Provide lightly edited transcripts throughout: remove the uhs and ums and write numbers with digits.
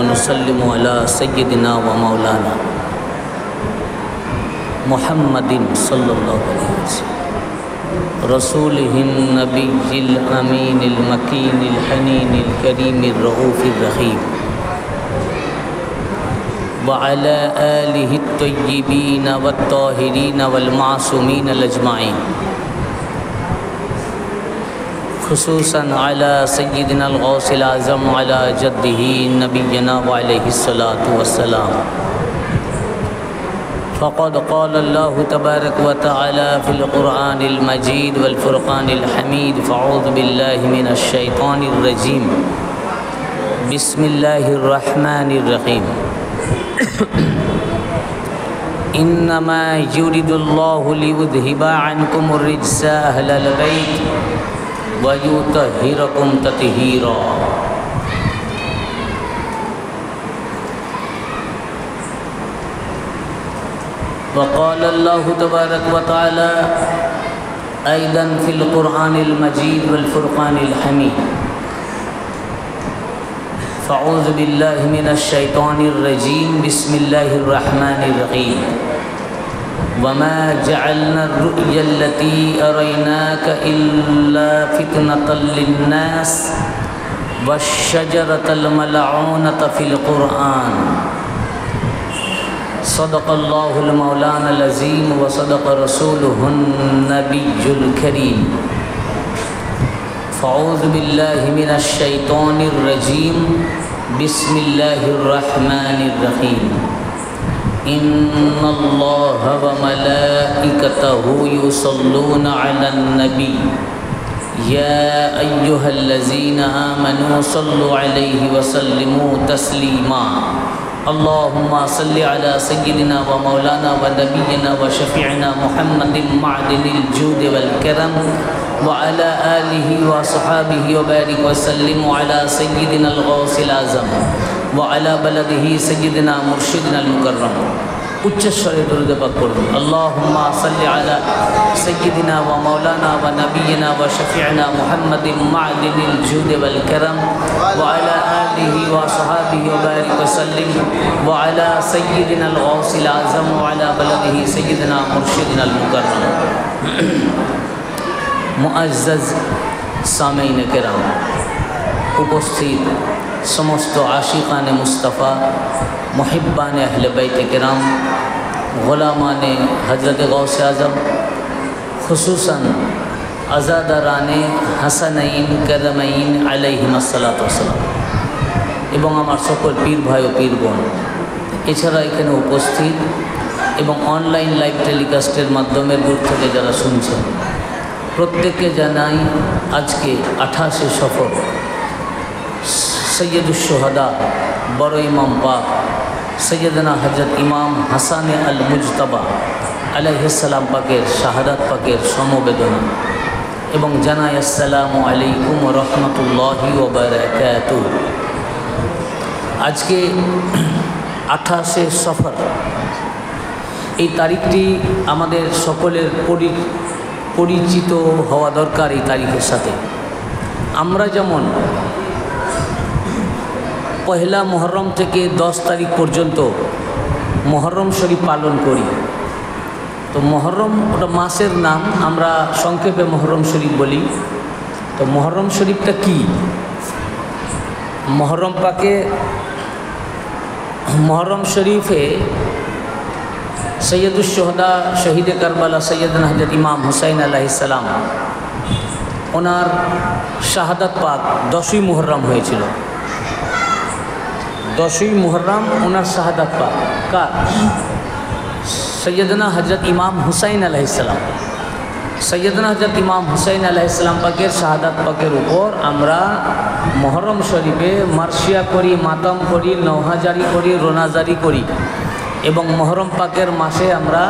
नुसल्लिमु अला सय्यदिना व मौलाना मुहम्मदिन सल्लल्लाहु अलैहि वसल्लम रसूलिहिन नबिय्यिल अमीनिल मकीनिल हनीनिल करीमिर रऊफिर रहीम व अला आलिहि त्तय्यिबीन वत्ताहिरीन वल मासूमीन अजमाइन खुसूसन अला सय्यिदिना अल-गौसिल आज़म अला जद्दिही नबिय्यना व अलैहिस्सलातु वस्सलाम फ़क़द क़ाल अल्लाहु तबारक व तआला फ़िल क़ुरआनिल मजीद वल फ़ुरक़ानिल हमीद फ़अऊज़ु बिल्लाहि मिनश शैतानिर रजीम बिस्मिल्लाहिर रहमानिर रहीम इन्नमा युरिदुल्लाहु लियुज़हिबा अन्कुमुर रिज्सा अहलल बैत व युतहिरकुम तत्हीरा। वक़ाल अल्लाहु तबारक व तआला अयदन फ़िल क़ुरआनिल मजीद वल फ़ुरक़ानिल हमीद फ़अऊज़ु बिल्लाहि मिनश शैतानिर रजीम बिस्मिल्लाहिर रहमानिर रहीम वमा जअलना रु'या अल्लती अरैनाका इल्ला फ़ितनतल लिन्नास वश्शजरतल मलऊनता फ़िल क़ुरआन सदक़ल्लाहुल मौलानाल अज़ीम व सदक़ रसूलुहुन नबियुल करीम फ़अऊज़ु बिल्लाहि मिनश शैतानिर रजीम बिस्मिल्लाहिर रहमानिर रहीम इन्नल्लाहा व मलाइकतहु युसल्लूना अलन नबी या अय्युहल्लज़ीना आमनू सल्लु अलैहि व सल्लिमू तस्लीमा अल्लाहुम्मा सल्लि अला सय्यिदिना व मौलाना व नबिय्यिना व शफ़ीअना मुहम्मदिन मअदिनिल जूद वल करम व अला आलिहि व अस्हाबिहि व बारिक व सल्लिम अला सय्यिदिनल गौसिल आज़म व अला बलदिहि सय्यिदिना मुर्शिदिनल मुकर्रम। उच्च स्वरे दुरूद पाक पढ़ुन। अल्लाहुम्मा सल्लि अला सय्यिदिना व मौलाना व नबिय्यिना व शफ़ीअना मुहम्मदिन मअदिनिल जूद वल करम व अला आलिहि व अस्हाबिहि व बारिक व सल्लिम व अला सय्यिदिनल गौसिल आज़म व अला बलदिहि सय्यिदिना मुर्शिदिनल मुकर्रम। मुअज़्ज़ज़ सामीन किराम, उपस्थित समस्त आशिकान मुस्तफ़ा मुहिब्बान अहले बैत किराम ग़ुलामान हज़रत गौस आज़म खुसूसन अज़ादारान हसनैन करमैन अलैहिमुस्सलातु वस्सलाम এবং আমার সকল পীর ভাই ও পীর বোন এছাড়া এখানে উপস্থিত এবং অনলাইন লাইভ টেলিকাস্টের মাধ্যমে দূর থেকে যারা শুনছেন প্রত্যেককে জানাই আজকে 28 সফর सैयदुश शुहदा बड़ो इमाम पाक सैयदना हजरत इमाम हसन अल मुजतबा अलैहिस्सलाम पाकेर शाहादात पाकेर समवेदना एवं जानाई अस्सलामु आलैकुम व रहमतुल्लाहि व बाराकातुहु। आज के 28 सफर এই তারিখটি আমাদের সকলের পরিচিত হওয়া দরকার। এই তারিখের সাথে আমরা যেমন पहला मुहर्रम থেকে 10 तारीख पर्यन्त मुहर्रम शरीफ पालन करी। तो मुहर्रम ओटा मासेर नाम आमरा संक्षेपे मुहर्रम शरीफ बोली। तो मुहर्रम शरीफटा कि मुहर्रम पाके मुहर्रम शरीफे सैयदुश शुहदा शहीद करबला सैयदना हजरत इमाम हुसैन अलैहिस्सलाम ओनार शाहादात पाक 10ই मुहर्रम হয়েছিল। 10ই मुहर्रम उनार शाहादात पाक का सैयदना हजरत इमाम हुसैन अलैहिस्सलाम सैयदना हजरत इमाम हुसैन अलैहिस्सलाम पाकेर शाहादात पाकेर ऊपर आमरा मुहर्रम शरीफे मार्शिया करी मातम करी नौहाजारी करी रोनाजारी करी एवं मुहर्रम पाकेर मासे आमरा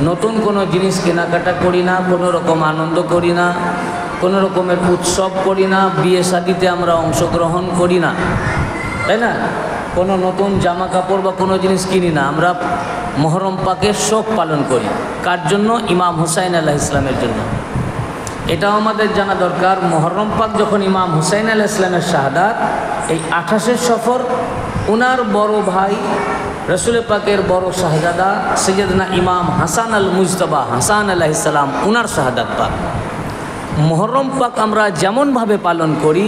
नतून कोनो जिनिस केनाकाटा करी ना कोनो रकम आनंद करी ना कोनो रकमेर उत्सव करी ना बिये शादीते आमरा अंशग्रहण करी ना তাই না কোনো নতুন জামা কাপড় বা কোনো জিনিস কিনি না আমরা মুহররম পাকের শোক পালন করি কার জন্য ইমাম হুসাইন আলাইহিস সালামের জন্য এটাও আমাদের জানা দরকার মুহররম পাক যখন ইমাম হুসাইন আলাইহিস সালামের শাহাদাত এই 28 সফর ওনার বড় ভাই রসুল পাকের বড় শাহজাদা সৈয়দনা ইমাম হাসান আল মুজতবা হাসান আলাইহিস সালাম, ওনার শাহাদাত পাক। মুহররম পাক আমরা যেমনভাবে পালন করি,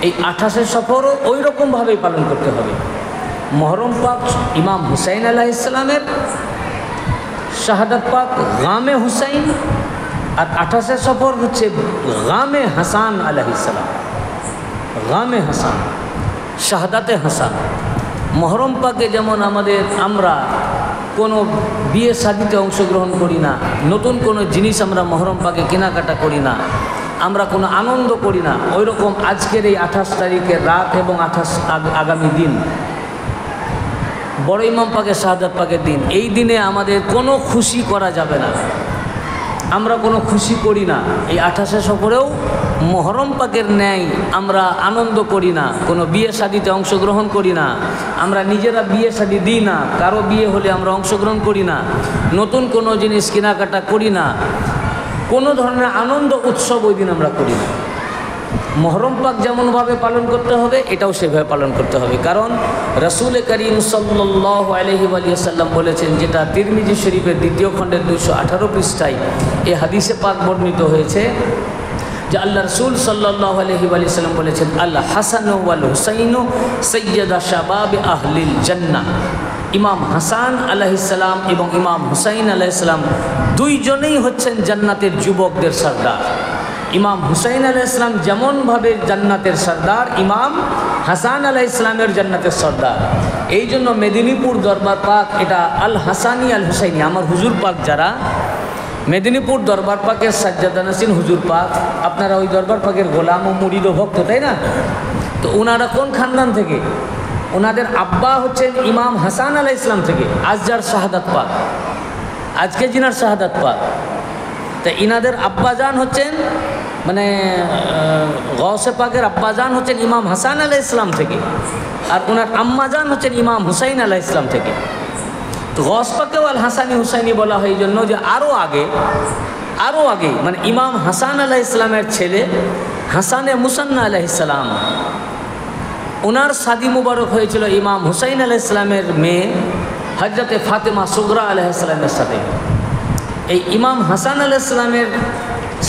এই 28শে সফরও ওই রকমভাবেই পালন করতে হবে। মুহররম পাক ইমাম হুসাইন আলাইহিস সালামের শাহাদাত পাক গামে হুসাইন, আর 28শে সফর হচ্ছে গামে হাসান আলাইহিস সালাম, গামে হাসান, শাহাদাতে হাসান। মুহররম পাকে যেমন আমরা কোনো বিয়ে শাদিতে অংশগ্রহণ করি না, নতুন কোনো জিনিস আমরা মুহররম পাকে কেনাকাটা করি না, আমরা কোনো আনন্দ করি না, ওই রকম আজকের এই 28 তারিখের রাত এবং 28 আগামী দিন বড় ইমাম পাকের শাহাদাত পাকের দিন, এই দিনে আমাদের কোনো খুশি করা যাবে না, আমরা কোনো খুশি করি না। এই 28শে সফরেও মুহররম পাকের ন্যায় আমরা আনন্দ করি না, কোনো বিয়ে শাদিতে অংশগ্রহণ করি না, আমরা নিজেরা বিয়ে শাদি দিই না, কারো বিয়ে হলে আমরা অংশগ্রহণ করি না, নতুন কোনো জিনিস কেনাকাটা করি না, কোনো ধরনের আনন্দ উৎসব ওই দিন আমরা করি না। মুহররম পাক যেমনভাবে পালন করতে হবে, এটাও সেভাবে পালন করতে হবে। কারণ রাসূল করিম সাল্লাল্লাহু আলাইহি ওয়াসাল্লাম বলেছেন, যেটা তিরমিজি শরীফের 2য় খণ্ডের 218 পৃষ্ঠায় এই হাদিসে পাক বর্ণিত হয়েছে যে আল্লাহ রাসূল সাল্লাল্লাহু আলাইহি ওয়াসাল্লাম বলেছেন, আল হাসান ওয়াল হুসাইন সাইয়্যিদা শাবাব আহলিল জান্নাহ। ইমাম হাসান আলাইহিস সালাম এবং ইমাম হুসাইন আলাইহিস সালাম দুইজনেই হচ্ছেন জান্নাতের যুবকদের সর্দার। ইমাম হুসাইন আলাইহিস সালাম যেমনভাবে জান্নাতের সর্দার, ইমাম হাসান আলাইহিস সালামের জান্নাতের সর্দার। এই জন্য মেদিনীপুর দরবার পাক এটা আল হাসানি আল হুসাইনি, আমার হুজুর পাক যারা মেদিনীপুর দরবার পাকের সাজ্জাদা নাসিন হুজুর পাক, আপনারা ওই দরবার পাকের গোলাম ও মুরিদ ও ভক্ত, তাই না? তো ওনারা কোন খানদান থেকে? ওনাদের আব্বা হচ্ছেন ইমাম হাসান আলাইহিস সালাম থেকে, আজ যার শাহাদাত পাক, আজকে জিনার শাহাদাত পাক। তা ইনাদের আব্বাজান হচ্ছেন মানে গৌসে পাকের আব্বাজান হচ্ছেন ইমাম হাসান আলাইহিস সালাম থেকে, আর ওনার আম্মাজান হচ্ছেন ইমাম হুসাইন আলাইহিস সালাম থেকে। তো গৌস পাকেও আল হাসানি হুসাইনি বলা হয় এই জন্য যে আরও আগে মানে ইমাম হাসান আলাইহিস সালামের ছেলে হাসানে মুসান্না আলাইহিস সালাম, ওনার শাদি মুবারক হয়েছিল ইমাম হুসাইন আলাইহিস সালামের মেয়ে হযরতে ফাতেমা সুগরা আলাইহিস সালামের সাথে। এই ইমাম হাসান আলাইহিস সালামের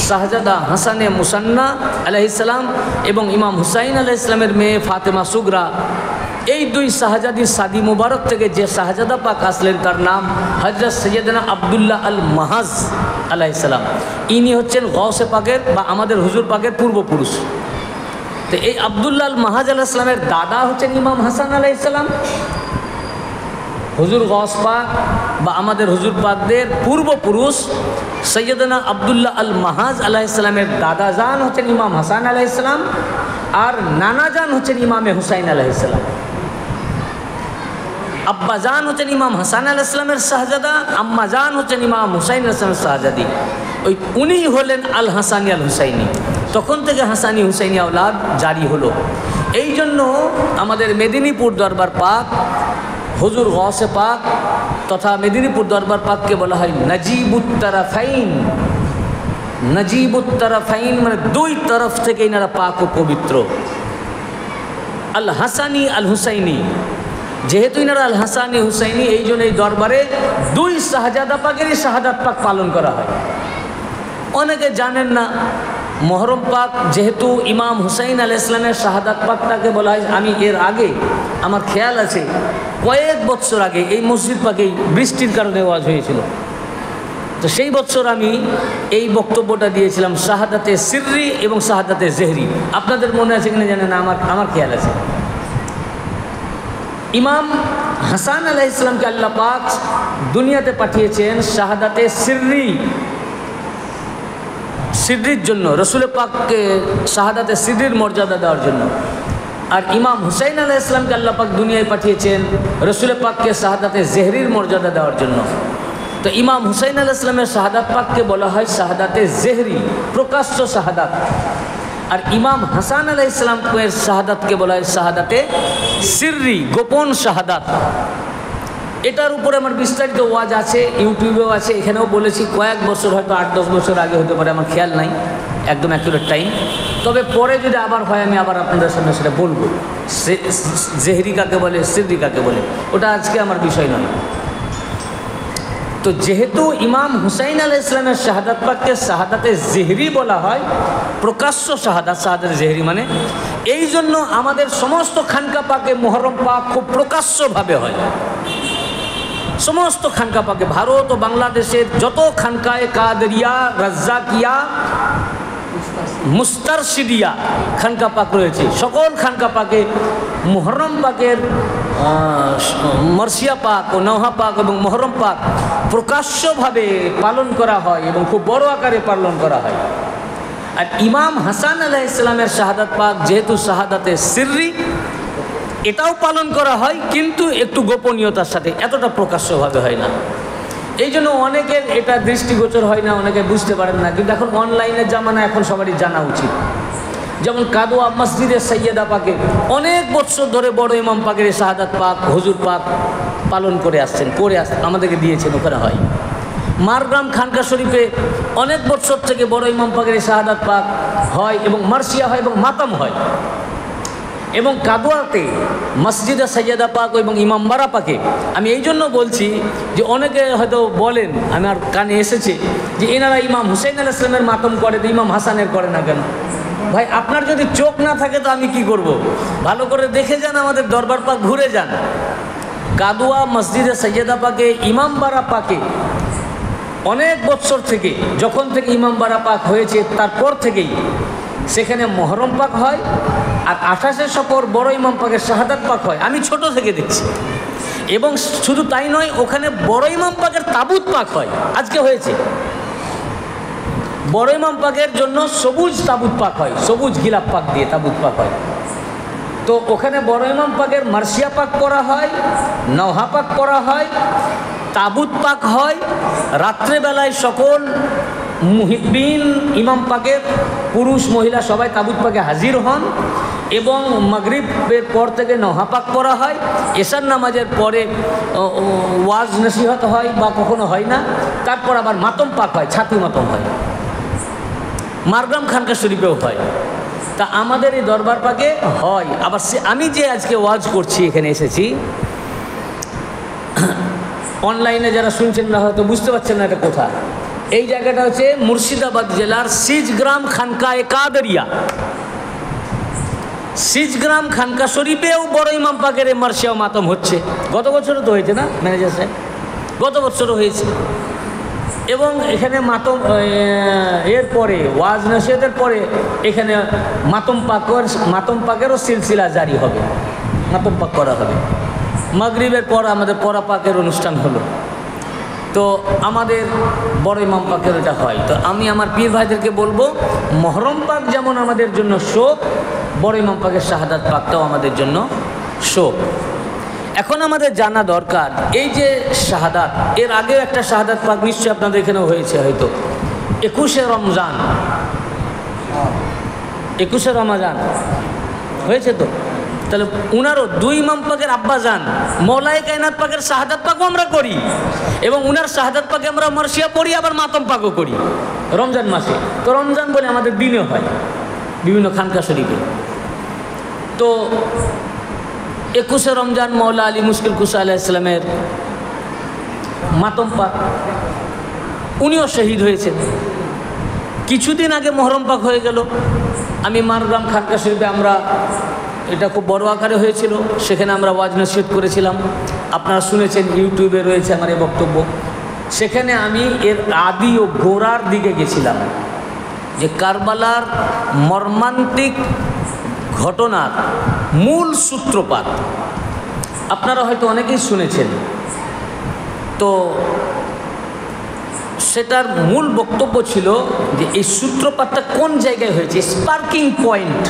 শাহজাদা হাসানে মুসান্না আলাইহিস সালাম এবং ইমাম হুসাইন আলাইহিস সালামের মেয়ে ফাতেমা সুগরা, এই দুই শাহজাদির শাদি মুবারক থেকে যে শাহজাদা পাক আসলেন তার নাম হযরত সৈয়দনা আব্দুল্লাহ আল মাহাজ আলাইহিস সালাম। ইনি হচ্ছেন গৌসে পাকের বা আমাদের হুজুর পাকের পূর্বপুরুষ। তো এই আব্দুল্লাহ আল মাহাজ আলাইহিস সালামের দাদা হচ্ছেন ইমাম হাসান আলাইহিস সালাম। হুজুর গৌস পাক বা আমাদের হুজুর পাকদের পূর্বপুরুষ সৈয়দনা আব্দুল্লাহ আল মাহাজ আলাইহিস সালামের দাদা জান হচ্ছেন ইমাম হাসান আলাইহিস সালাম, আর নানা জান হচ্ছেন ইমামে হুসাইন আলাইহিস সালাম। আব্বা জান হচ্ছেন ইমাম হাসান আলাইহিস সালামের শাহজাদা, আম্মা জান হচ্ছেন ইমাম হুসাইন আলাইহিস সালামের শাহজাদি। ওই উনি হলেন আল হাসানি আল হুসাইনি। তখন থেকে হাসানি হুসাইনি আওলাদ জারি হলো। এই জন্য আমাদের মেদিনীপুর দরবার পাক হুজুর গৌসে পাক তথা মেদিনীপুর দরবার পাককে বলা হয় নজিবুত তারাফাইন। নজিবুত তারাফাইন মানে দুই তরফ থেকে এনারা পাক ও পবিত্র। আল হাসানি আল হুসাইনি, যেহেতু ইনারা আল হাসানি হুসাইনি, এই জন্য এই দরবারে দুই শাহজাদা পাকেরই শাহাদাত পাক পালন করা হয়। অনেকে জানেন না মুহররম পাক যেহেতু ইমাম হুসাইন আলাইহিস সালামের শাহাদাত পাকটাকে বলা হয়। আমি এর আগে আমার খেয়াল আছে কয়েক বছর আগে এই মসজিদ পাকেই বৃষ্টির কারণে ওয়াজ হয়েছিল, তো সেই বছর আমি এই বক্তব্যটা দিয়েছিলাম শাহাদাতে সিররি এবং শাহাদাতে জেহরি। আপনাদের মনে আছে কিনা জানেন না, আমার খেয়াল আছে। ইমাম হাসান আলাইহিস সালামকে আল্লাহ পাক দুনিয়াতে পাঠিয়েছেন শাহাদাতে সিররির জন্য, রসুল পাককে শাহাদাতে সিররির মর্যাদা দেওয়ার জন্য। আর ইমাম হুসাইন আলাইহিস সালামকে আল্লাহ পাক দুনিয়ায় পাঠিয়েছেন রসুল পাককে শাহাদাতে জেহরির মর্যাদা দেওয়ার জন্য। তো ইমাম হুসাইন আলাইহিস সালামের শাহাদাত পাককে বলা হয় শাহাদাতে জেহরি, প্রকাশ্য শাহাদাত। আর ইমাম হাসান আলাইহিস সালামের শাহাদাতকে বলা হয় শাহাদাতে সিররি, গোপন শাহাদাত। এটার উপরে আমার বিস্তারিত ওয়াজ আছে, ইউটিউবেও আছে, এখানেও বলেছি কয়েক বছর, হয়তো 8-10 বছর আগে হতে পারে, আমার খেয়াল নাই একদম অ্যাকুরেট টাইম। তবে পরে যদি আবার হয় আমি আবার আপনাদের সামনে সেটা বলবো, জেহরি কাকে বলে, সিররি কাকে বলে, ওটা আজকে আমার বিষয় নয়। তো যেহেতু ইমাম হুসাইন আলাইহিস সালামের শাহাদাত পাককে শাহাদাতে জেহরি বলা হয়, প্রকাশ্য শাহাদাত, শাহাদাতে জেহরি মানে, এই জন্য আমাদের সমস্ত খানকা পাকে মুহররম পাক খুব প্রকাশ্যভাবে হয়। সমস্ত খানকা পাকে, ভারত ও বাংলাদেশের যত খানকায় কাদেরিয়া, রাজ্জাকিয়া, মুস্তারশিদিয়া খানকা পাক রয়েছে, সকল খানকা পাকে মুহররম পাকের মার্সিয়া পাক ও নওহা পাক এবং মুহররম পাক প্রকাশ্যভাবে পালন করা হয় এবং খুব বড় আকারে পালন করা হয়। আর ইমাম হাসান আলাইহিস সালামের শাহাদাত পাক যেহেতু শাহাদাতে সিররি, এটাও পালন করা হয় কিন্তু একটু গোপনীয়তার সাথে, এতটা প্রকাশ্যভাবে হয় না। এই জন্য অনেকের এটা দৃষ্টিগোচর হয় না, অনেকে বুঝতে পারেন না, কিন্তু এখন অনলাইনের জামানা, এখন সবারই জানা উচিত। যেমন কাদোয়া মসজিদে সৈয়দা পাকে অনেক বছর ধরে বড় ইমাম পাকের শাহাদাত পাক হুজুর পাক পালন করে আসছেন, আমাদেরকে দিয়েছেন, ওখানে হয়। মারগ্রাম খানকা শরীফে অনেক বছর থেকে বড় ইমাম পাকের শাহাদাত পাক হয় এবং মার্সিয়া হয় এবং মাতাম হয়। এবং কাদোয়াতে মসজিদে সৈয়দা পাক এবং ইমামবাড়া পাকে আমি এই জন্য বলছি যে অনেকে হয়তো বলেন, আমার কানে এসেছে যে এনারা ইমাম হুসাইন আলাইহিস সালামের মাতম করে, তো ইমাম হাসানের করে না কেন? ভাই, আপনার যদি চোখ না থাকে তো আমি কি করব? ভালো করে দেখে যান, আমাদের দরবার পাক ঘুরে যান। কাদোয়া মসজিদে সৈয়দা পাকে, ইমামবাড়া পাকে অনেক বছর থেকে, যখন থেকে ইমামবাড়া পাক হয়েছে তারপর থেকেই সেখানে মুহররম পাক হয়, আর 28শে সফর বড় ইমাম পাকের শাহাদাত পাক হয়, আমি ছোট থেকে দেখছি। এবং শুধু তাই নয়, ওখানে বড় ইমাম পাকের তাবুত পাক হয়, আজকে হয়েছে। বড় ইমাম পাকের জন্য সবুজ তাবুত পাক হয়, সবুজ গিলাপ পাক দিয়ে তাবুত পাক হয়। তো ওখানে বড় ইমাম পাকের মার্সিয়া পাক করা হয়, নওহা পাক করা হয়, তাবুত পাক হয়। রাত্রেবেলায় সকল মুহিব্বিন ইমাম পাকের পুরুষ মহিলা সবাই তাবুত পাকে হাজির হন এবং মাগরিবের পর থেকে নওহা পাক করা হয়। এশার নামাজের পরে ওয়াজ নসিহত হয় বা কখনো হয় না, তারপর আবার মাতম পাক হয়, ছাতি মাতম হয়। মারগ্রাম খানকা শরীফেও হয়। তা আমাদের এই দরবার পাকে হয়। আবার আমি যে আজকে ওয়াজ করছি, এখানে এসেছি, অনলাইনে যারা শুনছেন না হয়তো বুঝতে পারছেন না এটা কোথায়। এই জায়গাটা হচ্ছে মুর্শিদাবাদ জেলার সিজগ্রাম খানকায়ে কাদেরিয়া। সিজগ্রাম খানকা শরীফেও বড় ইমাম পাকের মার্সিয়া মাতম হচ্ছে। গত বছরও তো হয়েছে না ম্যানেজার সাহেব? গত বছরও হয়েছে। এবং এখানে মাতম এরপরে ওয়াজ নসিহতের পরে এখানে মাতম পাকেরও সিলসিলা জারি হবে, মাতম পাক করা হবে। মাগরিবের পর আমাদের পরা পাকের অনুষ্ঠান হলো। তো আমাদের বড় ইমাম পাকের এটা হয়। তো আমি আমার পীর ভাইদেরকে বলবো, মুহররম পাক যেমন আমাদের জন্য শোক, বড় ইমাম পাকের শাহাদাত পাকটাও আমাদের জন্য শোক। এখন আমাদের জানা দরকার, এই যে শাহাদাত, এর আগেও একটা শাহাদাত পাক নিশ্চয়ই আপনাদের এখানেও হয়েছে হয়তো, 21শে রমজান। 21শে রমজান হয়েছে তো? তাহলে উনারও দুই ইমাম পাকের আব্বাজান মওলায়ে কায়নাত পাকের শাহাদাত পাকও আমরা করি এবং উনার শাহাদাত পাকে আমরা মার্সিয়া পড়ি, আবার মাতম পাকও করি রমজান মাসে। তো রমজান বলে আমাদের দিনে হয় বিভিন্ন খানকা শরীফে। তো 21শে রমজান মওলা আলী মুশকিল কুশা আলাইহিস সালামের মাতম পাক, উনিও শহীদ হয়েছেন। কিছুদিন আগে মুহররম পাক হয়ে গেল। আমি মারগ্রাম খানকা শরীফে, আমরা এটা খুব বড় আকারে হয়েছিল, সেখানে আমরা ওয়াজ নসিহত করেছিলাম, আপনারা শুনেছেন, ইউটিউবে রয়েছে আমার এই বক্তব্য। সেখানে আমি এর আদি ও গোড়ার দিকে গেছিলাম, যে কারবালার মর্মান্তিক ঘটনার মূল সূত্রপাত আপনারা হয়তো অনেকেই শুনেছেন। তো সেটার মূল বক্তব্য ছিল যে এই সূত্রপাতটা কোন জায়গায় হয়েছে, স্পার্কিং পয়েন্ট।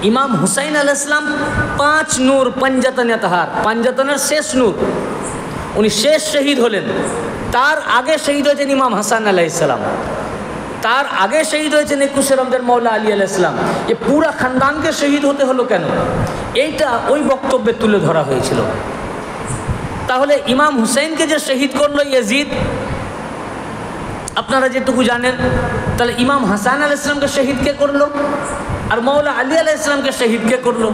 ইমাম হুসাইন আলাইহিস সালাম 5 নূর পাঞ্জাতনে তাহার, পাঞ্জাতনের শেষ নূর, উনি শেষ শহীদ হলেন। তার আগে শহীদ হয়েছেন ইমাম হাসান আলাইহিস সালাম, তার আগে শহীদ হয়েছেন 21শে রমজান মওলা আলী আলাইহিস সালাম। এ পুরা খানদানকে শহীদ হতে হলো কেন, এইটা ওই বক্তব্যে তুলে ধরা হয়েছিল। তাহলে ইমাম হুসাইনকে যে শহীদ করলো ইয়াজিদ, আপনারা যেটুকু জানেন, তাহলে ইমাম হাসান আলাইহিস সালামকে শহীদ কে করলো, আর মৌলা আলী আলাইহিস সালামকে শহীদ কে করলো?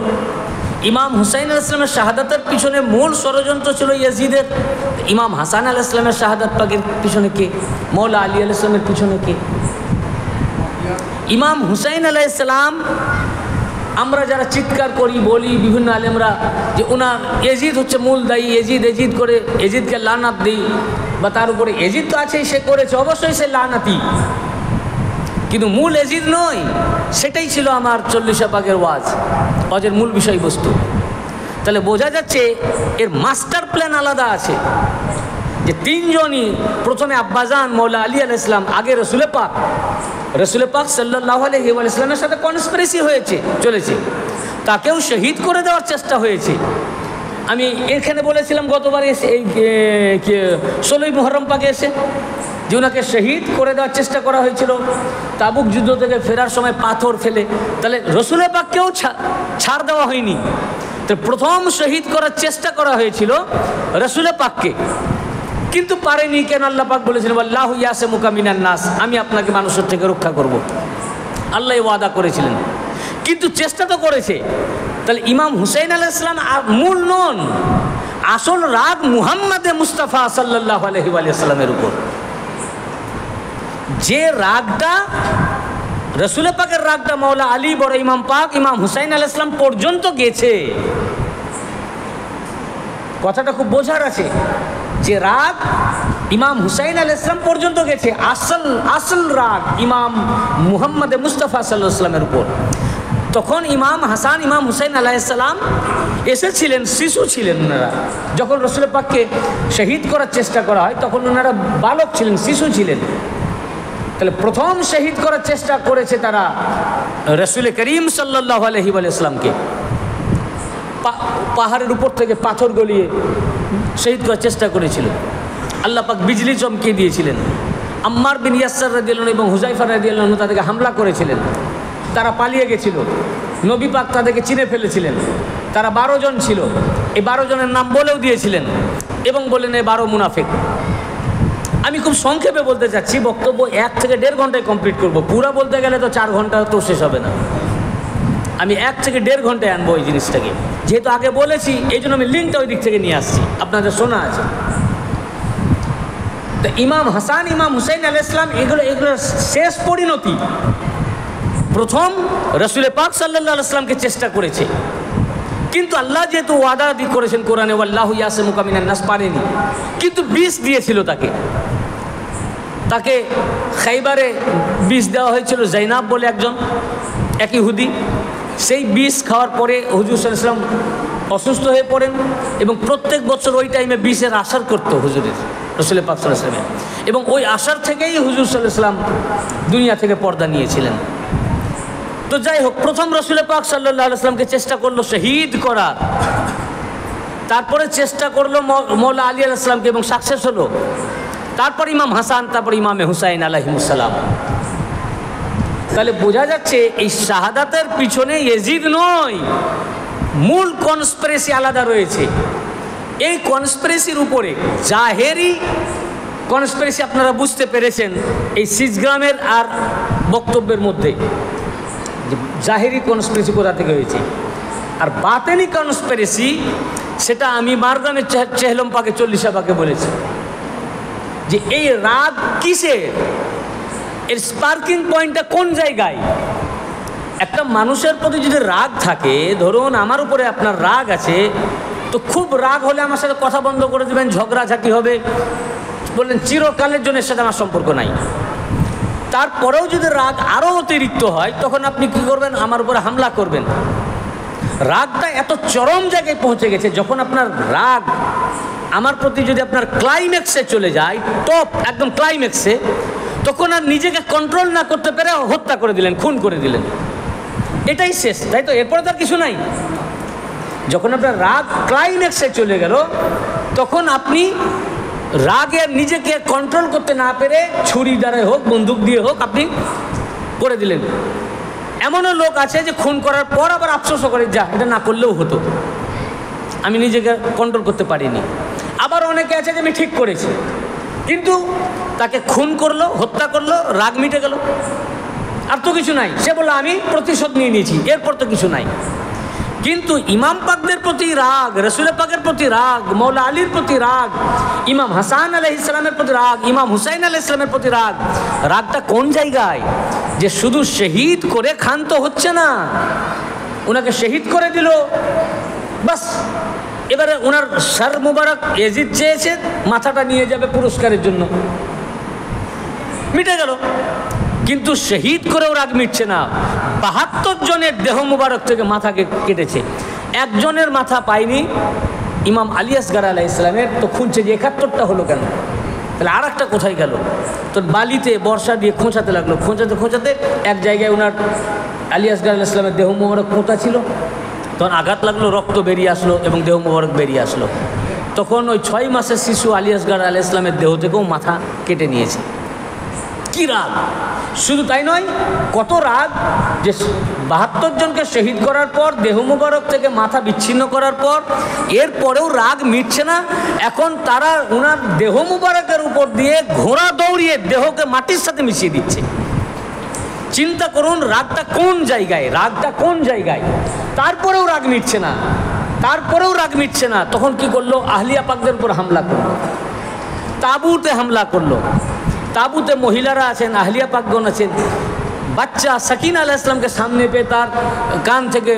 ইমাম হুসাইন আলাইহিস সালামের শাহাদাতের পিছনে মূল ষড়যন্ত্র ছিল ইয়াজিদের। ইমাম হাসান আলাইহিস সালামের শাহাদাত পাকের পিছনে কে? মৌলা আলী আলাইহিস সালামের পিছনে কে? ইমাম হুসাইন আলাইহিস সালাম, আমরা যারা চিৎকার করি, বলি বিভিন্ন আলেমরা যে ওনার এজিদ হচ্ছে মূল দায়ী, এজিদ করে এজিদকে লানাত দিই, বা তার উপরে এজিদ তো আছেই, সে করেছে, অবশ্যই সে লানাতি, কিন্তু মূল এজিদ নয়। সেটাই ছিল আমার 40 পাকের ওয়াজের মূল বিষয়বস্তু। তাহলে বোঝা যাচ্ছে এর মাস্টার প্ল্যান আলাদা আছে, যে তিনজনই, প্রথমে আব্বাজান মৌলা আলী আলাইহিস সালাম, আগে রসুল পাক সাল্লাল্লাহু আলাইহি ওয়াসাল্লামের সাথে কনস্পিরেসি হয়েছে, চলেছে, তাকেও শহীদ করে দেওয়ার চেষ্টা হয়েছে। আমি এখানে বলেছিলাম গতবারে এই 16ই মুহররম পাকে এসে, যে ওনাকে শহীদ করে দেওয়ার চেষ্টা করা হয়েছিল তাবুক যুদ্ধ থেকে ফেরার সময় পাথর ফেলে। তাহলে রসুল পাককেও ছাড় দেওয়া হয়নি। তো প্রথম শহীদ করার চেষ্টা করা হয়েছিল রসুল পাককে, কিন্তু পারেনি। কেন? আল্লাহ পাক বলেছিলেন আল্লাহু ইয়াসিমুকা মিনান নাস, আমি আপনাকে মানুষের থেকে রক্ষা করব, আল্লাহ ওয়াদা করেছিলেন, কিন্তু চেষ্টা তো করেছে। তাহলে ইমাম হুসাইন আলাইহিস সালাম মূল নন, আসল রাগ মুহাম্মদে মুস্তাফা সাল্লাল্লাহু আলাইহি ওয়াসাল্লামের উপর। যে রাগটা রসুল পাকের রাগটা মৌলা আলী বড় ইমাম পাক ইমাম হুসাইন আলাইহিস সালাম পর্যন্ত গেছে, কথাটা খুব বোঝার আছে, যে রাগ ইমাম হুসাইন আলাইহিস সালাম পর্যন্ত গেছে, আসল রাগ ইমাম মুহাম্মদে মুস্তাফা সাল্লাল্লাহু আলাইহি ওয়াসাল্লামের উপর। তখন ইমাম হাসান ইমাম হুসাইন আলাইহিস সালাম এসেছিলেন, শিশু ছিলেন ওনারা। যখন রসুল পাককে শহীদ করার চেষ্টা করা হয় তখন ওনারা বালক ছিলেন, শিশু ছিলেন। তাহলে প্রথম শহীদ করার চেষ্টা করেছে তারা রসুল করিম সাল্লাল্লাহু আলাইহি ওয়াসাল্লামকে, পাহাড়ের উপর থেকে পাথর গলিয়ে শহীদ করার চেষ্টা করেছিল। আল্লাহ পাক বিজলি চমকিয়ে দিয়েছিলেন। আম্মার বিন ইয়াসসার রাদিয়াল্লাহু আনহু এবং হুযায়ফা রাদিয়াল্লাহু আনহু তাদেরকে হামলা করেছিলেন, তারা পালিয়ে গেছিল। নবী পাক তাদেরকে চিনে ফেলেছিলেন। তারা 12 জন ছিল, এই 12 জনের নাম বলেও দিয়েছিলেন এবং বললেন এই 12 মুনাফিক। আমি খুব সংক্ষেপে বলতে চাচ্ছি, বক্তব্য 1 থেকে 1.5 ঘন্টায় কমপ্লিট করব, পুরো বলতে গেলে তো 4 ঘন্টা তো শেষ হবে না। আমি 1 থেকে 1.5 ঘন্টায় আনবো এই জিনিসটাকে, যেহেতু আগে বলেছি এই জন্য আমি লিঙ্কটা ওই দিক থেকে নিয়ে আসছি, আপনাদের শোনা আছে। তো ইমাম হাসান ইমাম হুসাইন আলাইহিস সালাম এগুলো শেষ পরিণতি। প্রথম রসুল পাক সাল্লাল্লাহু আলাইহি ওয়াসাল্লামকে চেষ্টা করেছে, কিন্তু আল্লাহ যেহেতু ওয়াদা করেছেন কোরআনে আল্লাহু ইয়াসিমুকা মিনান নাস, পারেনি। কিন্তু বিষ দিয়েছিল তাকে খাইবারে বিষ দেওয়া হয়েছিল। জাইনাব বলে এক ইহুদি, সেই বিষ খাওয়ার পরে হুজুর সাল্লাল্লাহু আলাইহি ওয়াসাল্লাম অসুস্থ হয়ে পড়েন এবং প্রত্যেক বছর ওই টাইমে বিষের আসার করতো হুজুরের, রসুল পাক সাল্লাল্লাহু আলাইহি ওয়াসাল্লাম, এবং ওই আসার থেকেই হুজুর সাল্লাল্লাহু আলাইহি ওয়াসাল্লাম দুনিয়া থেকে পর্দা নিয়েছিলেন। তো যাই হোক, প্রথম রসুল পাক সাল্লাল্লাহু আলাইহি ওয়াসাল্লামকে চেষ্টা করলো শহীদ করার, তারপরে চেষ্টা করলো মৌলা আলী আলাইহিস সালামকে এবং সাকসেস হলো। তারপর ইমাম হাসান, তারপর ইমামে হুসাইন আলাইহিমুস সালাম। তাহলে বোঝা যাচ্ছে এই শাহাদাতের পিছনে ইয়াজিদ নয়, মূল কনস্পিরেসি আলাদা রয়েছে। এই কনস্পিরেসির উপরে জাহেরি কনস্পিরেসি আপনারা বুঝতে পেরেছেন এই সিজগ্রামের আর বক্তব্যের মধ্যে, জাহেরি কনস্পিরেসি কোথা থেকে হয়েছে, আর বাতেনি কনস্পিরেসি সেটা আমি মারগানের চেহলম পাকে 40 পাকে বলেছি, যে এই রাগ কিসের, এর স্পার্কিং পয়েন্টটা কোন জায়গায়। একটা মানুষের প্রতি যদি রাগ থাকে, ধরুন আমার উপরে আপনার রাগ আছে, তো খুব রাগ হলে আমার সাথে কথা বন্ধ করে দেবেন, ঝগড়াঝাটি হবে, বললেন চিরকালের জন্য এর সাথে আমার সম্পর্ক নাই। তারপরেও যদি রাগ আরও অতিরিক্ত হয় তখন আপনি কি করবেন, আমার উপরে হামলা করবেন। রাগটা এত চরম জায়গায় পৌঁছে গেছে, যখন আপনার রাগ আমার প্রতি যদি আপনার ক্লাইম্যাক্সে চলে যায়, টপ একদম ক্লাইম্যাক্সে, তখন আর নিজেকে কন্ট্রোল না করতে পেরে হত্যা করে দিলেন, খুন করে দিলেন, এটাই শেষ, তাই তো? এরপরে তো আর কিছু নাই। যখন আপনার রাগ ক্লাইম্যাক্সে চলে গেল, তখন আপনি রাগের নিজেকে কন্ট্রোল করতে না পেরে ছুরি দ্বারাই হোক, বন্দুক দিয়ে হোক, আপনি করে দিলেন। এমনও লোক আছে যে খুন করার পর আবার আফসোসও করে, যা এটা না করলেও হতো, আমি নিজেকে কন্ট্রোল করতে পারিনি। আবার অনেকে আছে যে আমি ঠিক করেছি, কিন্তু তাকে খুন করলো, হত্যা করলো, রাগ মিটে গেল, আর তো কিছু নাই। সে বললো আমি প্রতিশোধ নিয়ে নিয়েছি, এরপর তো কিছু নাই। কিন্তু ইমাম পাকদের প্রতি রাগ, রসুল পাকের প্রতি রাগ, মৌলা আলীর প্রতি রাগ, ইমাম হাসান আলাইহিস সালামের প্রতি রাগ, ইমাম হুসাইন আলাইহিস সালামের প্রতি রাগ, রাগটা কোন জায়গায়? যে শুধু শহীদ করে ক্ষান্ত হচ্ছে না, ওনাকে শহীদ করে দিল, বাস এবারে ওনার সর মুবারক এজিদ চেয়েছে, মাথাটা নিয়ে যাবে পুরস্কারের জন্য, মিটে গেল। কিন্তু শহীদ করেও রাগ মিটছে না। ৭২ জনের দেহ মুবারক থেকে মাথাকে কেটেছে, একজনের মাথা পায়নি, ইমাম আলী আসগার আলাইহিস সালামের। তো খুঁজছে যে ৭১টা হলো কেন, তাহলে আর একটা কোথায় গেল? তো বালিতে বর্ষা দিয়ে খোঁচাতে লাগলো, খোঁচাতে খোঁচাতে এক জায়গায় ওনার আলী আসগার আলাইহিস সালামের দেহ মুবারক পোঁতা ছিল, তখন আঘাত লাগলো, রক্ত বেরিয়ে আসলো এবং দেহ মুবারক বেরিয়ে আসলো। তখন ওই 6 মাসের শিশু আলী আসগার আলাইহিস সালামের দেহ থেকেও মাথা কেটে নিয়েছে। কি রাগ! শুধু তাই নয়, কত রাগ যে ৭২ জনকে শহীদ করার পর, দেহ মুবারক থেকে মাথা বিচ্ছিন্ন করার পর, এরপরেও রাগ মিটছে না। এখন তারা ওনার দেহ মুবারকের উপর দিয়ে ঘোড়া দৌড়িয়ে দেহকে মাটির সাথে মিশিয়ে দিচ্ছে। চিন্তা করুন রাগটা কোন জায়গায়, রাগটা কোন জায়গায়। তারপরেও রাগ মিটছে না, তারপরেও রাগ মিটছে না। তখন কি করলো? আহলিয়া পাকদের উপর হামলা করলো, তাঁবুতে হামলা করলো। তাঁবুতে মহিলারা আছেন, আহলিয়া পাকগণ আছেন। বাচ্চা সাকিনা আলাইহিস সালামকে সামনে পেয়ে তার কান থেকে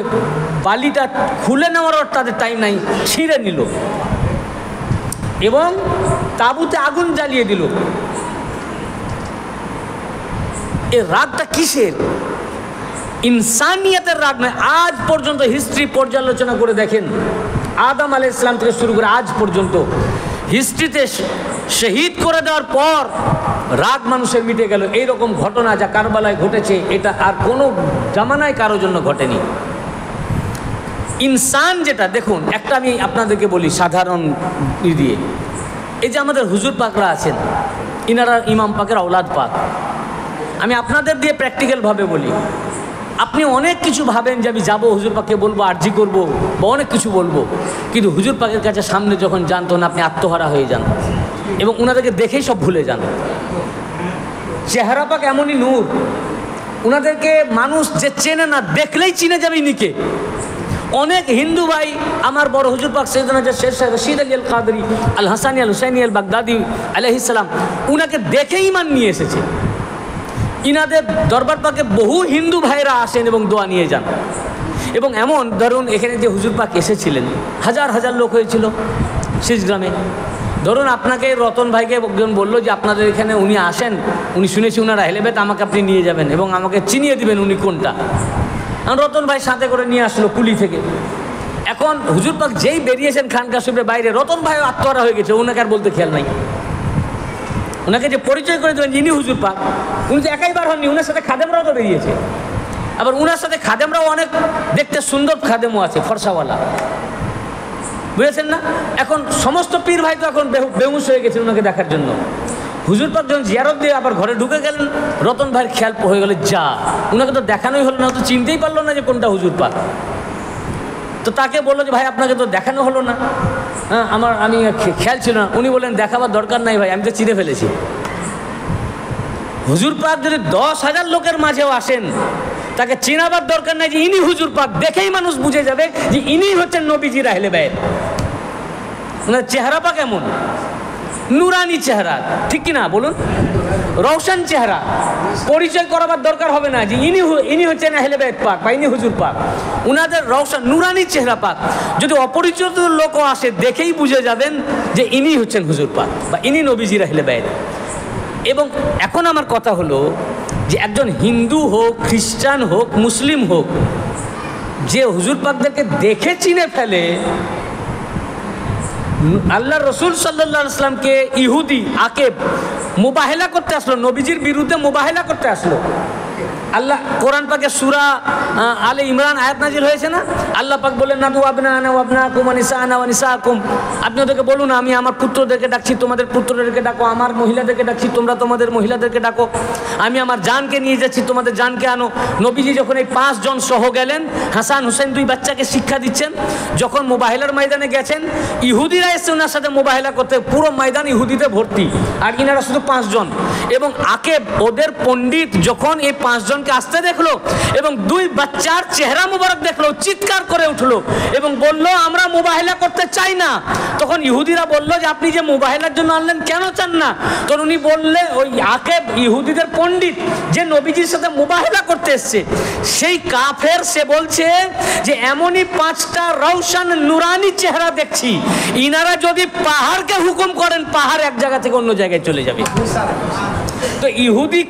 বালিটা খুলে নেওয়ারও তাদের টাইম নাই, ছিঁড়ে নিল এবং তাঁবুতে আগুন জ্বালিয়ে দিল। এই রাগটা কিসের? ইনসানিয়তের রাগ নয়। আজ পর্যন্ত হিস্ট্রি পর্যালোচনা করে দেখেন, আদম আলাইহিস সালাম থেকে শুরু করে আজ পর্যন্ত হিস্ট্রিতে শহীদ করে দেওয়ার পর রাগ মানুষের মিটে গেল। এইরকম ঘটনা যা কারবালায় ঘটেছে, এটা আর কোনো জামানায় কারোর জন্য ঘটেনি। ইনসান যেটা, দেখুন একটা আমি আপনাদেরকে বলি সাধারণ দিয়ে, এই যে আমাদের হুজুর পাকরা আছেন, ইনারা ইমাম পাকের আওলাদ পাক। আমি আপনাদের দিয়ে প্র্যাকটিক্যালভাবে বলি, আপনি অনেক কিছু ভাবেন যে আমি যাবো হুজুর পাককে বলবো, আরজি করবো বা অনেক কিছু বলবো, কিন্তু হুজুর পাকের কাছে সামনে যখন যান তখন আপনি আত্মহারা হয়ে যান এবং ওনাদেরকে দেখেই সব ভুলে যান। চেহারা পাক এমনই নূর, ওনাদেরকে মানুষ যে চেনে না, দেখলেই চিনে যাবে ইনিকে। অনেক হিন্দু ভাই আমার বড় হুজুর পাক সৈয়দনা শের শাহ রশিদ আলী আল কাদরি আল হাসানি আল হুসাইনি আল বাগদাদি আলাইহিস সালাম, উনাকে দেখে ঈমান নিয়ে এসেছে। ইনাদের দরবার পাকে বহু হিন্দু ভাইরা আসেন এবং দোয়া নিয়ে যান। এবং এমন ধরুন এখানে যে হুজুর পাক এসেছিলেন, হাজার হাজার লোক হয়েছিল শেষ গ্রামে। ধরুন আপনাকে রতন ভাইকে একজন বললো যে আপনাদের এখানে উনি আসেন, উনি শুনেছি ওনারা হেলেবেত, আমাকে আপনি নিয়ে যাবেন এবং আমাকে চিনিয়ে দিবেন উনি কোনটা। রতন ভাই সাথে করে নিয়ে আসলো কুলি থেকে। এখন হুজুর পাক যেই বেরিয়েছেন খানকা শরীফের বাইরে, রতন ভাইও আত্মহারা হয়ে গেছে, ওনাকে আর বলতে খেয়াল নাই। ওনাকে যে পরিচয় করে দেবেন যিনি হুজুর পাক, উনি তো একাই বার হননি, ওনার সাথে খাদেমরাও তো বেরিয়েছে। আবার ওনার সাথে খাদেমরাও অনেক দেখতে সুন্দর খাদেমও আছে, ফর্সাওয়ালা, বুঝেছেন না? এখন সমস্ত পীর ভাই তো এখন বেহুশ হয়ে গেছেন ওনাকে দেখার জন্য। হুজুর পাক যখন জিয়ারত দিয়ে আবার ঘরে ঢুকে গেলেন, রতন ভাইয়ের খেয়াল হয়ে গেল, যা ওনাকে তো দেখানোই হলো না, তো চিনতেই পারলো না যে কোনটা হুজুর পাক। তো তাকে বললো যে ভাই আপনাকে তো দেখানো হলো না। হ্যাঁ, আমি খেয়াল ছিল না। উনি বললেন দেখাবার দরকার নাই ভাই, আমি তো চিনে ফেলেছি। হুজুর পাক যদি 10,000 লোকের মাঝেও আসেন, তাকে চেনাবার দরকার নাই যে ইনি হুজুর পাক, দেখেই মানুষ বুঝে যাবে যে ইনি হচ্ছেন নবীজির আহলে বাইত। ওনার চেহারা পাক এমন নুরানি চেহারা, ঠিক কিনা বলুন? রওশন চেহারা, পরিচয় করাবার দরকার হবে না যে ইনি হচ্ছেন আহলে বাইত পাক বা ইনি হুজুর পাক। উনাদের রওশন নুরানি চেহারা পাক। যদি অপরিচিত লোকও আসে, দেখেই বুঝে যাবেন যে ইনি হচ্ছেন হুজুর পাক বা ইনি নবীজির আহলে বাইত। এবং এখন আমার কথা হলো যে একজন হিন্দু হোক, খ্রিস্টান হোক, মুসলিম হোক, যে হুজুর পাকদেরকে দেখে চিনে ফেলে, আল্লাহ রসুল সাল্লাল্লাহু আলাইহি ওয়াসাল্লামকে ইহুদি আকেব মোবাহেলা করতে আসলো, নবীজির বিরুদ্ধে মোবাহেলা করতে আসলো, আল্লাহ কোরআন পাকে সূরা আলে ইমরান আয়াত নাজিল হয়েছে না? আল্লাহ পাক বলেন নাদু আবনানা ওয়া আবনাকুম ওয়া নিসাআনা ওয়া নিসাআকুম, আপনি ওদেরকে বলুন আমি আমার পুত্রদেরকে ডাকছি, তোমাদের পুত্রদেরকে ডাকো, আমার মহিলাদেরকে ডাকছি, তোমরা তোমাদের মহিলাদেরকে ডাকো, আমি আমার জানকে নিয়ে যাচ্ছি, তোমাদের জানকে আনো। নবীজি যখন এই 5 জন সহ গেলেন, হাসান হুসেন 2 বাচ্চাকে শিক্ষা দিচ্ছেন, যখন মুবাহিলার ময়দানে গেছেন, ইহুদিরা এসে ওনার সাথে মুবাহিলা করতে, পুরো ময়দান ইহুদিতে ভর্তি, আর ইনারা শুধু 5 জন। এবং আকেব ওদের পণ্ডিত যখন এই 5 জনকে আসতে দেখলো এবং 2 বাচ্চার চেহারা মুবারক দেখলো, চিৎকার করে উঠলো এবং বলল আমরা মুবাহিলা করতে চাই না। তখন ইহুদিরা বলল যে আপনি যে মুবাহিলার জন্য আনলেন কেন চান না? তখন উনি বললে ওই আকেব ইহুদিদের পণ্ডিত যে নবীজির সাথে মুবাহিলা করতে এসছে, সেই কাফের সে বলছে যে এমনই 5টা রওশন নুরানি চেহারা দেখছি, ইনারা যদি পাহাড়কে হুকুম করেন পাহাড় এক জায়গা থেকে অন্য জায়গায় চলে যাবে। তো ইহুদি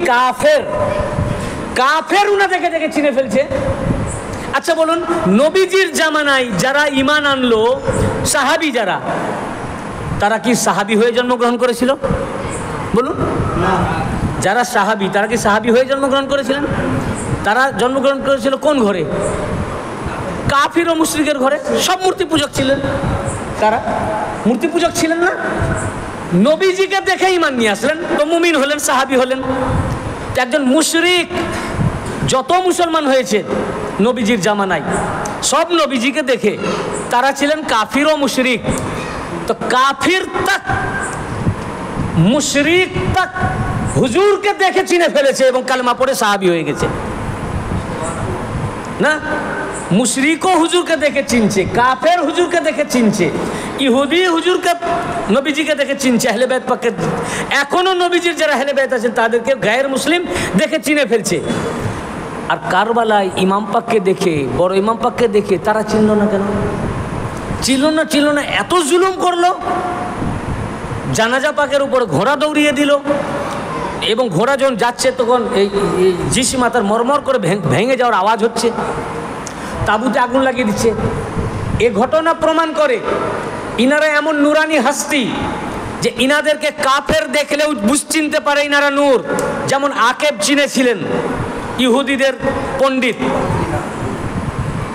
কাফের উনাদেরকে দেখে চিনে ফেলছে। আচ্ছা বলুন, নবীজির জামানায় যারা ঈমান আনলো সাহাবী যারা, তারা কি সাহাবী হয়ে জন্মগ্রহণ করেছিল? বলুন, যারা সাহাবী তারা কি সাহাবী হয়ে জন্মগ্রহণ করেছিলেন? তারা জন্মগ্রহণ করেছিল কোন ঘরে? কাফির ও মুশরিকের ঘরে। সব মূর্তি পূজক ছিলেন, তারা মূর্তি পূজক ছিলেন না। নবীজিকে দেখে ঈমান নিয়ে আসলেন, তো মুমিন হলেন, সাহাবী হলেন। একজন মুশরিক, যত মুসলমান হয়েছে নবীজির জামানায় সব নবীজিকে দেখে তারা ছিলেন কাফির ও মুশরিক। তো কাফির তক মুশরিক তক হুজুরকে দেখে চিনে ফেলেছে এবং কালেমা পড়ে সাহাবী হয়ে গেছে না। মুশরিকও হুজুরকে দেখে চিনছে, কাফের হুজুরকে দেখে চিনছে, ইহুদি হুজুরকে নবীজিকে দেখে চিনছে, আহলে বাইত পাককে। এখনো নবীজির যারা আহলে বাইত আছেন তাদেরকে গায়ের মুসলিম দেখে চিনে ফেলছে। আর কারবালায় ইমাম পাককে দেখে, বড় ইমাম পাককে দেখে তারা চিনল না কেন? চিনল না, এত জুলুম করলো। জানাজা পাকের উপর ঘোড়া দৌড়িয়ে দিল এবং ঘোড়া যখন যাচ্ছে তখন এই জিসি মাথার মরমর করে ভেঙে যাওয়ার আওয়াজ হচ্ছে, তাঁবুতে আগুন লাগিয়ে দিচ্ছে। এ ঘটনা প্রমাণ করে ইনারা এমন নুরানি হাস্তি যে ইনাদেরকে কাফের দেখলেও চিনতে পারে ইনারা নূর। যেমন আকেব চিনেছিলেন ইহুদিদের পণ্ডিত,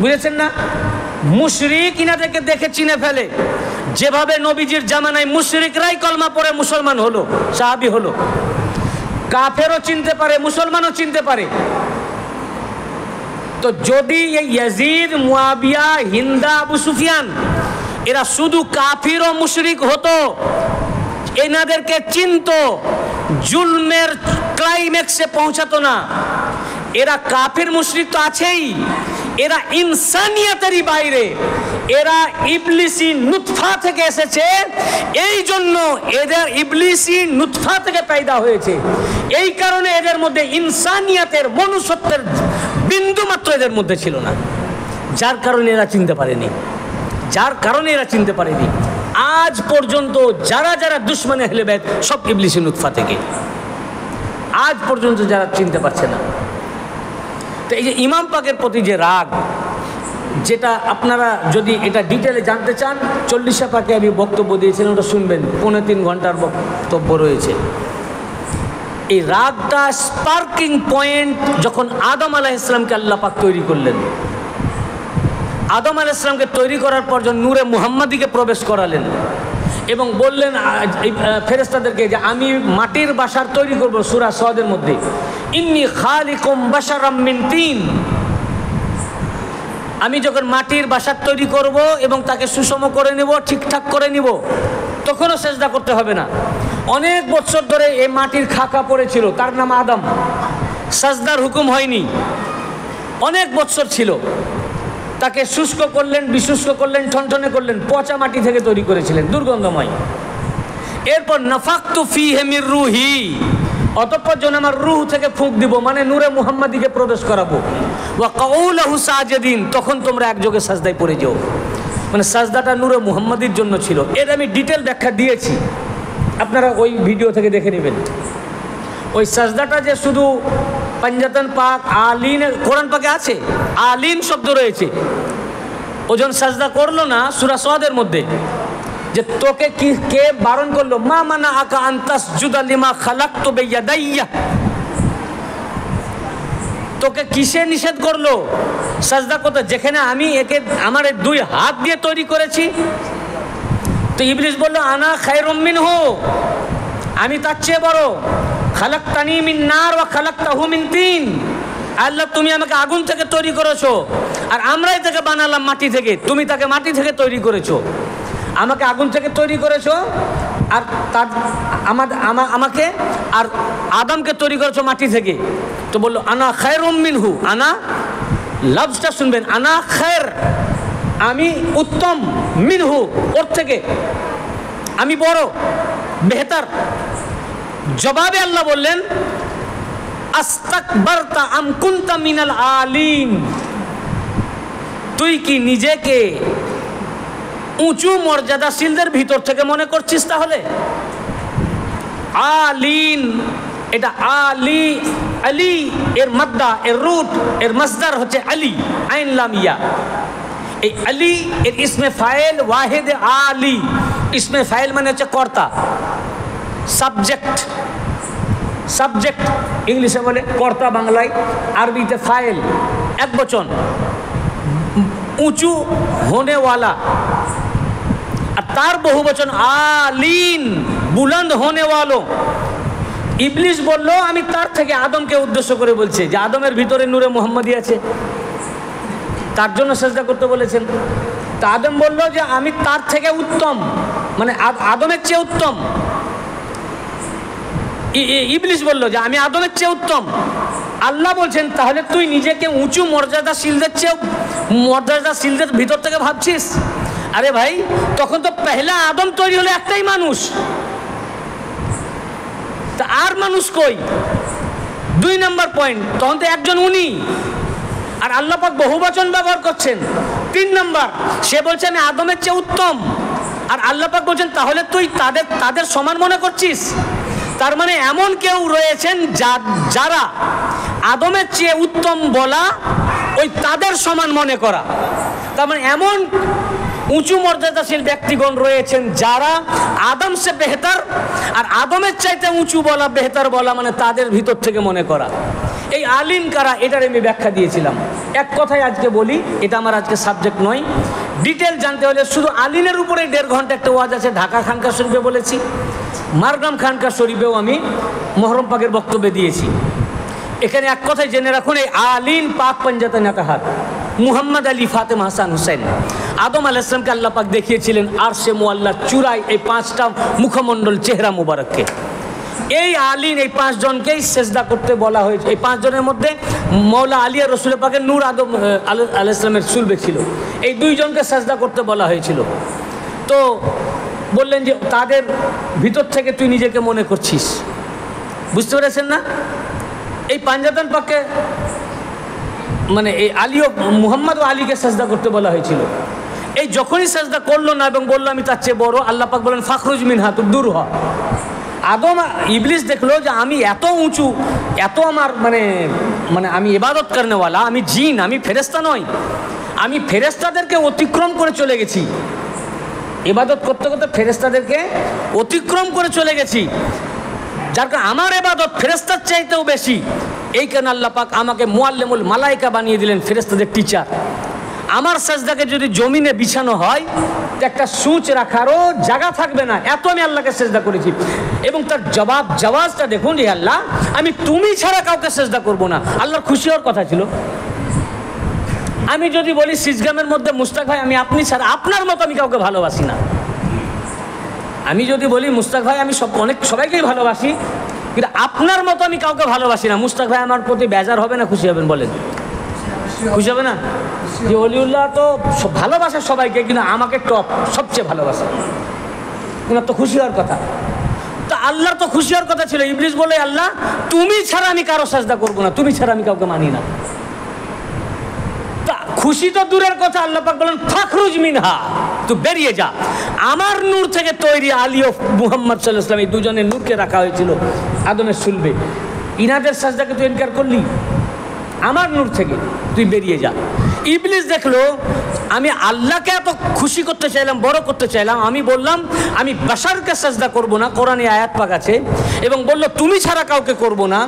বুঝেছেন না? মুশরিক ইনাদেরকে দেখে চিনে ফেলে, যেভাবে নবীজির জামানায় মুশরিকরাই কলমা পড়ে মুসলমান হলো, সাহাবী হলো। কাফেরও চিনতে পারে, মুসলমানও চিনতে পারে। তো যদি এই ইয়াজিদ, মুয়াবিয়া, হিন্দা, আবু সুফিয়ান এরা শুধু কাফির ও মুশরিক হতো, এনাদেরকে চিনতো, জুলমের ক্লাইম্যাক্সে পৌঁছাতো না। এরা কাফির মুশরিক তো আছেই, এরা ইনসানিয়াতেরই বাইরে, এরা ইবলিসি নুতফা থেকে এসেছে, এই জন্য এদের ইবলিসি নুতফা থেকে পয়দা হয়েছে। এই কারণে এদের মধ্যে ইনসানিয়াতের, মনুষ্যত্বের বিন্দু মাত্র এদের মধ্যে ছিল না, যার কারণে এরা চিনতে পারেনি। আজ পর্যন্ত যারা যারা দুশমনে আহলে বাইত সব ইবলিসি নুতফা থেকে, আজ পর্যন্ত যারা চিনতে পারছে না। তো এই যে ইমাম পাকের প্রতি যে রাগ, যেটা আপনারা যদি এটা ডিটেলে জানতে চান, 40 পাকে আমি বক্তব্য দিয়েছিলাম, ওটা শুনবেন, 3.5 ঘন্টার বক্তব্য রয়েছে। এই রাগটা স্পার্কিং পয়েন্ট যখন আদম আলাইহিস সালামকে আল্লাহ পাক তৈরি করলেন। আদম আলাইহিস সালামকে তৈরি করার পর যখন নূরে মুহাম্মাদিকে প্রবেশ করালেন এবং বললেন ফেরেশতাদেরকে যে আমি মাটির বাসার তৈরি করব, সূরা সাদের মধ্যে ইন্নী খালিকুম বাশারাম মিন তিন, আমি যখন মাটির বাসার তৈরি করব এবং তাকে সুষম করে নেব, ঠিকঠাক করে নিব, তখনও সেজদা করতে হবে না। অনেক বছর ধরে এই মাটির খাকা পড়েছিল, তার নাম আদম, সাজদার হুকুম হয়নি, অনেক বছর ছিল। তাকে শুষ্ক করলেন, বিশুষ্ক করলেন, ঠনঠনে করলেন, পচা মাটি থেকে তৈরি করেছিলেন, দুর্গন্ধময়। এরপর নাফাকতু ফীহি মির রূহি, অতঃপর যখন আমার রূহ থেকে ফুঁক দিব, মানে নূরে মুহাম্মাদিকে প্রবেশ করাবো, ওয়া কাউলাহু সাজিদিন, তখন তোমরা একযোগে সাজদায় পড়ে যাও। মানে সাজদাটা নূরে মুহাম্মাদির জন্য ছিল। এর আমি ডিটেল ব্যাখ্যা দিয়েছি, আপনারা ওই ভিডিও থেকে দেখে নেবেন। ওই সাজদাটা যে শুধু পাঞ্জাতন পাক, আলিন, কোরআন পাকে আছে, আলিন শব্দ রয়েছে। ওজন সাজদা করলো না সূরা সাদের মধ্যে, যে তোকে কি কে বারণ করলো, মা মানা আকা আনতাস জুদা লিমা খালাকতু বিয়াদাইয়া, তোকে কিসে নিষেধ করলো সাজদা করতে, যেখানে আমি একে আমার দুই হাত দিয়ে তৈরি করেছি? তো ইবলিস বলল আনা খায়রুম মিনহু, আমি তার চেয়ে বড়। খালাকতানি মিন নার ওয়া খালাকতাহু মিন তিন, আল্লাহ তুমি আমাকে আগুন থেকে তৈরি করেছো আর আমরাই তাকে বানালাম মাটি থেকে, তুমি তাকে মাটি থেকে তৈরি করেছো। আমাকে আগুন থেকে তৈরি করেছো আর তার আমাকে আর আদমকে তৈরি করেছো মাটি থেকে। তো বললো আনা খায়রুম মিনহু, আনা লফজটা শুনবেন, আনা খায়র, আমি উত্তম, মিনহু ওর থেকে আমি বড়, বেহতার। জবাবে আল্লাহ বললেন আস্তাকবারতা আম কুনতা মিনাল আলিন, তুই কি নিজেকে উঁচু মর্যাদাশীলদের ভিতর থেকে মনে করছিস? তাহলে আলিন, এটা আলি, আলি এর মাদ্দা, এর রুট, এর মাসদার হচ্ছে আলী, আইন লাম ইয়া। এই আলী এর ইসমে ফাইল ওয়াহিদ আলী, ইসমে ফাইল মানে হচ্ছে কর্তা, সাবজেক্ট, সাবজেক্ট ইংলিশে বলে কর্তা, বাংলায়, আরবিতে ফাইল, এক বচন, উঁচু হোনেওয়ালা। আর তার বহু বচন আলিন, বুলন্দ হোনেওয়ালো। ইবলিস বলল আমি তার থেকে, আদমকে উদ্দেশ্য করে বলছে যে আদমের ভিতরে নূরে মোহাম্মদী আছে, তার জন্য সেজদা করতে বলেছেন। তা আদম বলল যে আমি তার থেকে উত্তম, মানে আদমের চেয়ে উত্তম। ইবলিস বলল যে আমি আদমের চেয়ে উত্তম। আল্লাহ বলছেন তাহলে তুই নিজেকে উঁচু মর্যাদাশীলদের চেয়ে, মর্যাদাশীলদের ভিতর থেকে ভাবছিস? আরে ভাই, তখন তো পহেলা আদম তৈরি হলো একটাই মানুষ, তা আর মানুষ কই? 2 নম্বর পয়েন্ট, তখন তো একজন উনি, আর আল্লাহ পাক বহু বচন ব্যবহার করছেন। 3 নম্বর, সে বলছে আমি আদমের চেয়ে উত্তম, আর আল্লাহ পাক বলছেন তাহলে তুই তাদের সমান মনে করছিস? তার মানে এমন কেউ রয়েছেন যারা আদমের চেয়ে উত্তম বলা ওই তাদের সমান মনে করা। তার মানে এমন উঁচু মর্যাদাশীল ব্যক্তিগণ রয়েছেন যারা আদম সে বেহতার, আর আদমের চাইতে উঁচু বলা, বেহতার বলা মানে তাদের ভিতর থেকে মনে করা। এই আলিম কারা, এটার আমি ব্যাখ্যা দিয়েছিলাম। এক কথায় আজকে বলি, এটা আমার আজকে সাবজেক্ট নয়, ডিটেল জানতে হলে শুধু আলিমের উপরে 1.5 ঘন্টা একটা ওয়াজ আছে, ঢাকা খানকা শরীফে বলেছি, মারগ্রাম খানকা শরীফেও আমি মহরম পাকের বক্তব্যে দিয়েছি। এখানে এক কথায় জেনে রাখুন, এই আলিম পাক পঞ্জাতে নাতাহাত মুহাম্মদ আলী, ফাতেমা, হাসান, হুসাইন, আদম আলাইহিস সালামকে আল্লাহ পাক দেখিয়েছিলেন আরশে মুআল্লার চূড়ায় এই 5টা মুখমণ্ডল চেহারা মুবারককে। এই আলিম, এই 5 জনকেই সেজদা করতে বলা হয়েছে। এই 5 জনের মধ্যে মৌলা আলী আর রসুল পাকের নূর আদম আলাইহিস সালামের সুলবে ছিল, এই 2 জনকে সেজদা করতে বলা হয়েছিল। তো বললেন যে তাদের ভিতর থেকে তুই নিজেকে মনে করছিস, বুঝতে পেরেছেন না? এই পাঞ্জাতন পাককে মানে এই আলী ও মুহাম্মদ ও আলীকে সেজদা করতে বলা হয়েছিল। এই যখনই সেজদা করলো না এবং বললো আমি তার চেয়ে বড়, আল্লাহ পাক বলেন ফাখরুজ মিনহা, তুই দূর হ। আদম, ইবলিস দেখলো যে আমি এত উঁচু, এত আমার মানে মানে আমি ইবাদত করনেওয়ালা, আমি জিন, আমি ফেরেশতা নই, আমি ফেরেশতাদেরকে অতিক্রম করে চলে গেছি, ইবাদত করতে করতে ফেরেশতাদেরকে অতিক্রম করে চলে গেছি, যার কারণে আমার ইবাদত ফেরেশতার চাইতেও বেশি। এই কারণে আল্লাহ পাক আমাকে মুআল্লিমুল মালায়েকা বানিয়ে দিলেন, ফেরেশতাদের টিচার। আমার সেজদাকে যদি জমিনে বিছানো হয় তো একটা সূচ রাখারও জায়গা থাকবে না, এত আমি আল্লাহকে সেজদা করেছি। এবং তার জবাবটা দেখুন, হে আল্লাহ আমি তুমি ছাড়া কাউকে সেজদা করব না। আল্লাহর খুশি হওয়ার কথা ছিল। আমি যদি বলি সিজগামের মধ্যে মুস্তাক ভাই আমি আপনি ছাড়া আপনার মতো আমি কাউকে ভালোবাসি না, আমি যদি বলি মুস্তাক ভাই আমি সবাইকেই ভালোবাসি, কিন্তু আপনার মতো আমি কাউকে ভালোবাসি না, মুস্তাক ভাই আমার প্রতি বেজার হবে না, খুশি হবেন? বলেন খুশি হবে না? যে অলিউল্লাহ তো ভালোবাসে সবাইকে, কিন্তু আমাকে টপ সবচেয়ে ভালোবাসে, ওনার তো খুশি হওয়ার কথা। তো আল্লাহর তো খুশি হওয়ার কথা ছিল। ইবলিস বলে আল্লাহ তুমি ছাড়া আমি কারো সাজদা করবো না, তুমি ছাড়া আমি কাউকে মানি না। খুশি তো দূরের কথা, আল্লাহ পাক বলেন ফাখরুজ মিনহা, তুই বেরিয়ে যা। আমার নূর থেকে তৈরি আলী ও মুহাম্মদ সাল্লাল্লাহু আলাইহি ওয়াসাল্লাম, এই দুজনের নূরকে রাখা হয়েছিল আদমের সুলবে। ইনাদের সাজদাকে তুই ইনকার করলি, আমার নূর থেকে তুই বেরিয়ে যা। ইবলিস দেখলো আমি আল্লাহকে এত খুশি করতে চাইলাম, বড় করতে চাইলাম, আমি বললাম আমি বাশারকে সাজদা করব না, কোরআনে আয়াত পাক আছে, এবং বলল তুমি ছাড়া কাউকে করব না,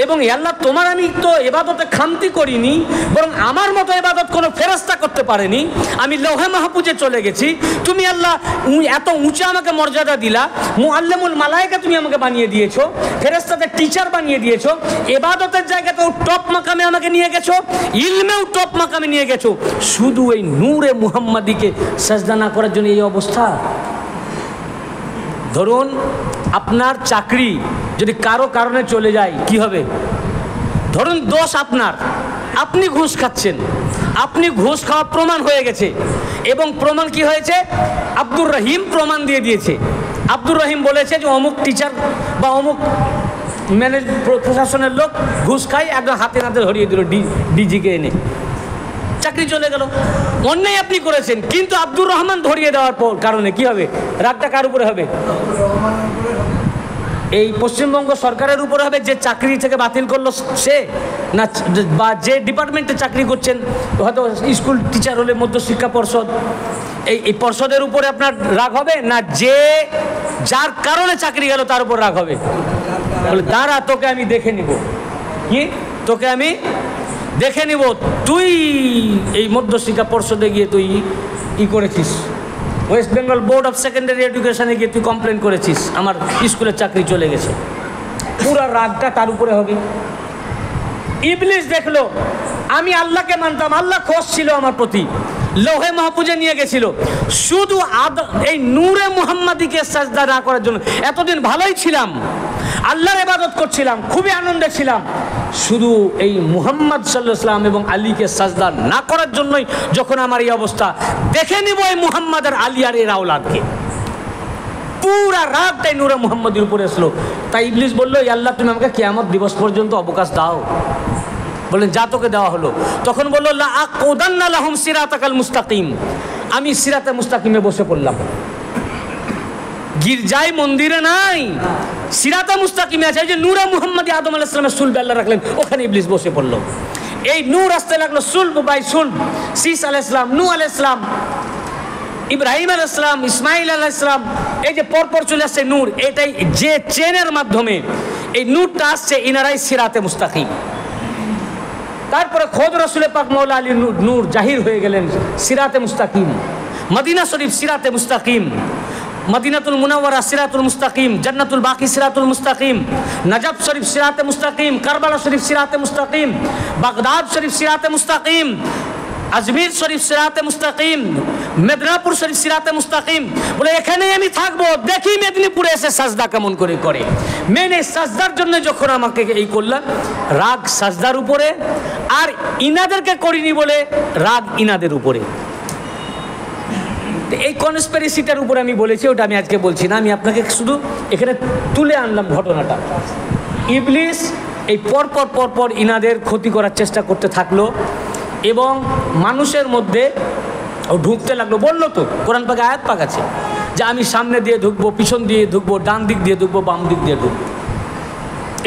এবং আল্লাহ তোমার আমি তো ইবাদতে খামতি করিনি, বরং আমার মতো ইবাদত কোনো ফেরেশতা করতে পারেনি, আমি লৌহে মাহফুজে চলে গেছি, তুমি আল্লাহ এত উঁচা আমাকে মর্যাদা দিলা, মুআল্লিমুল মালায়েকা তুমি আমাকে বানিয়ে দিয়েছো, ফেরেশতাদের টিচার বানিয়ে দিয়েছো, ইবাদতের জায়গাতেও টপ মাকামে আমাকে নিয়ে গেছো, ইলমেও টপ মাকামে নিয়ে গেছো, শুধু এই নূরে মুহাম্মাদিকে সাজদা না করার জন্য এই অবস্থা। ধরুন আপনার চাকরি যদি কারো কারণে চলে যায় কি হবে? ধরুন দোষ আপনার, আপনি ঘুষ খাচ্ছেন, আপনি ঘুষ খাওয়া প্রমাণ হয়ে গেছে, এবং প্রমাণ কি হয়েছে? আব্দুর রহিম প্রমাণ দিয়ে দিয়েছে। আব্দুর রহিম বলেছে যে অমুক টিচার বা অমুক প্রশাসনের লোক ঘুষ খায়, একদম হাতে নাতে ধরিয়ে দিল ডিজিকে এনে, চাকরি চলে গেল। অন্যায় আপনি করেছেন, কিন্তু আব্দুর রহমান ধরিয়ে দেওয়ার পর কারণে কি হবে? রাগটা কার উপরে হবে? এই পশ্চিমবঙ্গ সরকারের উপরে হবে, যে চাকরি থেকে বাতিল করলো সে, না বা যে ডিপার্টমেন্টে চাকরি করছেন, হয়তো স্কুল টিচার হলে মধ্যশিক্ষা পর্ষদ, এই পর্ষদের উপরে আপনার রাগ হবে, না যে যার কারণে চাকরি গেল তার উপর রাগ হবে? বলে দাঁড়া তোকে আমি দেখে নিব, কি তোকে আমি দেখে নিব, তুই এই মধ্যশিক্ষা পর্ষদে গিয়ে তুই ই করেছিস, West Bengal board of secondary এডুকেশনে গিয়ে তুই কমপ্লেন করেছিস, আমার স্কুলের চাকরি চলে গেছে, পুরো রাগটা তার উপরে হবে। ইবলিস দেখলো আমি আল্লাহকে মানতাম, আল্লাহ খোশ ছিল আমার প্রতি, লৌহে মাহফুজে নিয়ে গেছিল, শুধু এই নূরে মুহাম্মাদিকে সাজদা না করার জন্য। এতদিন ভালোই ছিলাম, আল্লাহর ইবাদত করছিলাম, খুবই আনন্দে ছিলাম, শুধু এই মুহাম্মদ সাল্লাল্লাহু আলাইহি ওয়াসাল্লাম এবং আলীকে সাজদা না করার জন্যই যখন আমার এই অবস্থা, দেখে নিব এই মুহাম্মদের আলী আর এর আওলাদকে। পুরা রাতটাই নূরে মুহাম্মাদের উপরে আসলো। তাই ইবলিস বললো, আল্লাহ তুমি আমাকে কিয়ামত দিবস পর্যন্ত অবকাশ দাও। বললেন যা তোকে দেওয়া হলো। তখন বললো লা আকুদান্না লাহুম সিরাতাকাল মুস্তাকিম, আমি সিরাতে মুস্তাকিমে বসে পড়লাম। গির্জায় মন্দিরে নাই, সিরাতে মুস্তাকিমে আছে, যে নূরে মুহাম্মাদি আদম আলাইহিস সালামের সুলবে আল্লাহ রাখলেন, ওখানে ইবলিস বসে পড়লো। এই নূর আসতে লাগলো সুলব বাই সুলব, শীস আলাইহিস সালাম, নূহ আলাইহিস সালাম, ইব্রাহিম আলাইহিস সালাম, ইসমাইল আলাইহিস সালাম, এই যে পরপর চলে আসছে নূর, এটাই যে চেনের মাধ্যমে এই নূরটা আসছে, ইনারাই সিরাতে মুস্তাকিম। তারপরে খোদ রসুলে পাক মৌলা আলী নূর জাহির হয়ে গেলেন সিরাতে মুস্তাকিম। মদিনা শরীফ সিরাতে মুস্তাকিম, মদিনাতুল মুনাওয়ারা সিরাতুল মুস্তাকিম, জান্নাতুল বাকি সিরাতুল মুস্তাকিম, নজফ শরীফ সিরাতে মুস্তাকিম, কারবালা শরীফ সিরাতে মুস্তাকিম, বাগদাদ শরীফ সিরাতে মুস্তাকিম, আজমির শরীফ সিরাতে মুস্তাকিম, মেদিনীপুর শরীফ সিরাতে মুস্তাকিম। বলে এখানেই আমি থাকবো, দেখি মেদিনীপুরে এসে সাজদা কেমন করে করে। মেনে সাজদার জন্য যখন আমাকে এই করলেন, রাগ সাজদার উপরে, আর ইনাদেরকে করিনি বলে রাগ ইনাদের উপরে। এই কনস্পিরেসিটার উপরে আমি বলেছি, ওটা আমি আজকে বলছি না, আমি আপনাকে শুধু এখানে তুলে আনলাম ঘটনাটা। ইবলিস এই পরপর ইনাদের ক্ষতি করার চেষ্টা করতে থাকলো, এবং মানুষের মধ্যে ও ঢুকতে লাগলো। বললো তো কোরআন পাকে আয়াত পাক আছে যে আমি সামনে দিয়ে ঢুকবো, পিছন দিয়ে ঢুকবো, ডান দিক দিয়ে ঢুকবো, বাম দিক দিয়ে ঢুকবো,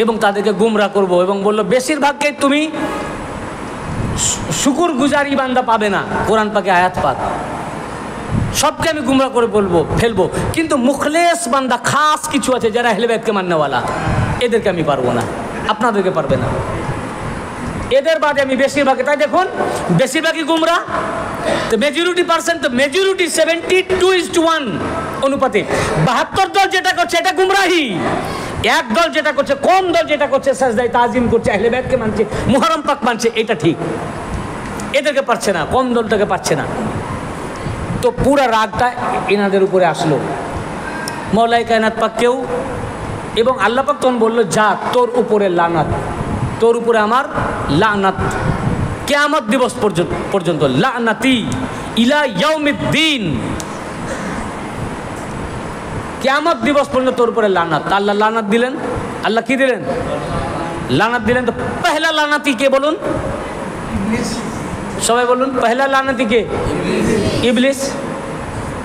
এবং তাদেরকে গুমরাহ করবো। এবং বললো বেশিরভাগকে তুমি শুকুর গুজারি বান্দা পাবে না, কোরআন পাকে আয়াত পাক, সবকে আমি গুমরাহ করে ফেলবো, কিন্তু মুখলেস বান্দা খাস কিছু আছে যারা আহলে বাইতকে মাননেওয়ালা, এদেরকে আমি পারবো না, আপনাদেরকে পারবে না, এদের বাদে আমি বেশিরভাগে। তাই দেখুন বেশিরভাগই গুমরাহ, তো মেজরিটি পার্সেন্ট, তো মেজরিটি 72:1 অনুপাতে 72 দল যেটা করছে এটা গুমরাহি, এক দল যেটা করছে, কোন দল যেটা করছে সাজদায়ে তাজিম করছে, আহলে বাইতকে মানছে, মুহররম পাক মানছে, এটা ঠিক, এদেরকে পারছে না, কোন দলটাকে পারছে না। তো পুরা রাগটা এনাদের উপরে আসলো, মওলাই কায়নাত পাককেও। এবং আল্লাহ পাক তখন বললো যা তোর উপরে লানাত, তোর উপরে আমার লানাত কিয়ামত দিবস পর্যন্ত, লানাতি ইলা ইয়াউমিদ্দিন, কিয়ামত দিবস পর্যন্ত তোর উপরে লানাত। আল্লাহ লানাত দিলেন, আল্লাহ কি দিলেন? লানাত দিলেন। তো পহলা লানাতি কে বলুন? সবাই বলুন, পহলা লানাতি কে? ইবলিস।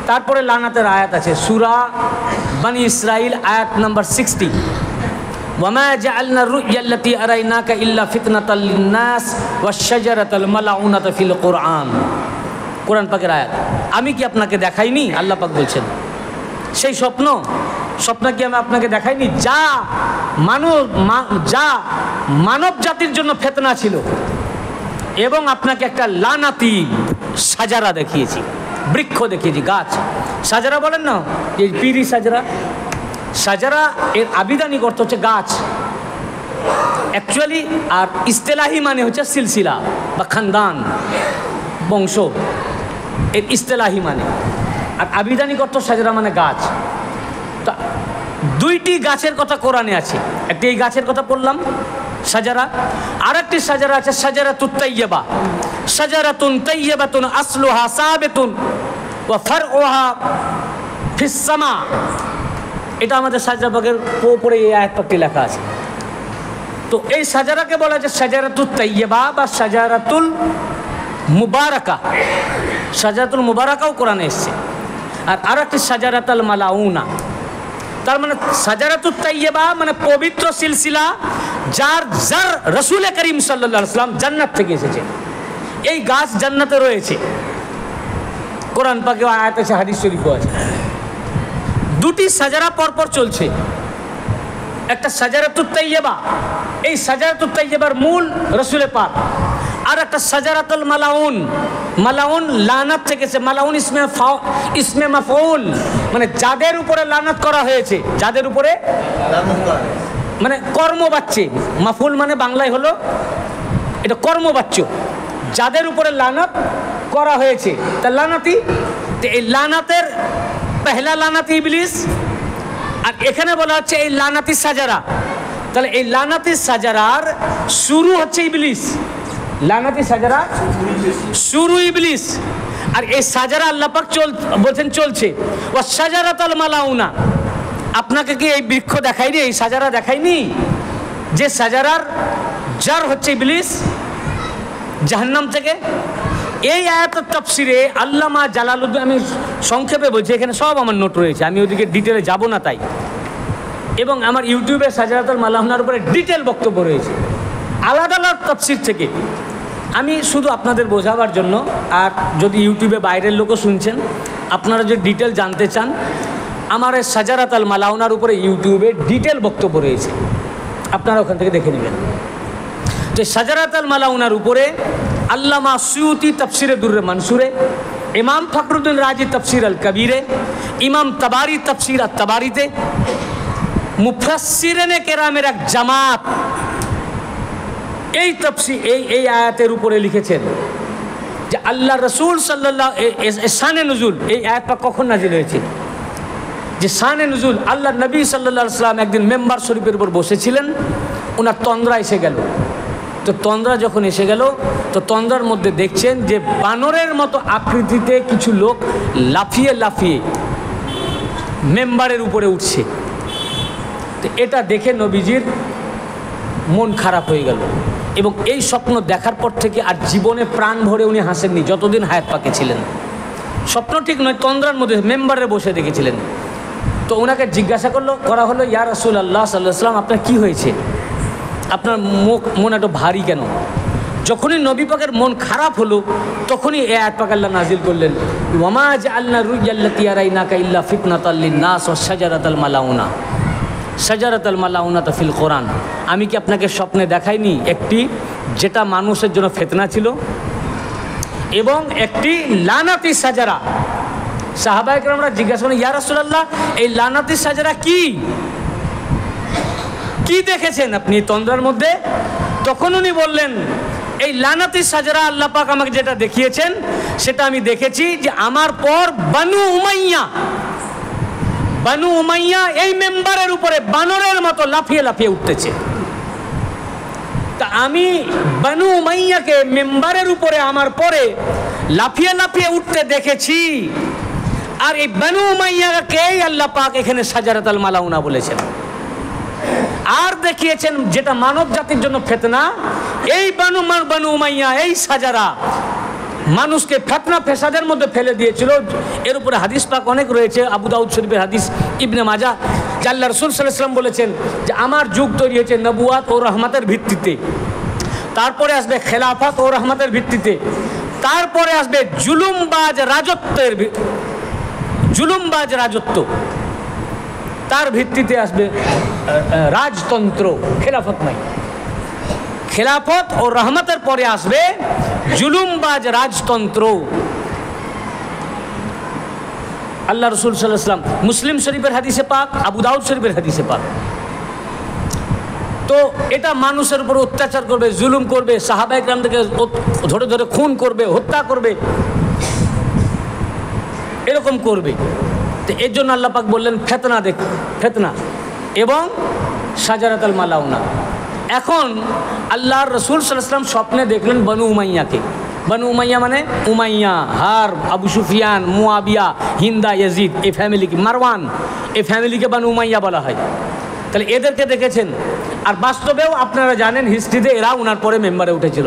তারপরে লানাতের আয়াত আছে সূরা বনি ইসরাইল আয়াত নাম্বার 60, ওয়ামা জাআলনা রুইয়াল্লাতী আরাইনাকা ইল্লা ফিতনাতাল লিন্নাস ওয়াশ-শাজারাতাল মালউনাতা ফিল কুরআন। কোরআন পাকের আয়াত। আমি কি আপনাকে দেখাইনি? আল্লাহ পাক বলছেন সেই স্বপ্ন কি আমি আপনাকে দেখাইনি যা মানব জাতির জন্য ফিতনা ছিল, এবং আপনাকে একটা লানাতি সাজারা দেখিয়েছি, বৃক্ষ দেখিয়েছি, গাছ। সাজারা বলেন না, এই পিরি সাজারা এর আবিধানিক অর্থ হচ্ছে গাছ অ্যাকচুয়ালি, আর ইস্তেলাহি মানে হচ্ছে সিলসিলা বা খানদান, বংশ, এর ইস্তেলাহি মানে। আর আবিধানিক অর্থ সাজারা মানে গাছ। তা দুইটি গাছের কথা কোরআনে আছে, একটি এই গাছের কথা বললাম সাজারা, আর একটি সাজারা আছে সাজারাতুত তাইয়্যিবা, সাজারাতুন তাইয়্যিবাতুন আসলুহা সাবিতুন ওয়া ফারউহা ফিস সামা। এটা আমাদের সাজারা পাকের উপরে এই আয়াত পাকটি লেখা আছে। তো এই সাজারাকে বলা যায় সাজারাতুত তাইয়্যিবা বা সাজারাতুল মুবারাকা। সাজারাতুল মুবারাকাও কোরআনে এসেছে। আর আরেকটি সাজারাতুল মালাউনা, তার মানে সাজারাতুত তাইয়্যিবা মানে পবিত্র সিলসিলা, যার রাসূল করিম সাল্লাল্লাহু আলাইহি ওয়াসাল্লাম জান্নাত থেকে এসেছে। এই গাছ জান্নাতে রয়েছে, কোরআন পাকে আয়াত আছে, হাদিস শরীফও আছে। দুটি সাজারা পরপর চলছে, একটা সাজারাতুত তাইয়্যিবা, এই সাজারাতুত তাইয়্যিবার মূল রাসূল পাক, আর একটা সাজারাতুল মালাউন। মালাউন লানাত থেকে, মালাউন ইসমে মাফউল মানে যাদের উপরে লানাত করা হয়েছে, যাদের উপরে মানে কর্মবাচ্য, মাফউল মানে বাংলায় হলো এটা কর্মবাচ্য, যাদের উপরে লানাত করা হয়েছে তা লানাতি। তো এই লানাতের পহলা লানাতি ইবলিস, আর এখানে বলা হচ্ছে এই লানাতি সাজারা। তাহলে এই লানাতি সাজারার শুরু হচ্ছে ইবলিস, লানাতি সাজারা শুরু ইবলিস। আর এই সাজারা আল্লাহ পাক বলছেন চলছে। ও সাজারাতুল মালাউনা, আপনাকে কি এই বৃক্ষ দেখাইনি, এই সাজারা দেখাইনি, যে সাজারার জার হচ্ছে ইবলিস জাহান্নাম থেকে। এই আয়াতের তাফসিরে আল্লামা জালালউদ্দিন, আমি সংক্ষেপে বলছি, এখানে সব আমার নোট রয়েছে, আমি ওদিকে ডিটেলে যাব না তাই, এবং আমার ইউটিউবে সাজারাতুল মালাউনার উপরে ডিটেল বক্তব্য রয়েছে আলাদা আলাদা তাফসির থেকে। আমি শুধু আপনাদের বোঝাবার জন্য, আর যদি ইউটিউবে বাইরের লোকও শুনছেন, আপনারা যদি ডিটেল জানতে চান, আমার এই সাজারাতুল মালাউনার উপরে ইউটিউবে ডিটেল বক্তব্য রয়েছে, আপনারা ওখান থেকে দেখে নেবেন। তো সাজারাতুল মালাউনার উপরে আল্লামা সুয়ুতি তাফসিরে দুররে মানসুরে, ইমাম ফখরুদ্দিন রাজি তাফসির আল কবিরে, ইমাম তাবারি তাফসির আত তাবারিতে, মুফাসসিরিনে কেরামের এক জামাত এই তাফসির এই আয়াতের উপরে লিখেছেন যে আল্লাহ রসুল সাল্লাল্লাহু শানে নুজুল, এই আয়াতটা কখন নাজিল হয়েছে, যে শানে নুজুল আল্লাহ নবী সাল্লাল্লাহু আলাইহি ওয়াসাল্লাম একদিন মেম্বার শরীফের উপর বসেছিলেন, ওনার তন্দ্রা এসে গেল। তো তন্দ্রা যখন এসে গেল, তো তন্দ্রার মধ্যে দেখছেন যে বানরের মতো আকৃতিতে কিছু লোক লাফিয়ে লাফিয়ে মেম্বারের উপরে উঠছে। তো এটা দেখে নবীজির মন খারাপ হয়ে গেল, এবং এই স্বপ্ন দেখার পর থেকে আর জীবনে প্রাণ ভরে উনি হাসেননি যতদিন হায়াত পাকে ছিলেন। স্বপ্ন ঠিক নয়, তন্দ্রার মধ্যে মেম্বারে বসে দেখেছিলেন। তো ওনাকে জিজ্ঞাসা করা হলো, ইয়া রাসূলুল্লাহ সাল্লাল্লাহু আলাইহি ওয়াসাল্লাম, আপনার কী হয়েছে, আপনার মন এত ভারী কেন? যখনই নবী পাকের মন খারাপ হলো, তখনই এই আয়াত পাক আল্লাহ নাজিল করলেন, ওয়ামা জাআলনা রুইয়াল্লাতী আরাইনাকা ইল্লা ফিতনাতাল লিন্নাস ওয়াশ শাজারাতাল মালাউনা, শাজারাতুল মালাউনাতা ফিল কোরআন। আমি কি আপনাকে স্বপ্নে দেখাইনি একটি যেটা মানুষের জন্য ফিতনা ছিল, এবং একটি লানাতি সাজারা? সাহাবায়ে কেরামরা জিজ্ঞাসা করেন, ইয়া রাসূলুল্লাহ, এই লানাতি সাজারা কি দেখেছেন আপনি তন্দ্রার মধ্যে? তখন উনি বললেন, এই লানাতি সাজারা আল্লাহ পাক আমাকে যেটা দেখিয়েছেন, সেটা আমি দেখেছি যে আমার পর বানু উমাইয়া এই মেম্বারের উপরে বানরের মতো লাফিয়ে লাফিয়ে উঠতেছে। তা আমি বানু উমাইয়াকে মেম্বারের উপরে আমার পরে লাফিয়ে লাফিয়ে উঠতে দেখেছি, আর এই বানু উমাইয়াকে আল্লাহ পাক এখানে সাজারাতুল মালাউনা বলেছেন। আর দেখিয়েছেন যেটা মানব জাতির জন্য ফিতনা, এই বানু উমাইয়া, এই সাজারা মানুষকে ফিতনা ফেসাদের মধ্যে ফেলে দিয়েছিল। এর উপরে হাদিস পাক অনেক রয়েছে, আবু দাউদ শরীফের হাদিস, ইবনে মাজাহ, যে আল্লাহ রাসূল সাল্লাল্লাহু আলাইহি ওয়াসাল্লাম বলেছেন যে আমার যুগ তৈরি হয়েছে নবুয়াত ও রহমতের ভিত্তিতে, তারপরে আসবে খেলাফত ও রহমতের ভিত্তিতে, তারপরে আসবে জুলুমবাজ রাজত্ব, তার ভিত্তিতে আসবে রাজতন্ত্র, খেলাফত নাই। খেলাফত ও রহমতের পরে আসবে জুলুমবাজ রাজতন্ত্র। আল্লাহ রাসূল সাল্লাল্লাহু আলাইহি ওয়াসাল্লাম মুসলিম শরীফের হাদিসে পাক, আবু দাউদ শরীফের হাদিসে পাক। তো এটা মানুষের উপর অত্যাচার করবে, জুলুম করবে, সাহাবায়ে কেরামদেরকে ধরে ধরে খুন করবে, হত্যা করবে, এরকম করবে। তো এর জন্য আল্লাহ পাক বললেন ফিতনা এবং শাজারাতুল মালাউনা। এখন আল্লাহর রাসূল সাল্লাল্লাহু আলাইহি ওয়াসাল্লাম স্বপ্নে দেখলেন বনু উমাইয়াকে। বনু উমাইয়া মানে উমাইয়া, হারব, আবু সুফিয়ান, মুয়াবিয়া, হিন্দা, ইয়াজিদ, এই ফ্যামিলিকে, মারওয়ান, এই ফ্যামিলিকে বনু উমাইয়া বলা হয়। তাহলে এদেরকে দেখেছেন। আর বাস্তবেও আপনারা জানেন হিস্ট্রিতে এরা ওনার পরে মেম্বারে উঠেছিল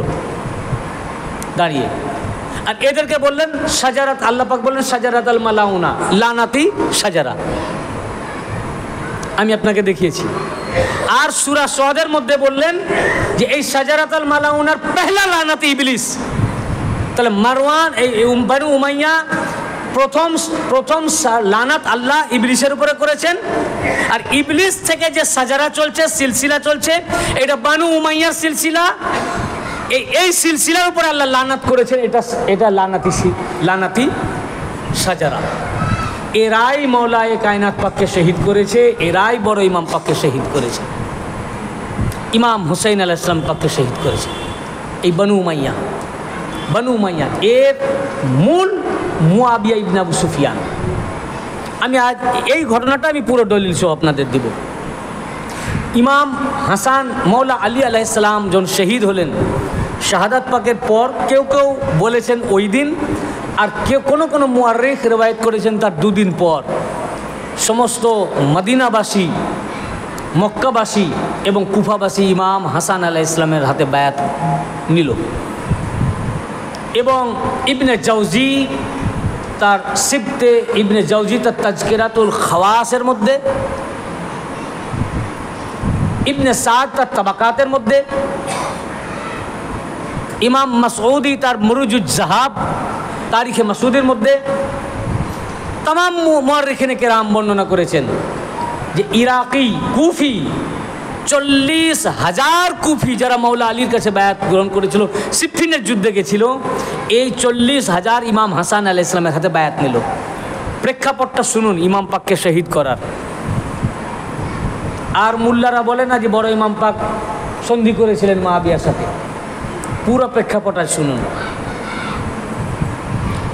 দাঁড়িয়ে। আর এদেরকে বললেন শাজারাত, আল্লাহ পাক বললেন শাজারাতুল মালাউনা, লানাতি শাজারা। আমি আপনাকে দেখিয়েছি। আর সূরা সদের মধ্যে বললেন যে এই শাজারাতুল মালাউনার পহলা লানাতি ইবলিস। তাহলে মারওয়ান, এই বনু উমাইয়া প্রথম লানাত আল্লাহ ইবলিসের উপরে করেছেন। আর ইবলিস থেকে যে শাজারা চলছে, সিলসিলা চলছে, এটা বনু উমাইয়ার সিলসিলা। এই সিলসিলার উপরে আল্লাহ লানাত করেছেন। এটা লানাতি শাজারা। এরাই মৌলায়ে কায়নাত পাককে শহীদ করেছে, এরাই বড় ইমাম পাককে শহীদ করেছে, ইমাম হুসাইন আলাইহিস সালাম পাককে শহীদ করেছে। এই বনু উমাইয়া এর মূল মুয়াবিয়া ইবনে আবু সুফিয়ান। আমি আজ এই ঘটনাটা আমি পুরো দলিল সহ আপনাদের দিব। ইমাম হাসান মৌলা আলী আলাইহিস সালাম যখন শহীদ হলেন, শাহাদাত পাকের পর কেউ কেউ বলেছেন ওই দিন, আর কেউ কোনো মুআররিখ রিওয়ায়াত করেছেন তার দুদিন পর। সমস্ত মদিনাবাসী, মক্কাবাসী এবং কুফাবাসী ইমাম হাসান আলাইহিস সালামের হাতে বায়াত নিল। এবং ইবনে জাওজি তার সিবতে ইবনে জাওজি তার তাজকিরাতুল খাওয়াসের মধ্যে, ইবনে সাদ তার তাবাকাতের মধ্যে, ইমাম মাসউদি তার মুরুজুজ জাহাব তারিখে মাসুদের মধ্যে, तमाम মুআররিখিনে কেরাম বর্ণনা করেছেন যে ইরাকি কুফি 40,000 কুফি যারা মৌলা আলীর কাছে বায়াত গ্রহণ করেছিল, সিফিনের যুদ্ধে গেছিল, এই 40,000 ইমাম হাসান আলাইহিস সালামের হাতে বায়াত নিল। প্রেক্ষাপটটা শুনুন ইমাম পাককে শহীদ করার। আর মুল্লারা বলে না যে বড় ইমাম পাক সন্ধি করেছিলেন মুআবিয়ার সাথে। পুরো প্রেক্ষাপটটা শুনুন।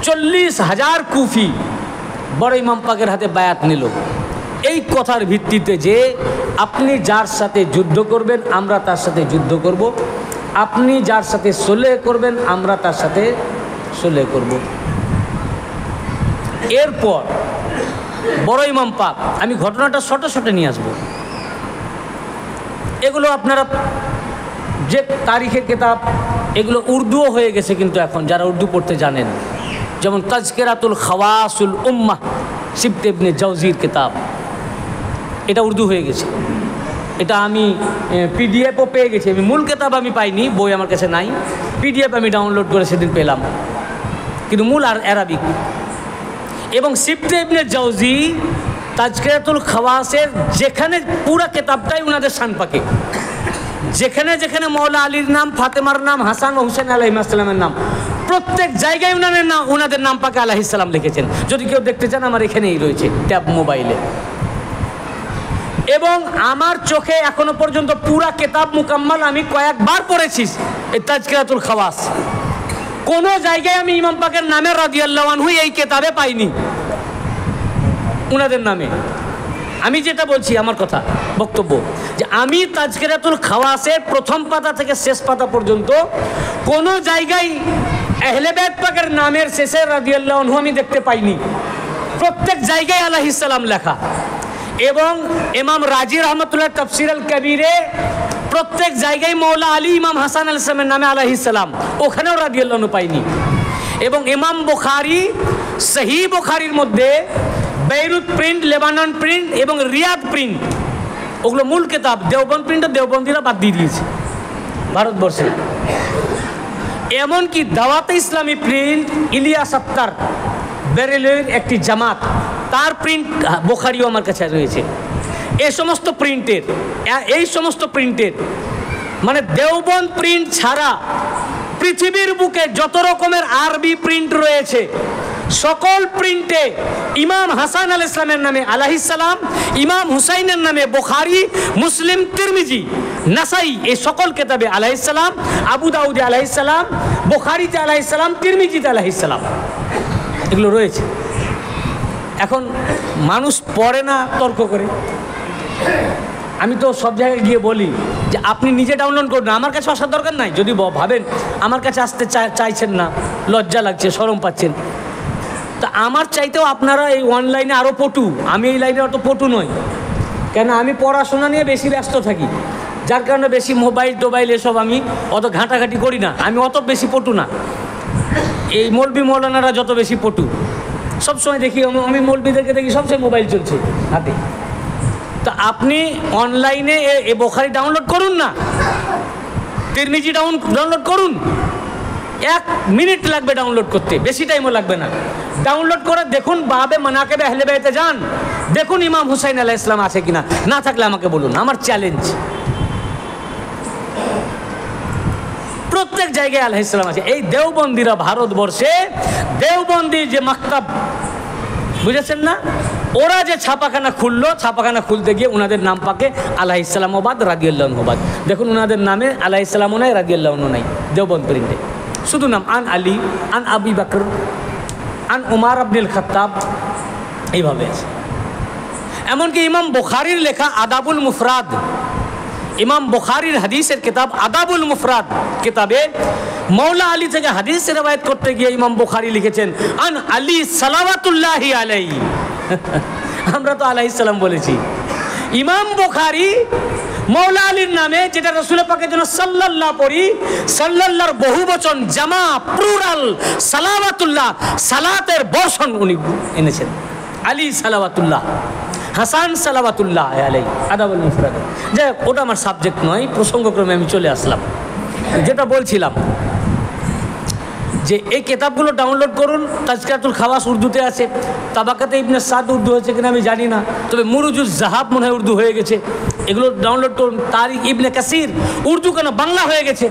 40,000 কুফি বড় ইমাম পাকের হাতে বায়াত নিল এই কথার ভিত্তিতে যে আপনি যার সাথে যুদ্ধ করবেন আমরা তার সাথে যুদ্ধ করব, আপনি যার সাথে সুলহ করবেন আমরা তার সাথে সুলহ করব। এরপর বড় ইমাম পাক, আমি ঘটনাটা শর্টে নিয়ে আসবো। এগুলো আপনারা যে তারিখের কিতাব, এগুলো উর্দুও হয়ে গেছে কিন্তু এখন যারা উর্দু পড়তে জানেন, যেমন তাজকিরাতুল খাওয়াসুল উম্মাহ সিবতে ইবনে জাওজির কিতাব, এটা উর্দু হয়ে গেছে। এটা আমি পিডিএফও পেয়ে গেছি। আমি মূল কিতাব আমি পাইনি, বই আমার কাছে নাই, পিডিএফ আমি ডাউনলোড করে সেদিন পেলাম, কিন্তু মূল আর অ্যারাবিক। এবং সিবতে ইবনে জাওজি তাজকিরাতুল খাওয়াসের যেখানে পুরা কিতাবটাই ওনাদের শান পাকে, যেখানে যেখানে মৌলা আলীর নাম, ফাতেমার নাম, হাসান ও হুসেন আলাইহিস সালামের নাম, প্রত্যেক জায়গায় ওনাদের নাম পাকে আলাইহিস সালাম লিখেছেন। যদি কেউ দেখতে চান আমার এখানেই রয়েছে ট্যাব মোবাইলে। এবং আমার চোখে এখনো পর্যন্ত পুরা কিতাব মুকাম্মাল আমি কয়েকবার পড়েছি এই তাজকিরাতুল খাওয়াস। কোনো জায়গায় আমি ইমাম পাকের নামে রাদিয়াল্লাহু আনহু এই কিতাবে পাইনি উনাদের নামে। আমি যেটা বলছি আমার কথা বক্তব্য যে আমি তাজকিরাতুল খাওয়াসের প্রথম পাতা থেকে শেষ পাতা পর্যন্ত কোনো জায়গায় আহলে বাইত পাকের নামের শেষে রাদিয়াল্লাহু আনহু আমি দেখতে পাইনি। প্রত্যেক জায়গায় আলাইহিস সালাম লেখা। এবং ইমাম রাজি রহমতুল্লাহ তাফসীর আল কবীরে প্রত্যেক জায়গায় মৌলা আলী ইমাম হাসান আলাইহিস সালামের নামে আলাইহিস সালাম, ওখানেও রাদিয়াল্লাহু আনহু পাইনি। এবং ইমাম বুখারী সহিহ বুখারীর মধ্যে বেইরুত প্রিন্ট, লেবানন প্রিন্ট এবং রিয়াদ প্রিন্ট, ওগুলো মূল কেতাব। দেওবন্দ প্রিন্ট দেওবন্দিরা বাদ দিয়ে দিয়েছে ভারতবর্ষে। এমনকি দাওয়াতে ইসলামী প্রিন্ট, ইলিয়াস আত্তার বেরেলভির একটি জামাত, তার প্রিন্ট বুখারীও আমার কাছে রয়েছে। এই সমস্ত প্রিন্টের মানে দেওবন্দ প্রিন্ট ছাড়া পৃথিবীর বুকে যত রকমের আরবি প্রিন্ট রয়েছে সকল প্রিন্টে ইমাম হাসান আলাইহিস সালামের নামে আলাইহিস সালাম, ইমাম হুসাইনের নামে বুখারী, মুসলিম, তিরমিজি, নাসাই, এই সকল কিতাবে আলাইহিস সালাম, আবু দাউদে আলাইহিস সালাম, বুখারীতে আলাইহিস সালাম, তিরমিজিতে আলাইহিস সালাম, এগুলো রয়েছে। এখন মানুষ পড়ে না, তর্ক করে। আমি তো সব জায়গায় গিয়ে বলি যে আপনি নিজে ডাউনলোড করুন, আমার কাছে আসার দরকার নাই। যদি ভাবেন আমার কাছে আসতে চাইছেন না, লজ্জা লাগছে, শরম পাচ্ছেন, তা আমার চাইতেও আপনারা এই অনলাইনে আরও পটু। আমি এই লাইনে অত পটু নই, কেন আমি পড়াশোনা নিয়ে বেশি ব্যস্ত থাকি, যার কারণে বেশি মোবাইল টোবাইল এসব আমি অত ঘাঁটাঘাঁটি করি না। আমি অত বেশি পটু না। এই মৌলবি মৌলানারা যত বেশি পটু, সবসময় দেখি আমি মৌলবিদেরকে দেখি সবসময় মোবাইল চলছে হাতে। তা আপনি অনলাইনে এ বুখারী ডাউনলোড করুন না, তিরমিজি ডাউনলোড করুন। 1 মিনিট লাগবে ডাউনলোড করতে, বেশি টাইমও লাগবে না। ডাউনলোড করে দেখুন, বাবে মানাকিবে আহলে বাইতে যান, দেখুন ইমাম হুসাইন আলাইহিস সালাম আছে কিনা। না থাকলে আমাকে বলুন, আমার চ্যালেঞ্জ। প্রত্যেক জায়গায় আলাইহিস সালাম আছে। এই দেওবন্দিরা ভারতবর্ষে, দেওবন্দি যে মাকতাব, বুঝেছেন না, ওরা যে ছাপাখানা খুললো, ছাপাখানা খুলতে গিয়ে ওনাদের নাম পাকে আলাইহিস সালামাবাদ, রাদিয়াল্লাহু আনহুবাদ। দেখুন ওনাদের নামে আলাইহিস সালামও নাই, রাদিয়াল্লাহু আনহু নাই দেওবন্দ প্রিন্টে। শুধু নাম আন আলী, আন আবি বকর, আন উমার ইবনুল খাত্তাব, এইভাবে আছে। এমনকি ইমাম বুখারীর লেখা আদাবুল মুফরাদ, ইমাম বুখারীর হাদিসের কিতাব আদাবুল মুফরাদ কিতাবে মৌলা আলী থেকে হাদিস রিওয়ায়াত করতে গিয়ে ইমাম বুখারী লিখেছেন আন আলী সালাওয়াতুল্লাহি আলাইহি। আমরা তো আলাইহিস সালাম বলেছি। ইমাম বুখারী মৌলা আলীর নামে, যেটা রাসূল পাকের জন্য সাল্লাল্লাহ পড়ি, সাল্লাল্লাহর বহুবচন জামা, প্লুরাল, সালাওয়াতুল্লাহ, সালাতের বর্ষণ উনি এনেছেন। আলী সালাওয়াতুল্লাহ, হাসান সালাওয়াতুল্লাহ আলাইহি, আদাবুল মুফরাদ। যাই হোক, ওটা আমার সাবজেক্ট নয়, প্রসঙ্গক্রমে আমি চলে আসলাম। যেটা বলছিলাম যে এই কিতাবগুলো ডাউনলোড করুন। তাজকিরাতুল খাওয়াস উর্দুতে আছে, তাবাকাতে ইবনে সাদ উর্দু হয়েছে কিনা আমি জানি না, তবে মুরুজুজ জাহাব মনে হয় উর্দু হয়ে গেছে, এগুলো ডাউনলোড করুন। তারিখ ইবনে কাসির উর্দু কেন, বাংলা হয়ে গেছে।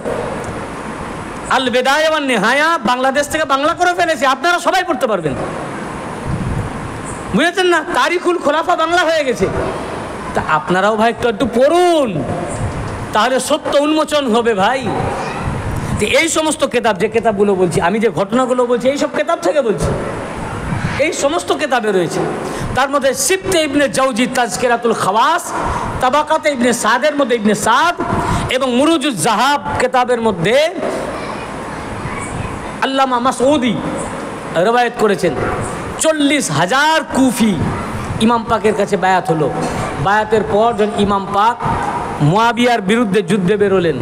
আল বিদায়া ওয়ান নিহায়া বাংলাদেশ থেকে বাংলা করে ফেলেছে, আপনারা সবাই পড়তে পারবেন, বুঝেছেন না। তারিখুল খোলাফা বাংলা হয়ে গেছে। তা আপনারাও ভাই একটু পড়ুন, তাহলে সত্য উন্মোচন হবে ভাই। এই সমস্ত কেতাব, যে কেতাবগুলো বলছি, আমি যে ঘটনাগুলো বলছি, এই সব কেতাব থেকে বলছি, এই সমস্ত কেতাবে রয়েছে। তার মধ্যে সিফতে ইবনে জাওজি তাজকিরাতুল খাওয়াস, তাবাকাতে ইবনে সাদের মধ্যে ইবনে সাদ, এবং মুরুজুজ জাহাব কেতাবের মধ্যে আল্লামা মাসউদি রওয়ায়াত করেছেন 40,000 কুফি ইমাম পাকের কাছে বায়াত হলো। বায়াতের পর যখন ইমাম পাক মুয়াবিয়ার বিরুদ্ধে যুদ্ধে বেরোলেন,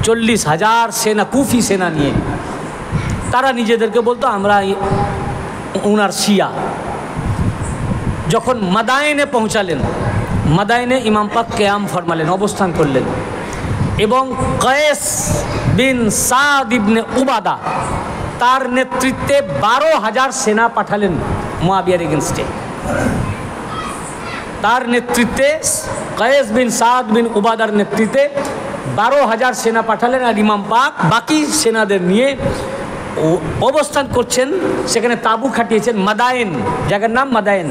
40,000 সেনা, কুফি সেনা নিয়ে, তারা নিজেদেরকে বলতো আমরা উনার শিয়া। যখন মাদায়েনে পৌঁছালেন, মাদায়েনে ইমাম পাক কিয়াম ফরমালেন, অবস্থান করলেন, এবং কয়েস বিন সাদ ইবনে উবাদা তার নেতৃত্বে 12,000 সেনা পাঠালেন মুয়াবিয়ার এগেনস্টে। তার নেতৃত্বে, কয়েস বিন সাদ বিন উবাদার নেতৃত্বে 12,000 সেনা পাঠালেন। আর ইমাম পাক বাকি সেনাদের নিয়ে অবস্থান করছেন, সেখানে তাঁবু খাটিয়েছেন মাদায়েন, জায়গার নাম মাদায়েন।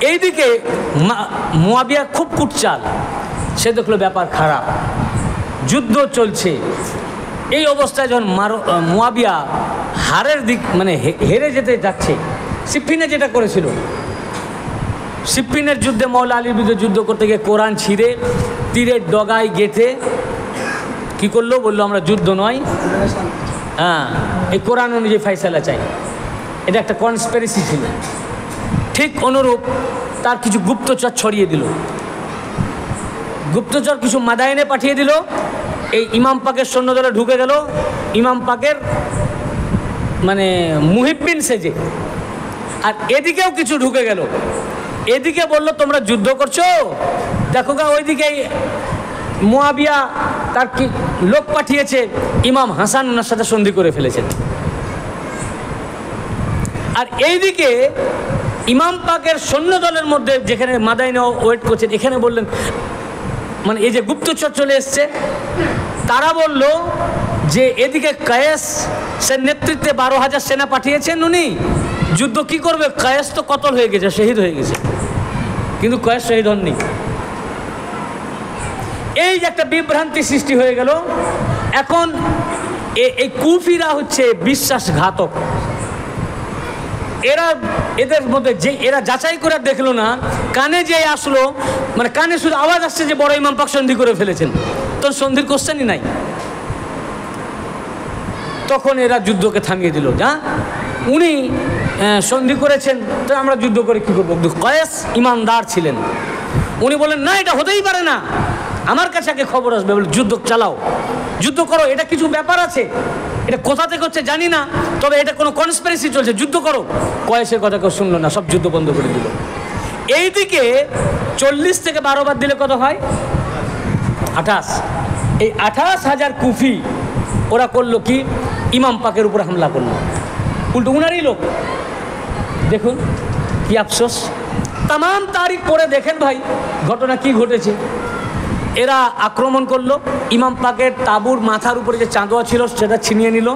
এইদিকে মুয়াবিয়া খুব কুটচাল, সে দেখলো ব্যাপার খারাপ, যুদ্ধ চলছে। এই অবস্থায় যখন মুয়াবিয়া হারের দিক, মানে হেরে যেতে যাচ্ছে, সিফিনে যেটা করেছিল, সিফিনের যুদ্ধে মওলা আলীর বিরুদ্ধে যুদ্ধ করতে গিয়ে কোরআন ছিঁড়ে তীরের ডগায় গেঁথে কী করলো, বললো আমরা যুদ্ধ নয়, হ্যাঁ এই কোরআন অনুযায়ী ফয়সালা চাই। এটা একটা কনস্পিরেসি ছিল। ঠিক অনুরূপ তার কিছু গুপ্তচর ছড়িয়ে দিল, গুপ্তচর কিছু মাদায়েনে পাঠিয়ে দিল, এই ইমাম পাকের সৈন্যদলে ঢুকে গেল। ইমাম পাকের মানে মুহিব্বিন সেজে আর এদিকেও কিছু ঢুকে গেল। এদিকে বলল তোমরা যুদ্ধ করছো, দেখো গা ওইদিকে মুয়াবিয়া তার কি লোক পাঠিয়েছে, ইমাম হাসান ওনার সাথে সন্ধি করে ফেলেছেন। আর এইদিকে ইমাম পাকের সৈন্য দলের মধ্যে যেখানে মাদাইনে ওয়েট করছেন, এখানে বললেন মানে এই যে গুপ্তচর চলে এসছে, তারা বলল যে এদিকে কায়েস সে নেতৃত্বে 12,000 সেনা পাঠিয়েছেন উনি, যুদ্ধ কি করবে? কায়েস তো কতল হয়ে গেছে, শহীদ হয়ে গেছে, কিন্তু কায়েস শহীদ হননি। এই যে একটা বিভ্রান্তি সৃষ্টি হয়ে গেল। এখন এই কুফিরা হচ্ছে বিশ্বাসঘাতক। এরা এদের মধ্যে যে এরা যাচাই করে দেখলো না, কানে যে আসলো মানে কানে শুধু আওয়াজ আসছে যে বড় ইমাম পাক সন্ধি করে ফেলেছেন, তো সন্ধির কোশ্চেনই নাই। তখন এরা যুদ্ধকে থামিয়ে দিল, যা উনি সন্ধি করেছেন তো আমরা যুদ্ধ করে কী করবো? কয়েস ইমানদার ছিলেন, উনি বলেন না এটা হতেই পারে না, আমার কাছে আগে খবর আসবে, বলে যুদ্ধ চালাও, যুদ্ধ করো, এটা কিছু ব্যাপার আছে, এটা কোথা থেকে হচ্ছে জানি না, তবে এটা কোনো কনস্পিরেসি চলছে, যুদ্ধ করো। কয়েসের কথা কেউ শুনলো না, সব যুদ্ধ বন্ধ করে দিল। এইদিকে 40 থেকে 12 বার দিলে কত হয়? 28। এই 28,000 কুফি ওরা করলো কি? ইমাম পাকের উপরে হামলা করলো, উল্টো উনারই লোক। দেখুন কি আফসোস। তাম তারিখ পরে দেখেন ভাই ঘটনা কি ঘটেছে। এরা আক্রমণ করলো, ইমাম পাকের তাঁবুর মাথার উপরে যে চাঁদোয়া ছিল সেটা ছিনিয়ে নিল,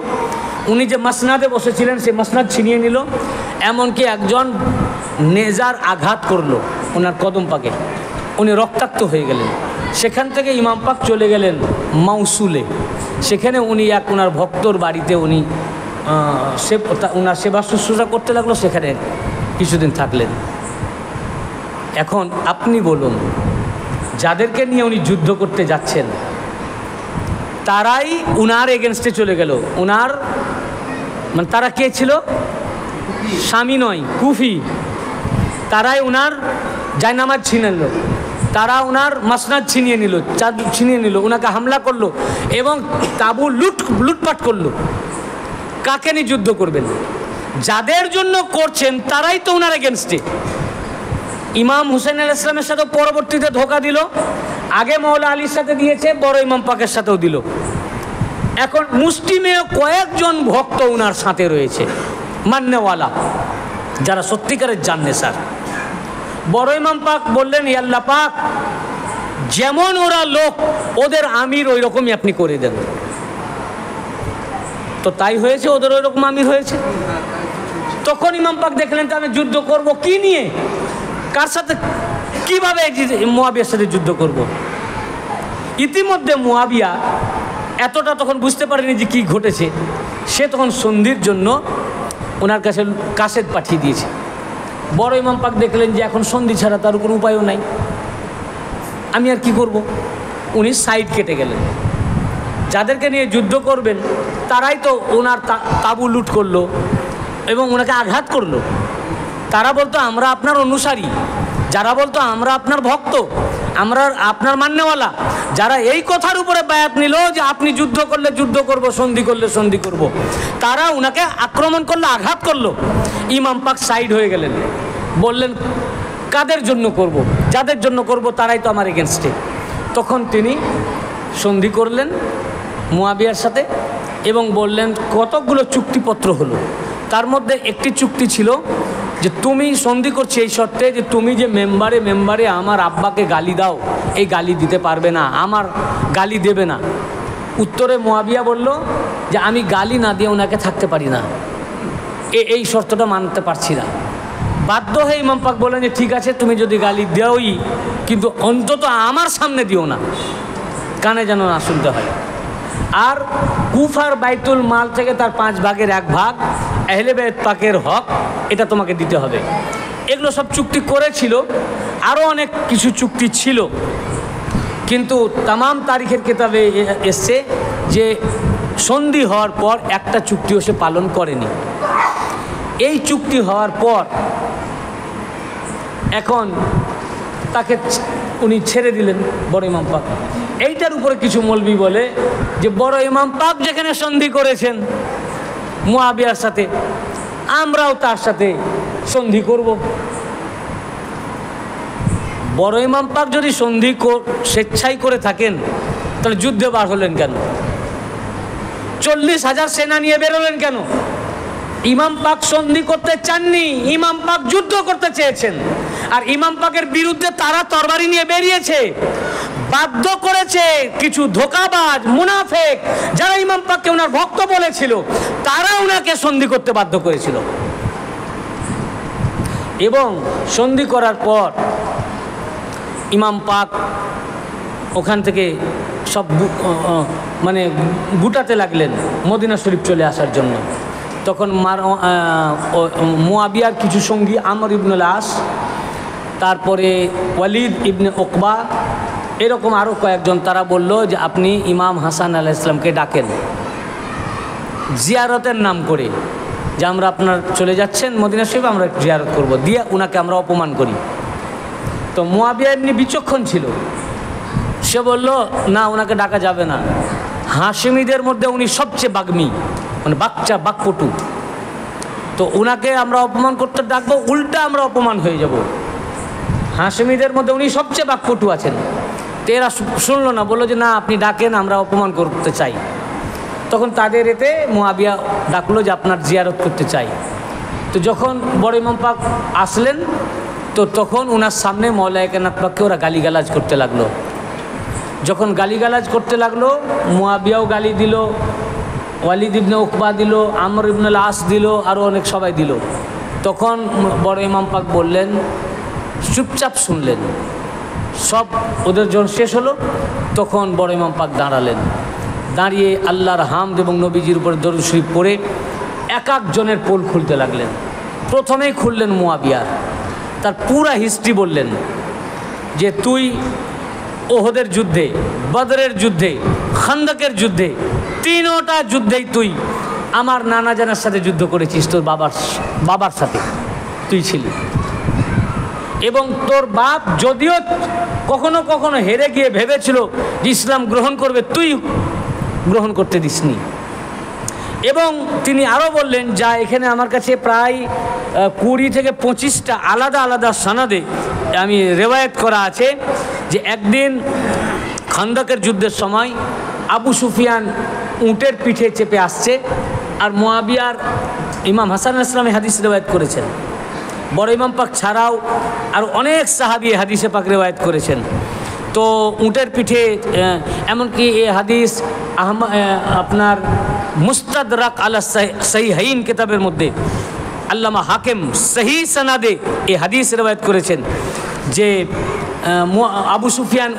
উনি যে মাসনাদে বসেছিলেন সেই মাসনাদ ছিনিয়ে নিল, এমনকি একজন নেজার আঘাত করলো ওনার কদম পাকে, উনি রক্তাক্ত হয়ে গেলেন। সেখান থেকে ইমাম পাক চলে গেলেন মাউসুলে, সেখানে উনি এক ওনার ভক্তর বাড়িতে উনি ওনার সেবা শুশ্রূষা করতে লাগলো, সেখানে কিছুদিন থাকলেন। এখন আপনি বলুন, যাদেরকে নিয়ে উনি যুদ্ধ করতে যাচ্ছেন তারাই উনার এগেনস্টে চলে গেল। উনার মানে তারা কে ছিল? স্বামী নয়, কুফি। তারাই উনার জায়নামাজ ছিনিয়ে নিল, তারা উনার মাসনাদ ছিনিয়ে নিল, চাদর ছিনিয়ে নিল, উনাকে হামলা করলো এবং তাঁবু লুটপাট করলো। কাকে নিয়ে যুদ্ধ করবেন? যাদের জন্য করছেন তারাই তো উনার এগেনস্টে। ইমাম হুসেন আলাইহিস সালামের সাথে পরবর্তীতে ধোকা দিল, আগে মওলা আলীর সাথে দিয়েছে, বড় ইমাম পাকের সাথেও দিল। এখন মুসলিমেও কয়েকজন ভক্ত উনার সাথে রয়েছে, মান্যওয়ালা, যারা সত্যিকারের জানে স্যার। বড় ইমাম পাক বললেন, ইয়া আল্লাহ পাক, যেমন ওরা লোক ওদের আমির ওই রকমই আপনি করে দেন। তো তাই হয়েছে, ওদের ওই রকম আমির হয়েছে। তখন ইমাম পাক দেখলেন তো আমি যুদ্ধ করব কি নিয়ে, কার সাথে, কিভাবে মুয়াবিয়ার সাথে যুদ্ধ করব। ইতিমধ্যে মুয়াবিয়া এতটা তখন বুঝতে পারেনি যে কি ঘটেছে, সে তখন সন্ধির জন্য ওনার কাছে কাসেদ পাঠিয়ে দিয়েছে। বড় ইমাম পাক দেখলেন যে এখন সন্ধি ছাড়া তার কোনো উপায়ও নাই, আমি আর কি করব। উনি সাইড কেটে গেলেন। যাদেরকে নিয়ে যুদ্ধ করবেন তারাই তো ওনার তাঁবু লুট করলো এবং ওনাকে আঘাত করলো। তারা বলতো আমরা আপনার অনুসারী, যারা বলতো আমরা আপনার ভক্ত, আমরা আপনার মান্যওয়ালা, যারা এই কথার উপরে বায়াত নিল যে আপনি যুদ্ধ করলে যুদ্ধ করব, সন্ধি করলে সন্ধি করব, তারা ওনাকে আক্রমণ করলো, আঘাত করলো। ইমাম পাক সাইড হয়ে গেলেন, বললেন কাদের জন্য করব? যাদের জন্য করব তারাই তো আমার এগেনস্টে। তখন তিনি সন্ধি করলেন মুয়াবিয়ার সাথে এবং বললেন কতকগুলো চুক্তিপত্র হলো, তার মধ্যে একটি চুক্তি ছিল যে তুমি সন্ধি করছি এই শর্তে যে তুমি যে মেম্বারে আমার আব্বাকে গালি দাও, এই গালি দিতে পারবে না, আমার গালি দেবে না। উত্তরে মুয়াবিয়া বলল যে আমি গালি না দিয়ে ওনাকে থাকতে পারি না, এই শর্তটা মানতে পারছি না। বাধ্য হয়ে ইমাম পাক বললেন যে ঠিক আছে, তুমি যদি গালি দেওই কিন্তু অন্তত আমার সামনে দিও না, কানে যেন না শুনতে হয়। আর কুফার বাইতুল মাল থেকে তার 5 ভাগের 1 ভাগ আহলে বাইত পাকের হক, এটা তোমাকে দিতে হবে। এগুলো সব চুক্তি করেছিল, আরও অনেক কিছু চুক্তি ছিল, কিন্তু তামাম তারিখের কিতাবে এসছে যে সন্ধি হওয়ার পর একটা চুক্তিও সে পালন করেনি। এই চুক্তি হওয়ার পর এখন তাকে উনি ছেড়ে দিলেন বড় ইমাম পাক। এইটার উপরে কিছু মৌলবি বলে যে বড় ইমাম পাক যেখানে সন্ধি করেছেন মুয়াবিয়ার সাথে, আমরাও তার সাথে সন্ধি করব। বড় ইমাম পাক যদি সন্ধি স্বেচ্ছাই করে থাকেন তাহলে যুদ্ধে বার হলেন কেন? 40,000 সেনা নিয়ে বেরোলেন কেন? ইমাম পাক সন্ধি করতে চাননি, ইমাম পাক যুদ্ধ করতে চেয়েছেন। আর ইমাম পাকের বিরুদ্ধে তারা তরবারি নিয়ে বেরিয়েছে, বাধ্য করেছে কিছু ধোঁকাবাজ মুনাফেক যারা ইমাম পাককে ওনার ভক্ত বলেছিল, তারা ওনাকে সন্ধি করতে বাধ্য করেছিল। এবং সন্ধি করার পর ইমাম পাক ওখান থেকে সব মানে গুটাতে লাগলেন মদিনা শরীফ চলে আসার জন্য। তখন মুয়াবিয়ার কিছু সঙ্গী আমর ইবনুল আস, তারপরে ওয়ালিদ ইবনে উকবা, এরকম আরও কয়েকজন, তারা বলল যে আপনি ইমাম হাসান আলাইহিস সালামকে ডাকেন জিয়ারতের নাম করে, যে আমরা আপনার চলে যাচ্ছেন মদিনা শরীফ, আমরা জিয়ারত করব, দিয়ে ওনাকে আমরা অপমান করি। তো মুয়াবিয়া এমনি বিচক্ষণ ছিল, সে বলল না, ওনাকে ডাকা যাবে না। হাশিমিদের মধ্যে উনি সবচেয়ে বাগ্মী, মানে বাকপটু, তো ওনাকে আমরা অপমান করতে ডাকবো, উল্টা আমরা অপমান হয়ে যাব। হাশিমিদের মধ্যে উনি সবচেয়ে বাকপটু আছেন। তো এরা শুনলো না, বললো যে না, আপনি ডাকেন, আমরা অপমান করতে চাই। তখন তাদের এতে মুয়াবিয়া ডাকলো যে আপনার জিয়ারত করতে চাই। তো যখন বড় ইমাম পাক আসলেন, তো তখন ওনার সামনে মওলাই কায়নাত পাককে ওরা গালিগালাজ করতে লাগলো। যখন গালিগালাজ করতে লাগলো, মুয়াবিয়াও গালি দিল, ওয়ালিদ ইবনে উকবা দিল, আমর ইবনুল আস দিল, আরও অনেক সবাই দিল। তখন বড় ইমাম পাক বললেন, চুপচাপ শুনলেন। সব ওদের যখন শেষ হলো, তখন বড় ইমাম পাক দাঁড়ালেন, দাঁড়িয়ে আল্লাহর হামদ এবং নবীজির উপরে দরুদ শরীফ পড়ে এক একজনের পোল খুলতে লাগলেন। প্রথমেই খুললেন মুয়াবিয়ার, তার পুরা হিস্ট্রি বললেন যে তুই ওহদের যুদ্ধে, বদরের যুদ্ধে, খান্দকের যুদ্ধে, তিনোটা যুদ্ধেই তুই আমার নানা জানার সাথে যুদ্ধ করেছিস, তোর বাবার সাথে তুই ছিলি, এবং তোর বাপ যদিও কখনো কখনো হেরে গিয়ে ভেবেছিল যে ইসলাম গ্রহণ করবে, তুই গ্রহণ করতে দিসনি। এবং তিনি আরও বললেন, যা এখানে আমার কাছে প্রায় 20 থেকে 25টা আলাদা আলাদা সনদে আমি রেওয়ায়েত করা আছে যে একদিন খান্দকের যুদ্ধের সময় আবু সুফিয়ান উটের পিঠে চেপে আসছে, আর মুয়াবিয়ার ইমাম হাসান আলাইহিস সালাম হাদিস রেওয়ায়েত করেছেন। বড় ইমাম পাক ছাড়াও আর অনেক সাহাবী হাদিসে পাক রেওয়ায়েত করেছেন। তো উটের পিঠে, এমনকি এই হাদিস আপনার মুস্তাদরাক আলা সহিহাইন কিতাবের মধ্যে আল্লামা হাকিম সহি সনাদে এই হাদিস রেওয়ায়েত করেছেন যে আবু সুফিয়ান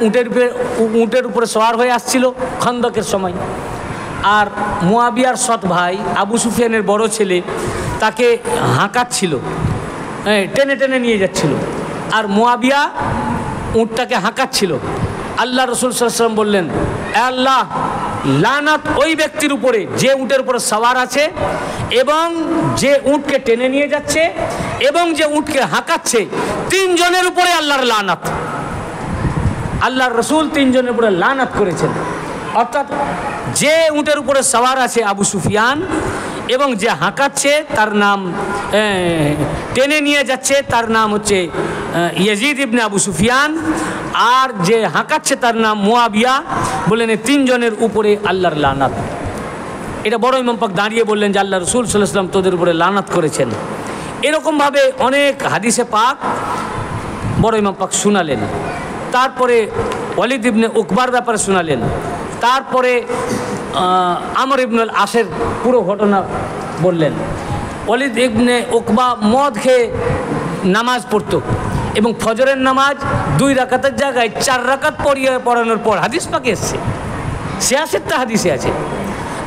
উটের উপরে সওয়ার হয়ে আসছিল খন্দকের সময়, আর মুয়াবিয়ার সৎ ভাই আবু সুফিয়ানের বড় ছেলে তাকে হাঁকাচ্ছিল, টেনে টেনে নিয়ে যাচ্ছিল, আর মুয়াবিয়া উটটাকে হাঁকাচ্ছিল। আল্লাহ রসুল সাল্লাল্লাহু আলাইহি ওয়াসাল্লাম বললেন, আল্লাহ লানাত ওই ব্যক্তির উপরে যে উটের উপরে সওয়ার আছে, এবং যে উটকে টেনে নিয়ে যাচ্ছে, এবং যে উটকে হাঁকাচ্ছে, 3 জনের উপরে আল্লাহর লানাত। আল্লাহর রসুল 3 জনের উপরে লানাত করেছেন। অর্থাৎ যে উটের উপরে সওয়ার আছে আবু সুফিয়ান, এবং যে হাঁকাচ্ছে তার নাম, টেনে নিয়ে যাচ্ছে তার নাম হচ্ছে ইয়াজিদ ইবনে আবু সুফিয়ান, আর যে হাঁকাচ্ছে তার নাম মুয়াবিয়া। বললেন এই 3 জনের উপরে আল্লাহর লানাত। এটা বড় ইমাম পাক দাঁড়িয়ে বললেন যে আল্লাহ রসুল সাল্লাল্লাহু আলাইহি ওয়াসাল্লাম তোদের উপরে লানাত করেছেন। এরকমভাবে অনেক হাদিসে পাক বড় ইমাম পাক শুনালেন। তারপরে ওয়ালিদ ইবনে উকবার ব্যাপারে শুনালেন। তারপরে আমর ইবনুল আসের পুরো ঘটনা বললেন। ওয়ালিদ ইবনে উকবা মদ খেয়ে নামাজ পড়তো, এবং ফজরের নামাজ 2 রাকাতের জায়গায় 4 রাকাত পড়ানোর পর, হাদিস পাকে এসছে, 66টা হাদিসে আছে,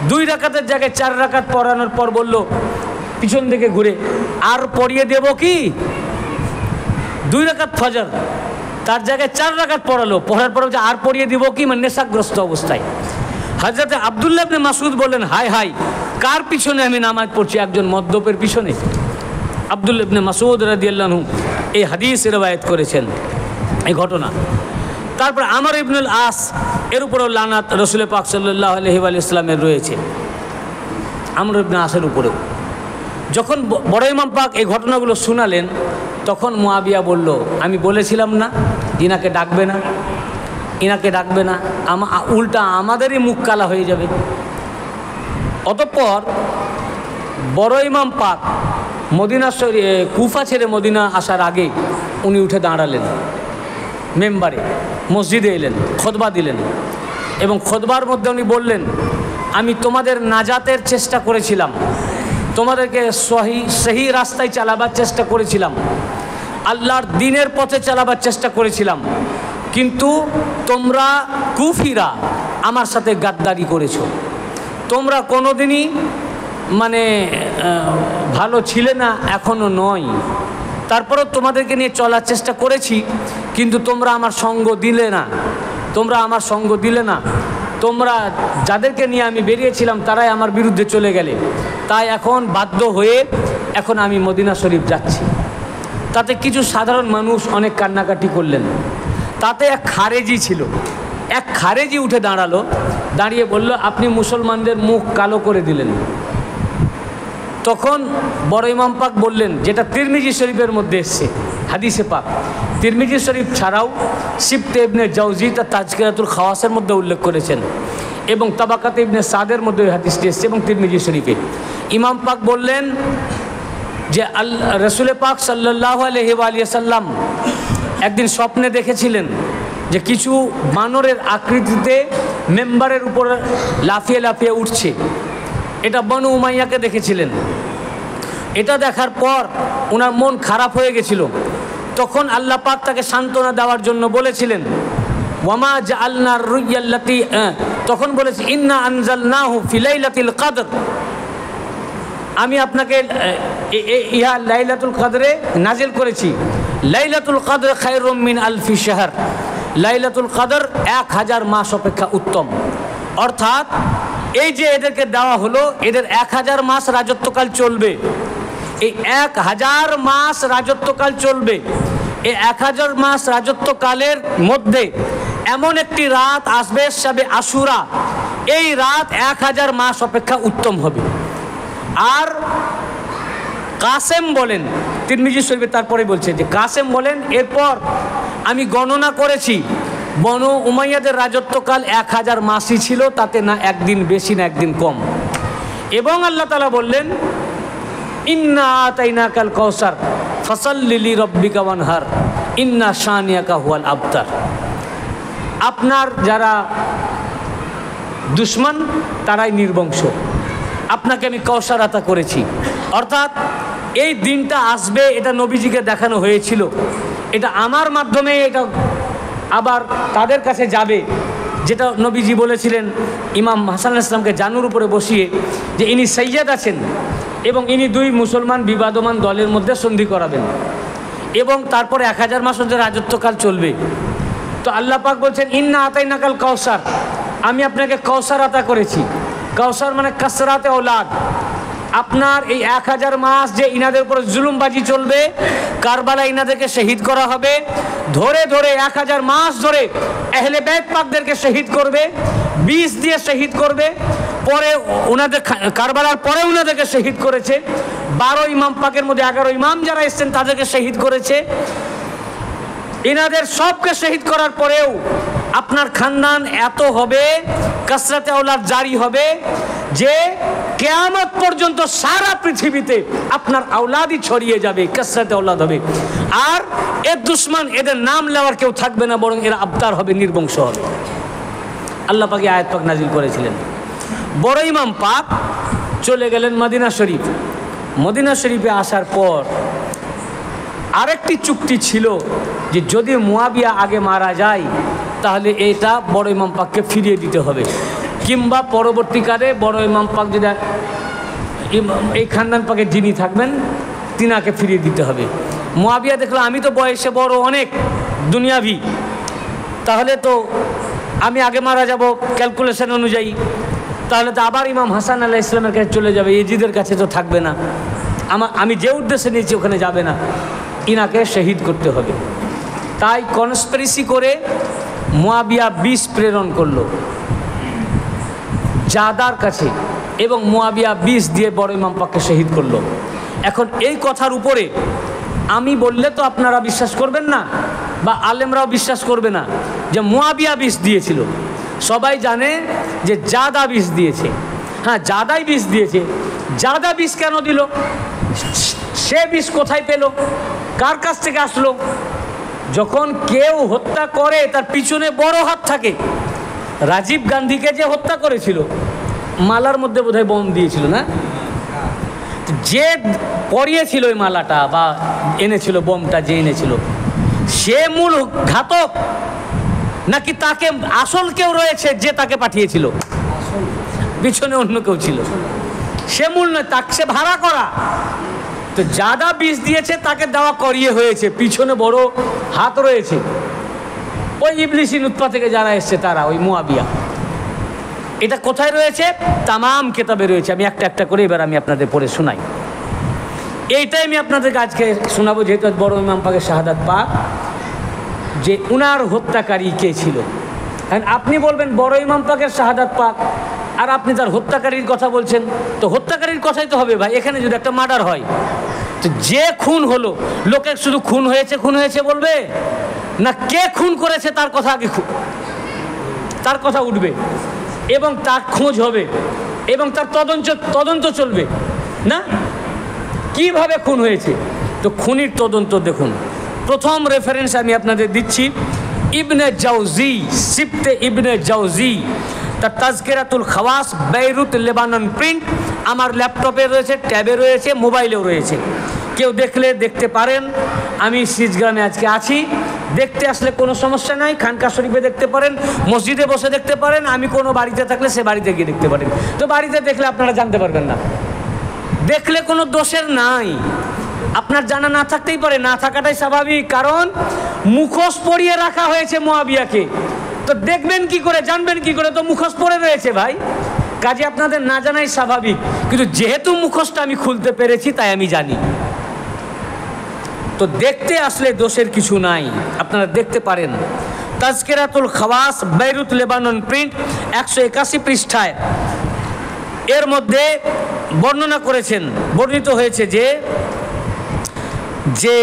2 রাকাতের জায়গায় 4 রাকাত পড়ানোর পর বলল পিছন দিকে ঘুরে, আর পড়িয়ে দেব কি? 2 রাকাত ফজর, তার জায়গায় 4 রাকাত পড়ালো, পড়ার পর আর পড়িয়ে দিব কি? মানে নেশাগ্রস্ত অবস্থায়। হযরত আব্দুল্লাহ ইবনে মাসউদ বললেন, হায় হায়, কার পিছনে আমি নামাজ পড়ছি? একজন মদ্যপের পিছনে। আব্দুল্লাহ ইবনে মাসউদ রাদিয়াল্লাহু আনহু এই হাদিস রিওয়ায়াত করেছেন এই ঘটনা। তারপর আমর ইবনুল আস, এর উপরেও লানাত রাসূল পাক সাল্লাল্লাহু আলাইহি ওয়া সাল্লামের রয়েছে, আমর ইবনে আসের উপরেও। যখন বড় ইমাম পাক এই ঘটনাগুলো শোনালেন, তখন মুয়াবিয়া বলল, আমি বলেছিলাম না ইনাকে ডাকবে না, ইনাকে ডাকবে না, উল্টা আমাদেরই মুখ কালা হয়ে যাবে। অতঃপর বড় ইমাম পাক মদিনা কুফা ছেড়ে মদিনা আসার আগে উনি উঠে দাঁড়ালেন মেম্বারে, মসজিদে এলেন, খুতবা দিলেন এবং খুতবার মধ্যে উনি বললেন, আমি তোমাদের নাজাতের চেষ্টা করেছিলাম, তোমাদেরকে সহি রাস্তায় চালাবার চেষ্টা করেছিলাম, আল্লাহর দ্বীনের পথে চালাবার চেষ্টা করেছিলাম, কিন্তু তোমরা কুফিরা আমার সাথে গাদ্দারি করেছো। তোমরা কোনোদিনই ভালো ছিলে না, এখনও নয়। তারপরেও তোমাদেরকে নিয়ে চলার চেষ্টা করেছি, কিন্তু তোমরা আমার সঙ্গ দিলে না, তোমরা আমার সঙ্গ দিলে না। তোমরা যাদেরকে নিয়ে আমি বেরিয়েছিলাম তারাই আমার বিরুদ্ধে চলে গেলে, তাই এখন বাধ্য হয়ে এখন আমি মদিনা শরীফ যাচ্ছি। তাতে কিছু সাধারণ মানুষ অনেক কান্নাকাটি করলেন। তাতে এক খারেজি ছিল, এক খারেজি উঠে দাঁড়ালো, দাঁড়িয়ে বলল, আপনি মুসলমানদের মুখ কালো করে দিলেন। তখন বড় ইমাম পাক বললেন, যেটা তিরমিজি শরীফের মধ্যে এসছে হাদিসে পাক, তিরমিজি শরীফ ছাড়াও সিবতে ইবনে জাওজি তার তাজকিরাতুল খাওয়াসের মধ্যে উল্লেখ করেছেন এবং তাবাকাতে ইবনে সাদের মধ্যে ওই হাদিসটি এসছে এবং তিরমিজি শরীফে। ইমাম পাক বললেন যে রসুল পাক সাল্লাল্লাহু আলাইহি ওয়া সাল্লাম একদিন স্বপ্নে দেখেছিলেন যে কিছু বানরের আকৃতিতে মেম্বারের উপর লাফিয়ে লাফিয়ে উঠছে। এটা বনু উমাইয়াকে দেখেছিলেন। এটা দেখার পর ওনার মন খারাপ হয়ে গেছিল। তখন আল্লাহ পাক তাকে সান্ত্বনা দেওয়ার জন্য বলেছিলেন, ওয়ামা জাআলনা রুইয়াল্লাতি, তখন বলেছে ইন্না আনজালনাহু ফি লাইলাতিল কদর, আমি আপনাকে ইহা লাইলাতুল কদরে নাজিল করেছি। লাইলাতুল কদর খায়রুম মিন আলফি শাহর, লাইলাতুল কদর 1000 মাস অপেক্ষা উত্তম। অর্থাৎ এই যে এদেরকে দেওয়া হলো, এদের 1000 মাস রাজত্বকাল চলবে। এই 1000 মাস রাজত্বকাল চলবে। এই 1000 মাস রাজত্বকালের মধ্যে এমন একটি রাত আসবে শাবে আশুরা, এই রাত 1000 মাস অপেক্ষা উত্তম হবে। আর কাসেম বলেন, তিরমিজি শরীফে তারপরে বলছে যে কাসেম বলেন, এরপর আমি গণনা করেছি বনু উমাইয়াদের রাজত্বকাল 1000 মাসই ছিল, তাতে না একদিন বেশি না একদিন কম। এবং আল্লাহ তাআলা বললেন, ইন্না আতাইনাকাল কাউসার ফাসাল্লি লিরাব্বিকা ওয়ানহার ইন্না শানিয়াকা হুয়াল আবতার। আপনার যারা দুশমন তারাই নির্বংশ, আপনাকে আমি কাউসার আতা করেছি। অর্থাৎ এই দিনটা আসবে, এটা নবীজিকে দেখানো হয়েছিল, এটা আমার মাধ্যমে এটা আবার তাদের কাছে যাবে, যেটা নবীজি বলেছিলেন ইমাম হাসান আলাইহিস সালামকে জানুর উপরে বসিয়ে, যে ইনি সৈয়দ আছেন এবং ইনি 2 মুসলমান বিবাদমান দলের মধ্যে সন্ধি করাবেন এবং তারপরে 1000 মাস ধরে রাজত্বকাল চলবে। তো আল্লাহ পাক বলছেন, ইন্না আতাইনাকাল কাউসার, আমি আপনাকে কাউসার আতা করেছি। কাউসার মানে কাসরাতে ঔলাদ। আপনার এই 1000 মাস যে ইনাদের উপর জুলুমবাজি চলবে, কারবালা ইনাদেরকে শহীদ করা হবে, ধরে ধরে 1000 মাস ধরে আহলে বাইত পাকদেরকে শহীদ করবে, 20 দিয়ে শহীদ করবে। পরে ওনাদের কারবালার পরে ওনাদেরকে শহীদ করেছে। 12 ইমাম পাকের মধ্যে 11 ইমাম যারা এসছেন তাদেরকে শহীদ করেছে। ইনাদের সবকে শহীদ করার পরেও আপনার খানদান এত হবে, কাসরাতে ঔলাদ জারি হবে যে কিয়ামত পর্যন্ত সারা পৃথিবীতে আপনার আওলাদই ছড়িয়ে যাবে, কাসরাতে ঔলাদ হবে। আর এর দুশমন, এদের নাম নেওয়ার কেউ থাকবে না, বরং এরা আবতার হবে, নির্বংশ হবে। আল্লাহ পাক আয়াত পাক নাজিল করেছিলেন। বড় ইমাম পাক চলে গেলেন মদিনা শরীফ। মদিনা শরীফে আসার পর আরেকটি চুক্তি ছিল যে যদি মুয়াবিয়া আগে মারা যায় তাহলে এটা বড় ইমাম পাককে ফিরিয়ে দিতে হবে, কিংবা পরবর্তীকালে বড় ইমাম পাক যদি এই খানদান পাকে যিনি থাকবেন তিনাকে ফিরিয়ে দিতে হবে। মুয়াবিয়া দেখলো আমি তো বয়সে বড়, অনেক দুনিয়াভি, তাহলে তো আমি আগে মারা যাব ক্যালকুলেশন অনুযায়ী, তাহলে তো আবার ইমাম হাসান আলাইহিস সালামের কাছে চলে যাবে, ইজিদের কাছে তো থাকবে না, আমি যে উদ্দেশ্যে নিয়েছি ওখানে যাবে না, ইনাকে শহীদ করতে হবে। তাই কনস্পিরেসি করে মুয়াবিয়া 20 প্রেরণ করলো জাদার কাছে এবং মুয়াবিয়া 20 দিয়ে বড় ইমাম পাককে শহীদ করলো। এখন এই কথার উপরে আমি বললে তো আপনারা বিশ্বাস করবেন না, বা আলেমরাও বিশ্বাস করবে না যে মুয়াবিয়া বিষ দিয়েছিল। সবাই জানে যে জাদা বিষ দিয়েছে। হ্যাঁ, জাদাই বিষ দিয়েছে। জাদা বিষ কেন দিল? সে বিষ কোথায় পেল? কার কাছ থেকে আসলো? যখন কেউ হত্যা করে তার পিছনে বড় হাত থাকে। রাজীব গান্ধীকে যে হত্যা করেছিল, মালার মধ্যে বোধহয় বোম দিয়েছিল না? যে পরিয়েছিল ওই মালাটা বা এনেছিল বোমটা, যে এনেছিল সে মূল ঘাতক, নাকি তাকে আসল কেউ রয়েছে যে তাকে পাঠিয়েছিল? পিছনে অন্য কেউ ছিল, সে মূল নয়, তাকে সে ভাড়া করা। তো জাদা বিষ দিয়েছে, তাকে দেওয়া করিয়ে হয়েছে, পিছনে বড় হাত রয়েছে। ওই ইবলিসি নুতফা থেকে যারা এসছে তারা, ওই মুয়াবিয়া। এটা কোথায় রয়েছে? তামাম কেতাবে রয়েছে। আমি একটা একটা করে এবার আমি আপনাদের পড়ে শোনাই। এইটাই আমি আপনাদেরকে আজকে শোনাবো, যেহেতু বড় ইমাম পাকের শাহাদাত পাক, যে উনার হত্যাকারী কে ছিল। আপনি বলবেন বড় ইমাম পাকের শাহাদাত পাক, আর আপনি তার হত্যাকারীর কথা বলছেন। তো হত্যাকারীর কথাই তো হবে ভাই। এখানে যদি একটা মার্ডার হয়, তো যে খুন হলো, লোকে শুধু খুন হয়েছে বলবে না, কে খুন করেছে তার কথা আগে তার কথা উঠবে, এবং তার খোঁজ হবে, এবং তার তদন্ত চলবে না, কিভাবে খুন হয়েছে। তো খুনির তদন্ত দেখুন। প্রথম রেফারেন্স আমি আপনাদের দিচ্ছি, ইবনে জাউজি, সিফতে ইবনে জাউজি, তার তাজকিরাতুল খাওয়াস, বেইরুত লেবানন প্রিন্ট। আমার ল্যাপটপে রয়েছে, ট্যাবে রয়েছে, মোবাইলেও রয়েছে। কেউ দেখলে দেখতে পারেন। আমি সিজগ্রামে আজকে আছি, দেখতে আসলে কোনো সমস্যা নাই। খানকা শরীফে দেখতে পারেন, মসজিদে বসে দেখতে পারেন, আমি কোনো বাড়িতে থাকলে সে বাড়িতে গিয়ে দেখতে পারেন। তো বাড়িতে দেখলে আপনারা জানতে পারবেন না, দেখলে কোনো দোষের নাই। আপনার জানা না থাকতেই পারে, না থাকাটাই স্বাভাবিক, কারণ মুখোশ পরিয়ে রাখা হয়েছে মুয়াবিয়াকে। তো দেখবেন কি করে, জানবেন কি করে? তো মুখোশ পরে রয়েছে ভাই, কাজে আপনাদের না জানাই স্বাভাবিক। কিন্তু যেহেতু মুখোশটা আমি খুলতে পেরেছি, তাই আমি জানি। তো দেখতে আসলে দোষের কিছু নাই, আপনারা দেখতে পারেন। তাজকিরাতুল খাওয়াস, বেইরুত লেবানন প্রিন্ট, 181 পৃষ্ঠায় এর মধ্যে বর্ণনা করেছেন, বর্ণিত হয়েছে যে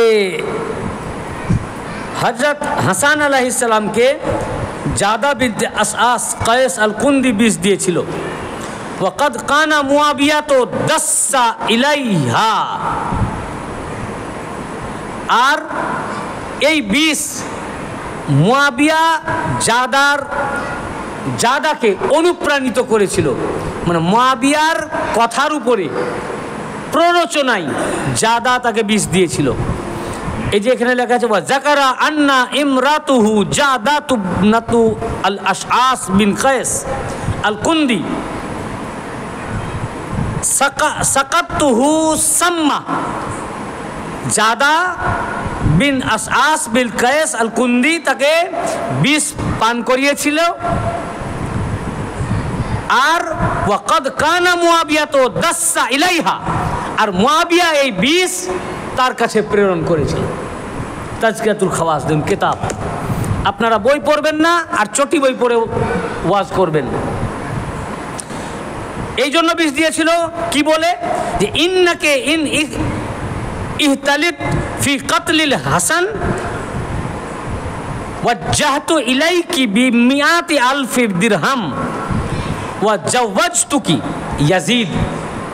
হযরত হাসান আলাইহিস সালামকে জাদা বিনতে আসআস কায়েস আল কুন্দি বিষ দিয়েছিল। ওয়াকাদ কানা মুয়াবিয়া তো দাসসা ইলাইহা, আর এই বিষ মুয়াবিয়া জাদাকে অনুপ্রাণিত করেছিল। মানে মুয়াবিয়ার কথার উপরে প্ররোচনায় জাদা তাকে বিষ দিয়েছিল। এই যে এখানে লেখা আছে, ওয়া যাকারা আন্না ইমরাতুহু জাদাতু নাতু আল আশআস বিন কায়েস আল কুন্দি সাকাতুহু সাম্মা। জাদা বিন আশআস বিন কায়েস আল কুন্দি তাকে বিষ পান করিয়েছিল। আর ওয়াকাদ কানা মুয়াবিয়া তো দাসসা ইলাইহা, আর মুয়াবিয়া এই বিষ তার কাছে প্রেরণ করেছিল। তাজকিরাতুল খাওয়াস দিন কিতাব, আপনারা বই পড়বেন না, আর চটি বই পড়ে ওয়াজ করবেন। এই জন্য বিষ দিয়েছিল, কি বলে যে ইন্নাকে ইন ইহতালিত ফি কাতলিল হাসান ওয়াজ্জাহতু ইলাইকি বিমিআতি আলফি দিরহাম ওয়া জাওয়াজতুকি ইয়াজিদ।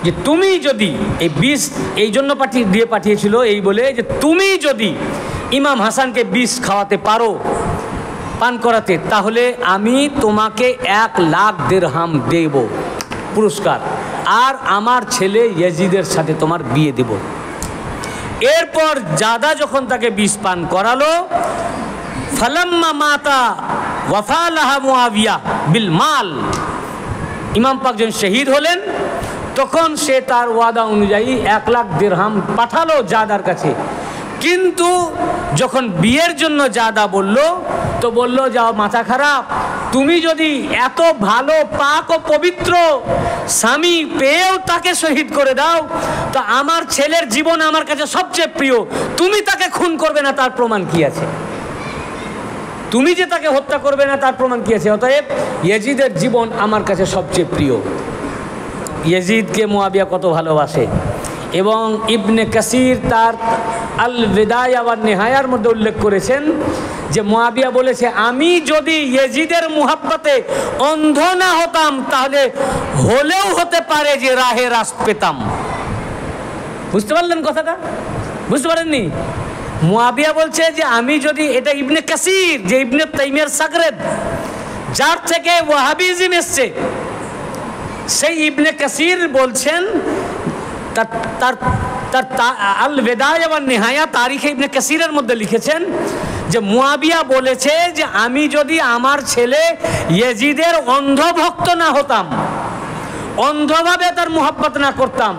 যে তুমি যদি এই বিষ এই জন্য পাঠিয়েছিল, এই বলে যে তুমি যদি ইমাম হাসানকে বিষ খাওয়াতে পারো, পান করাতে, তাহলে আমি তোমাকে 1 লাখ দিরহাম দেব পুরস্কার, আর আমার ছেলে ইয়াজিদের সাথে তোমার বিয়ে দেব। এরপর জাদা যখন তাকে বিষ পান করালো, ফালাম্মা মাতা ওয়াফালাহা মুয়াবিয়া বিল মাল, ইমাম পাক যখন শহীদ হলেন, তখন সে তার ওয়াদা অনুযায়ী 1 লাখ দিরহাম পাঠালো জাদার কাছে। কিন্তু যখন বিয়ের জন্য জাদা বলল, তো বলল, যাও মাথা খারাপ, তুমি যদি এত ভালো পাক ও পবিত্র স্বামী পেয়েও তাকে শহীদ করে দাও, তো আমার ছেলের জীবন আমার কাছে সবচেয়ে প্রিয়, তুমি তাকে খুন করবে না তার প্রমাণ কি আছে? তুমি যে তাকে হত্যা করবে না তার প্রমাণ কি আছে? অতএব ইয়াজিদের জীবন আমার কাছে সবচেয়ে প্রিয়। ইয়াজিদকে মুয়াবিয়া কত ভালোবাসে, এবং ইবনে কাসির তার আল বিদায়া ওয়ান নিহায়ার মধ্যে উল্লেখ করেছেন যে মুয়াবিয়া বলেছে, আমি যদি ইয়াজিদের মুহাব্বতে অন্ধ না হতাম তাহলে হলেও হতে পারে যে রাহে রাস্ত পেতাম। বুঝতে পারলেন কথাটা? বুঝতে পারেননি? মুয়াবিয়া বলছে যে আমি যদি, এটা ইবনে কাসির যে ইবনে তাইমিয়ার সাগরেদ, যার থেকে ওয়াহাবিজম এসছে, সেই ইবনে কাসির বলছেন তার আল বিদায়া ওয়ান নিহায়া তারিখে ইবনে কাসিরের মধ্যে লিখেছেন যে মুয়াবিয়া বলেছে যে আমি যদি আমার ছেলে ইয়াজিদের অন্ধভক্ত না হতাম, অন্ধভাবে তার মুহাব্বত না করতাম,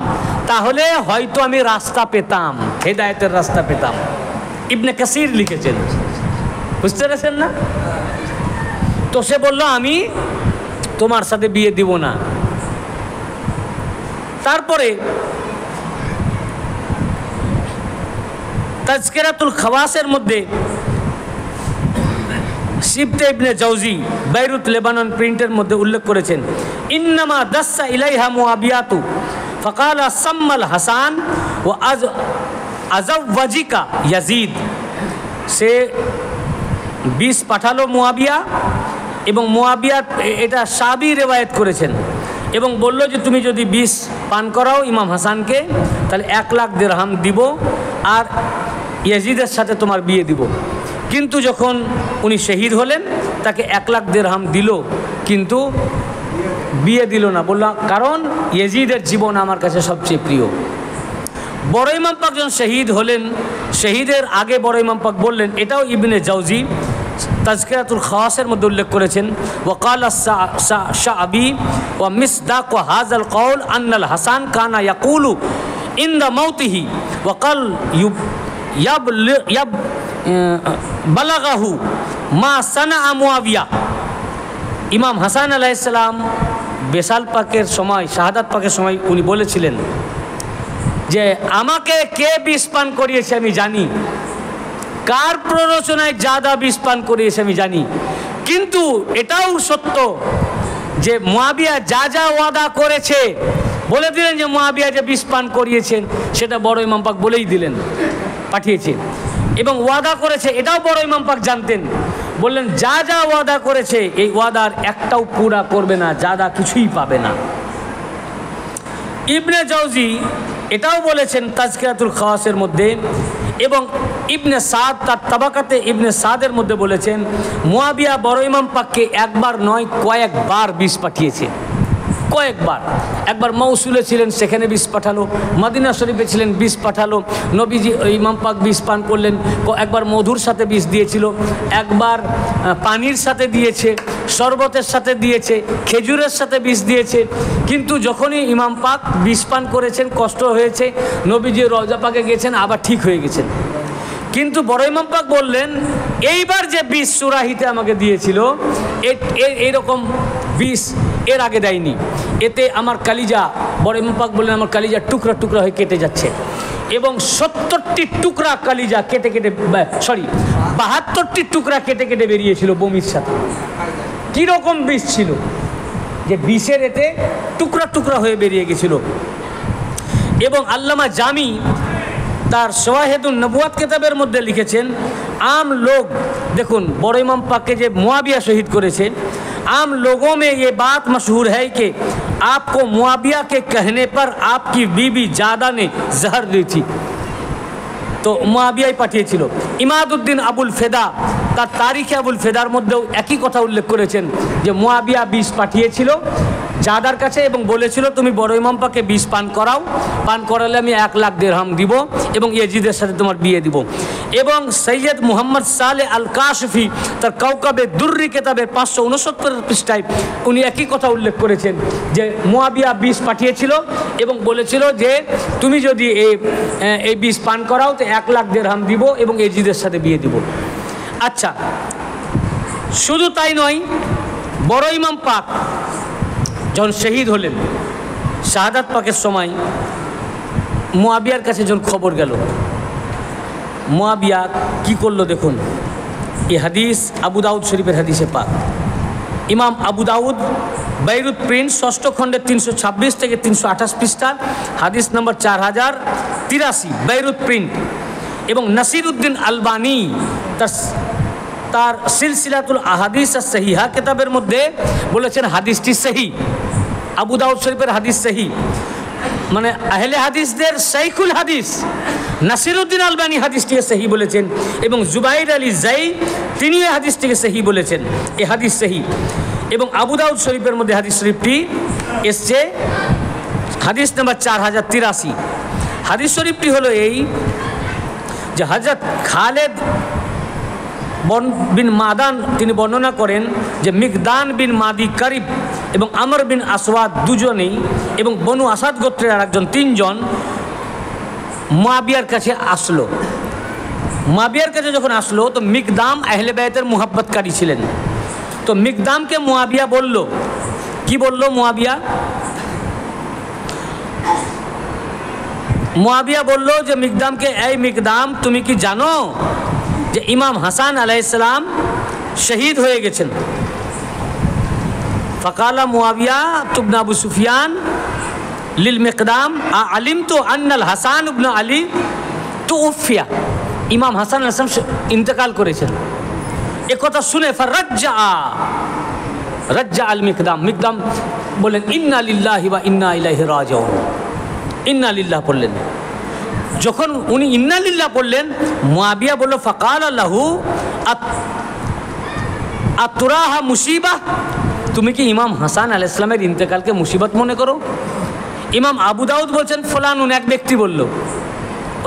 তাহলে হয়তো আমি রাস্তা পেতাম, হেদায়েতের রাস্তা পেতাম। ইবনে কাসির লিখেছেন। বুঝতে পেরেছেন না? তো সে বলল আমি তোমার সাথে বিয়ে দিব না। তারপরে তাজকিরাতুল খাওয়াসের মধ্যে সিবতে ইবনে জাওজি বাইরুত লেবানন প্রিন্টের মধ্যে উল্লেখ করেছেন, ইন্নামা দাসসা ইলাইহা মুআবিয়াতু ফাকালা সাম্মাল হাসান ওয়া আজাওয়াজিকা ইয়াজিদ। সে 20 পাঠালো মুআবিয়া, এবং মুআবিয়া এটা সাবি রেওয়ায়েত করেছেন, এবং বলল যে তুমি যদি 20 পান করাও ইমাম হাসানকে তাহলে 1 লাখ দিরহাম দিব আর ইয়াজিদের সাথে তোমার বিয়ে দিব। কিন্তু যখন উনি শহীদ হলেন তাকে 1 লাখ দিরহাম দিল, কিন্তু বিয়ে দিল না। বলল কারণ ইয়াজিদের জীবন আমার কাছে সবচেয়ে প্রিয়। বড় ইমাম পাক যখন শহীদ হলেন, শহীদের আগে বড় ইমাম পাক বললেন, এটাও ইবনে জাওজি তাজকিরাতুল খাওয়াসের মধ্যে উল্লেখ করেছেন, ওয়াকালা শাআবি ওয়া মিসদাক হাযাল কওল আন্নাল হাসান কানা ইয়াকুলু ইনদা মাউতিহি ওয়াকাল বালাগাহু মা সানা মুআবিয়া। ইমাম হাসান আলাইহিস সালাম বেসাল পাকের সময়, শাহাদাত পাকের সময় উনি বলেছিলেন যে আমাকে কে বিষ পান করিয়েছে আমি জানি, কার প্ররোচনায় জাদা বিষ পান করিয়েছে আমি জানি, কিন্তু এটাও সত্য যে মুআবিয়া যা যা ওয়াদা করেছে, বলে দিলেন যে মুআবিয়া যে বিষ পান করিয়েছেন সেটা বড় ইমাম পাক বলেই দিলেন, পাঠিয়েছে। এবং ওয়াদা করেছে এটাও বড় ইমাম পাক জানতেন, বললেন যা যা ওয়াদা করেছে এই ওয়াদার একটাও পুরা করবে না, জাদা কিছুই পাবে না। ইবনে জাওজি এটাও বলেছেন তাজকিরাতুল খাওয়াসের মধ্যে, এবং ইবনে সাদ তার তাবাকাতে ইবনে সাদের মধ্যে বলেছেন মুআবিয়া বড় ইমাম পাককে একবার নয় কয়েকবার বিষ পাঠিয়েছে, কয়েকবার। একবার মৌসুলে ছিলেন সেখানে বিষ পাঠালো, মদিনা শরীফে ছিলেন বিষ পাঠালো, নবীজি ইমাম পাক বিষ পান করলেন, একবার মধুর সাথে বিষ দিয়েছিল, একবার পানির সাথে দিয়েছে, শরবতের সাথে দিয়েছে, খেজুরের সাথে বিষ দিয়েছে। কিন্তু যখনই ইমাম পাক বিষ পান করেছেন, কষ্ট হয়েছে, নবীজি রওজা পাকে গেছেন, আবার ঠিক হয়ে গেছেন। কিন্তু বড় ইমাম পাক বললেন এইবার যে বিষ সুরাহিতে আমাকে দিয়েছিল এইরকম বিষ এর আগে দেয়নি, এতে আমার কালিজা, বড় ইমাম পাক বললেন আমার কালিজা টুকরা টুকরা হয়ে কেটে যাচ্ছে, এবং 70টি টুকরা কালিজা কেটে কেটে, 72টি টুকরা কেটে কেটে বেরিয়েছিল বমির সাথে। কীরকম বিষ ছিল যে বিষের এতে টুকরা টুকরা হয়ে বেরিয়ে গেছিল। এবং আল্লামা জামি তার শওয়াহিদুন নবুয়াত কিতাবের মধ্যে লিখেছেন, आम लोग देखुन बड़े इमाम पाक के जो मुआविया शहीद करे, आम लोगों में ये बात मशहूर है कि आपको मुआविया के कहने पर आपकी बीबी ज़्यादा ने जहर दी थी, तो मुआविया पाठिয়েছিল। ইমাদউদ্দিন আবুল ফেদা তার তারিখে আবুল ফেদার মধ্যেও একই কথা উল্লেখ করেছেন যে মুআবিয়া বিষ পাঠিয়েছিল জাদার কাছে এবং বলেছিল তুমি বড় ইমাম পাককে বিষ পান করাও, পান করালে আমি 1 লাখ দিরহাম দিব এবং ইয়াজিদের সাথে তোমার বিয়ে দিব। এবং সৈয়দ মুহাম্মদ সালেহ আল কাশফি তার কাউকাবে দুর্রি কিতাবের 569 পৃষ্ঠায় উনি একই কথা উল্লেখ করেছেন যে মুআবিয়া বিষ পাঠিয়েছিল এবং বলেছিল যে তুমি যদি এই বিষ পান করাও তো 1 লাখ দিরহাম দিব এবং ইয়াজিদের সাথে বিয়ে দিব। আচ্ছা, শুধু তাই নয়, বড় ইমাম পাক যখন শহীদ হলেন, শাহাদাত পাকের সময় মুআবিয়ার কাছে যখন খবর গেল, মুআবিয়া কি করলো দেখুন। এই হাদিস আবু দাউদ শরীফের হাদিসে পাক। ইমাম আবু দাউদ बैरुत प्रिंट षष्ठ खंडे 326 থেকে 328 পৃষ্ঠা হাদিস নম্বর 4083 बैरुत प्रिंट এবং নাসিরউদ্দিন আলবানী তার সিলসিলাতুল আহাদিস সহিহা কিতাবের মধ্যে বলেছেন হাদিসটি সহি। আবু দাউদ শরীফের হাদিস সহি, মানে আহলে হাদিসদের শাইখুল হাদিস নাসিরউদ্দিন আলবানী হাদিসটিকে সহি বলেছেন এবং জুবাইর আলী জাই তিনি এই হাদিসটিকে সহি বলেছেন। এই হাদিস সহি এবং আবু দাউদ শরীফের মধ্যে হাদিস শরীফটি এসছে হাদিস নাম্বার 4083। হাদিস শরীফটি হলো এই যে হযরত খালেদ বিন মাদান তিনি বর্ণনা করেন যে মিকদান বিন মাদি কারিব এবং আমর বিন আসওয়াদ দুজনেই এবং বনু আসাদ গোত্রের আরেকজন তিনজন মুয়াবিয়ার কাছে আসলো। মুয়াবিয়ার কাছে যখন আসলো তো মিকদাম আহলে বাইতের মুহাব্বতকারী ছিলেন। তো মিকদামকে মুয়াবিয়া বলল, কি বলল মুয়াবিয়া বলল যে মিকদামকে, এই মিকদাম তুমি কি জানো যে ইমাম হাসান আলাইহিস সালাম শহীদ হয়ে গেছেন? ফাকালা মুয়াবিয়া ইবনে আবু সুফিয়ান লিল মিকদাম আলিমতু আন্নাল হাসান ইবনে আলী তুউফিয়া, ইমাম হাসান আলাইহিস সালাম ইন্তেকাল করেছেন। এ কথা শুনে ফারাজ্জা আল মিকদাম, মিকদাম বললেন ইন্না লিল্লাহি ওয়া ইন্না ইলাইহি রাজিউন, ইন্না লিল্লাহ পড়লেন। যখন উনি ইন্না লিল্লাহ পড়লেন মুয়াবিয়া বলল ফাকালা লাহু আতুরাহা মুসিবা, তুমি কি ইমাম হাসান আলাইহিস সালামের ইন্তেকালকে মুসিবত মনে করো? ইমাম আবু দাউদ বলছেন ফলানুন, এক ব্যক্তি বলল।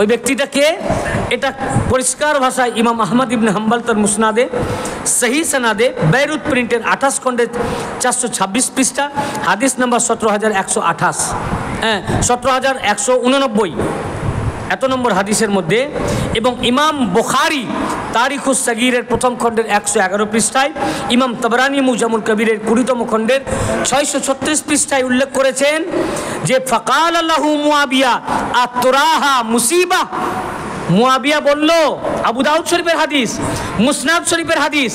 ওই ব্যক্তিটা কে? এটা পরিষ্কার ভাষায় ইমাম আহমদ ইবনে হাম্বল তার মুসনাদে সহি সনাদে बैरुत প্রিন্টের 28 খণ্ডে 426 পৃষ্ঠা হাদিস নাম্বার 17128, 17189 এত নম্বর হাদিসের মধ্যে, এবং ইমাম বুখারী তারিখুস সগীরের প্রথম খণ্ডের 111 পৃষ্ঠায়, ইমাম তাবরানী মুজামুল কবিরের 20তম খণ্ডের 636 পৃষ্ঠায় উল্লেখ করেছেন যে ফাকালা লাহু মুয়াবিয়া আতুরাহা মুসিবা, মুয়াবিয়া বলল, আবু দাউদ শরীফের হাদিস, মুসনাদ শরীফের হাদিস,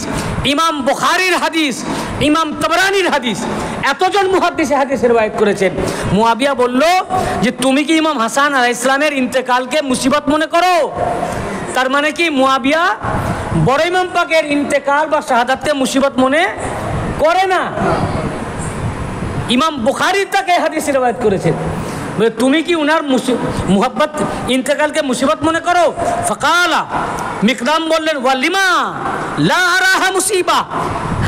ইমাম বুখারীর হাদিস, ইমাম তাবরানীর হাদিস, এতজন মুহাদ্দিসে হাদিস রওয়ায়াত করেছেন। মুয়াবিয়া বলল যে তুমি কি ইমাম হাসান আলাইহিস সালামের ইন্তেকালকে মুসিবত মনে করো? তার মানে কি মুয়াবিয়া বড় ইমাম পাকের ইন্তেকাল বা শাহাদাতকে মুসিবত মনে করে না। ইমাম বুখারী তাকে হাদিস রওয়ায়াত করেছেন, তুমি কি উনার মুহাব্বত ইন্তেকালকে মুসিবত মনে করো? ফাকালা, মিকদাম বললেন ওয়ালিমা লা আরাহা মুসিবা,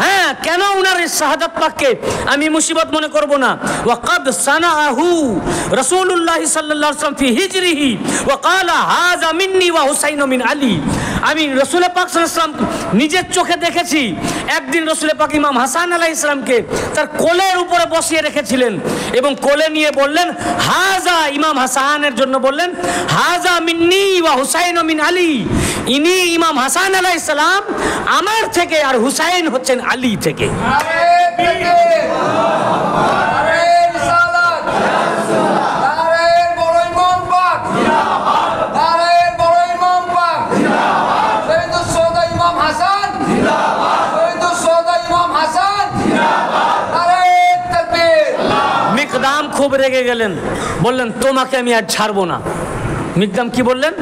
হ্যাঁ কেন উনার শাহাদাত পাককে আমি মুসিবত মনে করব না। ওয়াকাদ সানাহু রাসূলুল্লাহ সাল্লাল্লাহু আলাইহি ওয়াসাল্লাম ফি হিজরিহি ওয়া ক্বালা হাযা মিন্নি ওয়া হুসাইন মিন আলী, আমি রাসূল পাক সাল্লাল্লাহু আলাইহি ওয়াসাল্লাম নিজের চোখে দেখেছি একদিন রাসূল পাক ইমাম হাসান আলাইহিস সালামকে তার কোলের উপরে বসিয়ে রেখেছিলেন এবং কোলে নিয়ে বললেন হাযা, ইমাম হাসানের জন্য বললেন হাযা মিন্নি ওয়া হুসাইন মিন আলী, ইনি ইমাম হাসান আলাইহিস সালাম আমার থেকে আর হুসাইন হচ্ছেন আলী থেকে। মিকদাম খুব রেগে গেলেন, বললেন তোমাকে আমি আর ছাড়বো না। মিকদাম কি বললেন?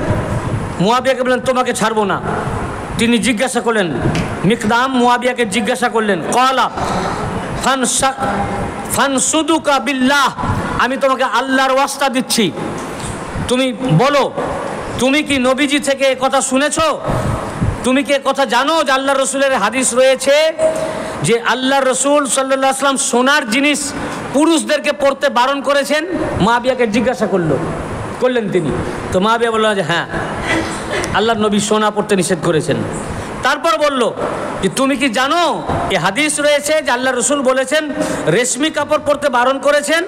মুয়াবিয়াকে বললেন তোমাকে ছাড়বো না। তিনি জিজ্ঞাসা করলেন, মিকদাম মুয়াবিয়াকে জিজ্ঞাসা করলেন, ক্বালা ফানসুদুকা বিল্লাহ, আমি তোমাকে আল্লাহর ওয়াস্তা দিচ্ছি, তুমি বলো তুমি কি নবীজি থেকে কথা শুনেছো? তুমি কি কথা জানো যে আল্লাহর রসুলের হাদিস রয়েছে যে আল্লাহর রসুল সাল্লাল্লাহু আলাইহি ওয়াসাল্লাম সোনার জিনিস পুরুষদেরকে পড়তে বারণ করেছেন? মুয়াবিয়াকে জিজ্ঞাসা করলেন তিনি। তো মুয়াবিয়া বলল যে হ্যাঁ, আল্লাহর নবী সোনা পড়তে নিষেধ করেছেন। তারপর বলল যে তুমি কি জানো এই হাদিস রয়েছে যে আল্লাহর রসুল বলেছেন রেশমি কাপড় পরতে বারণ করেছেন?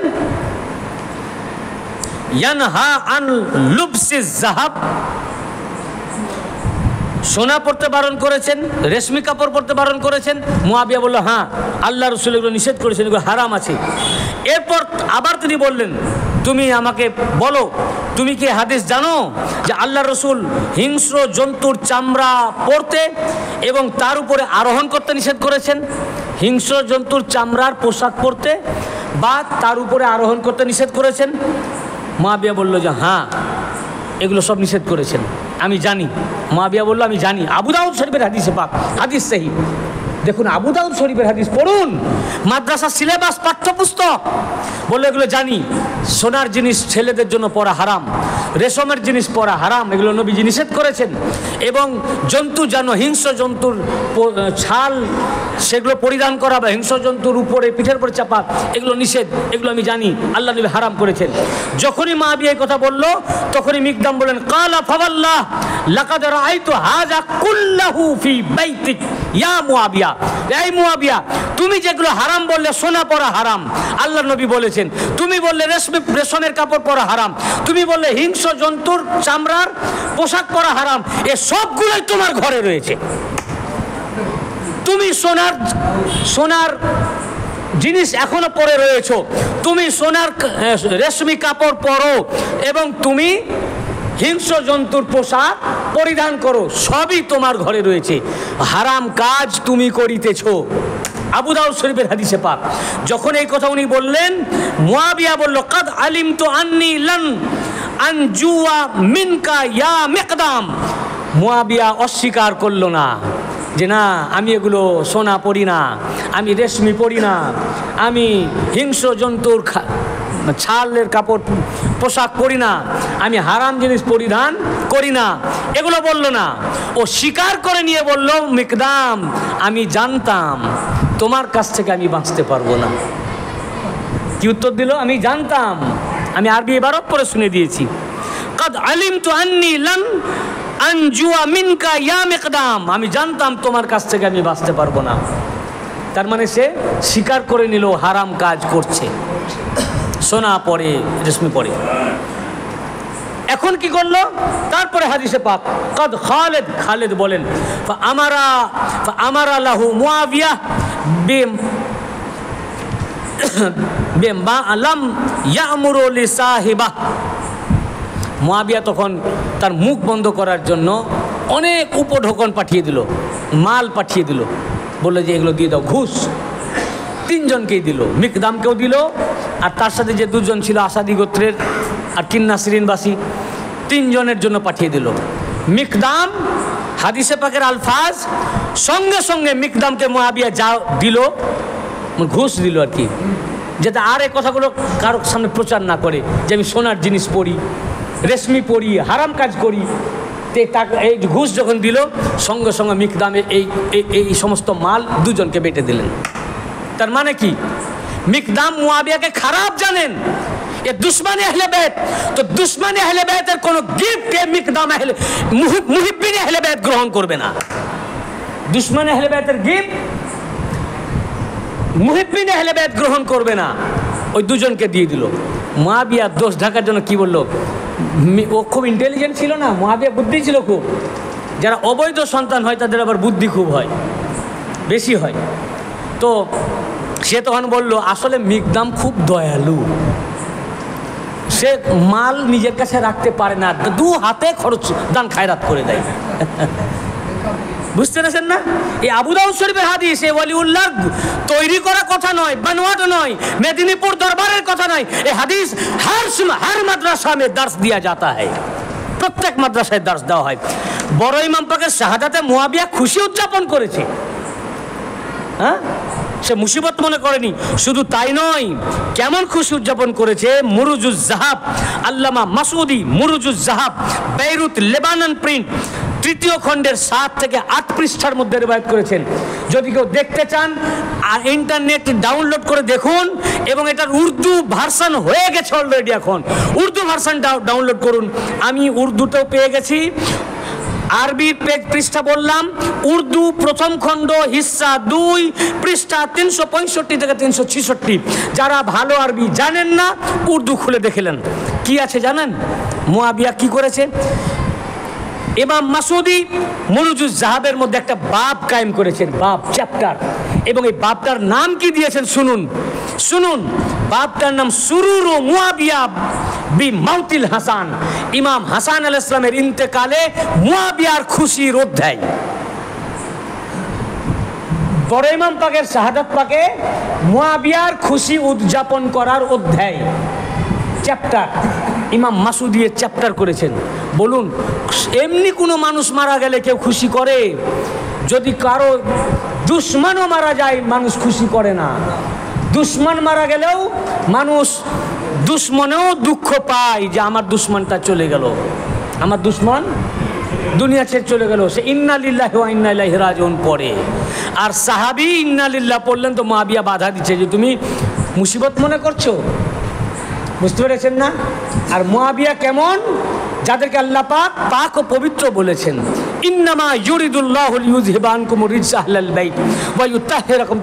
ইয়ানহা আন লুবসিজ যাহাব, সোনা পড়তে বারণ করেছেন, রেশমি কাপড় পরতে বারণ করেছেন। মুয়াবিয়া বলল হ্যাঁ, আল্লাহ রসুল এগুলো নিষেধ করেছেন, এগুলো হারাম আছে। এরপর আবার তিনি বললেন তুমি আমাকে বলো তুমি কি হাদিস জানো যে আল্লাহ রসুল হিংস্র জন্তুর চামড়া পরতে এবং তার উপরে আরোহণ করতে নিষেধ করেছেন? হিংস্র জন্তুর চামড়ার পোশাক পরতে বা তার উপরে আরোহণ করতে নিষেধ করেছেন? মুআবিয়া বলল যে হ্যাঁ, এগুলো সব নিষেধ করেছেন, আমি জানি। মুআবিয়া বলল আমি জানি। আবু দাউদ শরীফের হাদিসে পাক, হাদিস সহিহ। দেখুন আবু দাউদ শরীফের হাদিস পড়ুন, মাদ্রাসা সিলেবাস পাঠ্যপুস্তক। বললো এগুলো জানি, সোনার জিনিস ছেলেদের জন্য পরা হারাম, রেশমের জিনিস পরা হারাম, এগুলো নবীজি নিষেধ করেছেন। এবং জন্তু যেন হিংস্র জন্তুর ছাল সেগুলো পরিধান করা বা হিংস্র জন্তুর উপরে পিঠের উপরে চাপা, এগুলো নিষেধ, এগুলো আমি জানি, আল্লাহ নবী হারাম করেছেন। যখনই মুআবিয়া এই কথা বলল, তখনই মিকদাম বলেন কালা ফাওয়াল্লাহ লাকাদ রাআইতু হাযা কুল্লাহু ফি বাইতিক ইয়া মুআবিয়া। এই মুআবিয়া, তুমি যেগুলো হারাম বললে, সোনা পরা হারাম, আল্লাহ নবী বলেছেন। তুমি বললে রেশমের কাপড় পরা হারাম, তুমি বললে হিংস্র জন্তুর চামড়ার পোশাক পরা হারাম, এ সবগুলোই তোমার ঘরে রয়েছে। তুমি সোনার জিনিস এখনো পরে রয়েছো, তুমি সোনার রেশমি কাপড় পরো এবং তুমি হিংস্র জন্তুর পোশাক পরিধান করো, সবই তোমার ঘরে রয়েছে, হারাম কাজ তুমি করিতেছো। আবু দাউদ শরীফের হাদিসে পাক। যখন এই কথা উনি বললেন, মুআবিয়া বলল কাদ আলিমতু আন্নী লান আনজুয়া মিনকা ইয়া মিকদাম। মুআবিয়া অস্বীকার করলো না যে না, আমি এগুলো সোনা পরি না, আমি রেশমি পরি না, আমি হিংস্র জন্তুর ছালের কাপড় পোশাক পরি না, আমি হারাম জিনিস পরিধান করি না, এগুলো বললো না। ও স্বীকার করে নিয়ে বলল মিকদাম, আমি জানতাম তোমার কাছ থেকে আমি বাঁচতে পারবো না। কি উত্তর দিল? আমি জানতাম। আমি আরবি ইবারত পরে শুনে দিয়েছি, কাদ আলিমতু আন্নী লান আনজুয়া মিনকা ইয়া মিকদাম, আমি জানতাম তোমার কাছ থেকে আমি বাঁচতে পারবো না। তার মানে সে স্বীকার করে নিল হারাম কাজ করছে, সোনা পরে রেশমি পরে। এখন কি করলো? তারপরে হাদিসে পাক কাদ খালেদ বলেন আমারা লাহু মুআবিয়া বিমা আলাম ইয়ামুরু লিসাহিবা। মুআবিয়া তখন তার মুখ বন্ধ করার জন্য অনেক উপঢৌকন পাঠিয়ে দিল, মাল পাঠিয়ে দিল, বললো যে এগুলো দিয়ে দাও, ঘুষ। তিনজনকেই দিল, মিকদামকেও দিল, আর তার সাথে যে দুজন ছিল আসাদি গোত্রের আর কিন্না সিরিনবাসী, তিনজনের জন্য পাঠিয়ে দিল। মিকদাম, হাদিসে পাকের আলফাজ, সঙ্গে সঙ্গে মিকদামকে মুআবিয়া যা দিল, ঘুষ দিল আর কি, যাতে আর এই কথাগুলো কারোর সামনে প্রচার না করে যে আমি সোনার জিনিস পরি, রেশমি পরি, হারাম কাজ করি। এই ঘুষ যখন দিল, সঙ্গে সঙ্গে মিকদামে এই সমস্ত মাল দুজনকে বেটে দিলেন। তার মানে কি? মিকদাম মুআবিয়াকে খারাপ জানেন, এ দুশ্মনে আহলে বাইত। তো দুশ্মনে আহলে বাইতের কোন গিফট মিকদাম মুহিব্বিনে আহলে বাইত গ্রহণ করবে না। দুশ্মনে আহলে বাইতের গিফট মুহিব্বিনে আহলে বাইত গ্রহণ করবে না। ওই দুজনকে দিয়ে দিল। মুআবিয়া দোষ ঢাকার জন্য কি বললো? ও খুব ইন্টেলিজেন্ট ছিল না, মুআবিয়া বুদ্ধি ছিল খুব। যারা অবৈধ সন্তান হয় তাদের আবার বুদ্ধি খুব হয়, বেশি হয়। তো সে তখন বলল আসলে মিকদাম খুব দয়ালু, সে মাল নিজের কাছে রাখতে পারে না, দু হাতে খরচ দান খায়রাত করে দেয়। বুঝতে পেরেছেন না? এই আবু দাউদ শরীফের হাদিস, এই ওয়ালিউল্লাহ তৈরি করা কথা নয়, বানোয়াট নয়, মেদিনীপুর দরবারের কথা নয়। এই হাদিস हर মাদ্রাসা में दर्स दिया जाता है, প্রত্যেক মাদ্রাসায় দর্স দেওয়া হয়। বড় ইমাম পাকের শাহাদাতে মুআবিয়া খুশি উদযাপন করেছে, হ্যাঁ, সে মুসিবত মনে করেনি। শুধু তাই নয়, কেমন খুশি উদযাপন করেছে, মুরুজুজ জাহাব, আল্লামা মাসউদি মুরুজুজ জাহাব, বেইরুত লেবানন প্রিন্ট, 3য় খণ্ডের 7 থেকে 8 পৃষ্ঠার মধ্যে রিওয়ায়াত করেছেন। যদি কেউ দেখতে চান ইন্টারনেট ডাউনলোড করে দেখুন, এবং এটার উর্দু ভার্সন হয়ে গেছে অলরেডি, এখন উর্দু ভার্সন ডাউনলোড করুন। আমি উর্দুতেও পেয়ে গেছি, আরবি পৃষ্ঠা বললাম, উর্দু প্রথম খণ্ড হিস্সা 2 পৃষ্ঠা 365 থেকে 366। যারা ভালো আরবি জানেন না, উর্দু খুলে দেখলেন কি আছে জানেন? মুআবিয়া কি করেছে? ইমাম মাসউদি মুরুজুজ জাহাবের মধ্যে একটা বাব কায়েম করেছেন, বাব, চ্যাপ্টার, এবং এই বাবটার নাম কি দিয়েছেন শুনুন শুনুন। বাবটার নাম সুরুরু মুআবিয়া বি মাউতিল হাসান। ইমাম হাসান আলাইহিস সালামের ইন্তেকালে মুআবিয়ার খুশির অধ্যায়। বড় ইমাম পাকের শাহাদাত পাকে মুয়াবিয়ার খুশি উদযাপন করার অধ্যায় চ্যাপ্টার ইমাম মাসুদিয়ে চ্যাপ্টার করেছেন। বলুন, এমনি কোনো মানুষ মারা গেলে কেউ খুশি করে? যদি কারো দুশ্মনও মারা যায় মানুষ খুশি করে না। দুশ্মন মারা গেলেও মানুষ দুশ্মনেও দুঃখ পায় যে আমার দুশ্মনটা চলে গেল, আমার দুশ্মন দুনিয়া ছেড়ে চলে গেল। সে ইন্না লিল্লাহি ওয়া ইন্না ইলাইহি রাজিউন পড়ে। আর সাহাবী ইন্না লিল্লাহ পড়লেন তো মুয়াবিয়া বাধা দিচ্ছে যে তুমি মুসিবত মনে করছো, বুঝতে পেরেছেন না? আর মুয়াবিয়া কেমন? যাদেরকে আল্লাহ পাক পাক ও পবিত্র বলেছেন, ইন্নামা ইউরিদুল্লাহু লিইউযহিবা আনকুম রিজসা আহলাল বাইত ওয়া ইউতাহহিরাকুম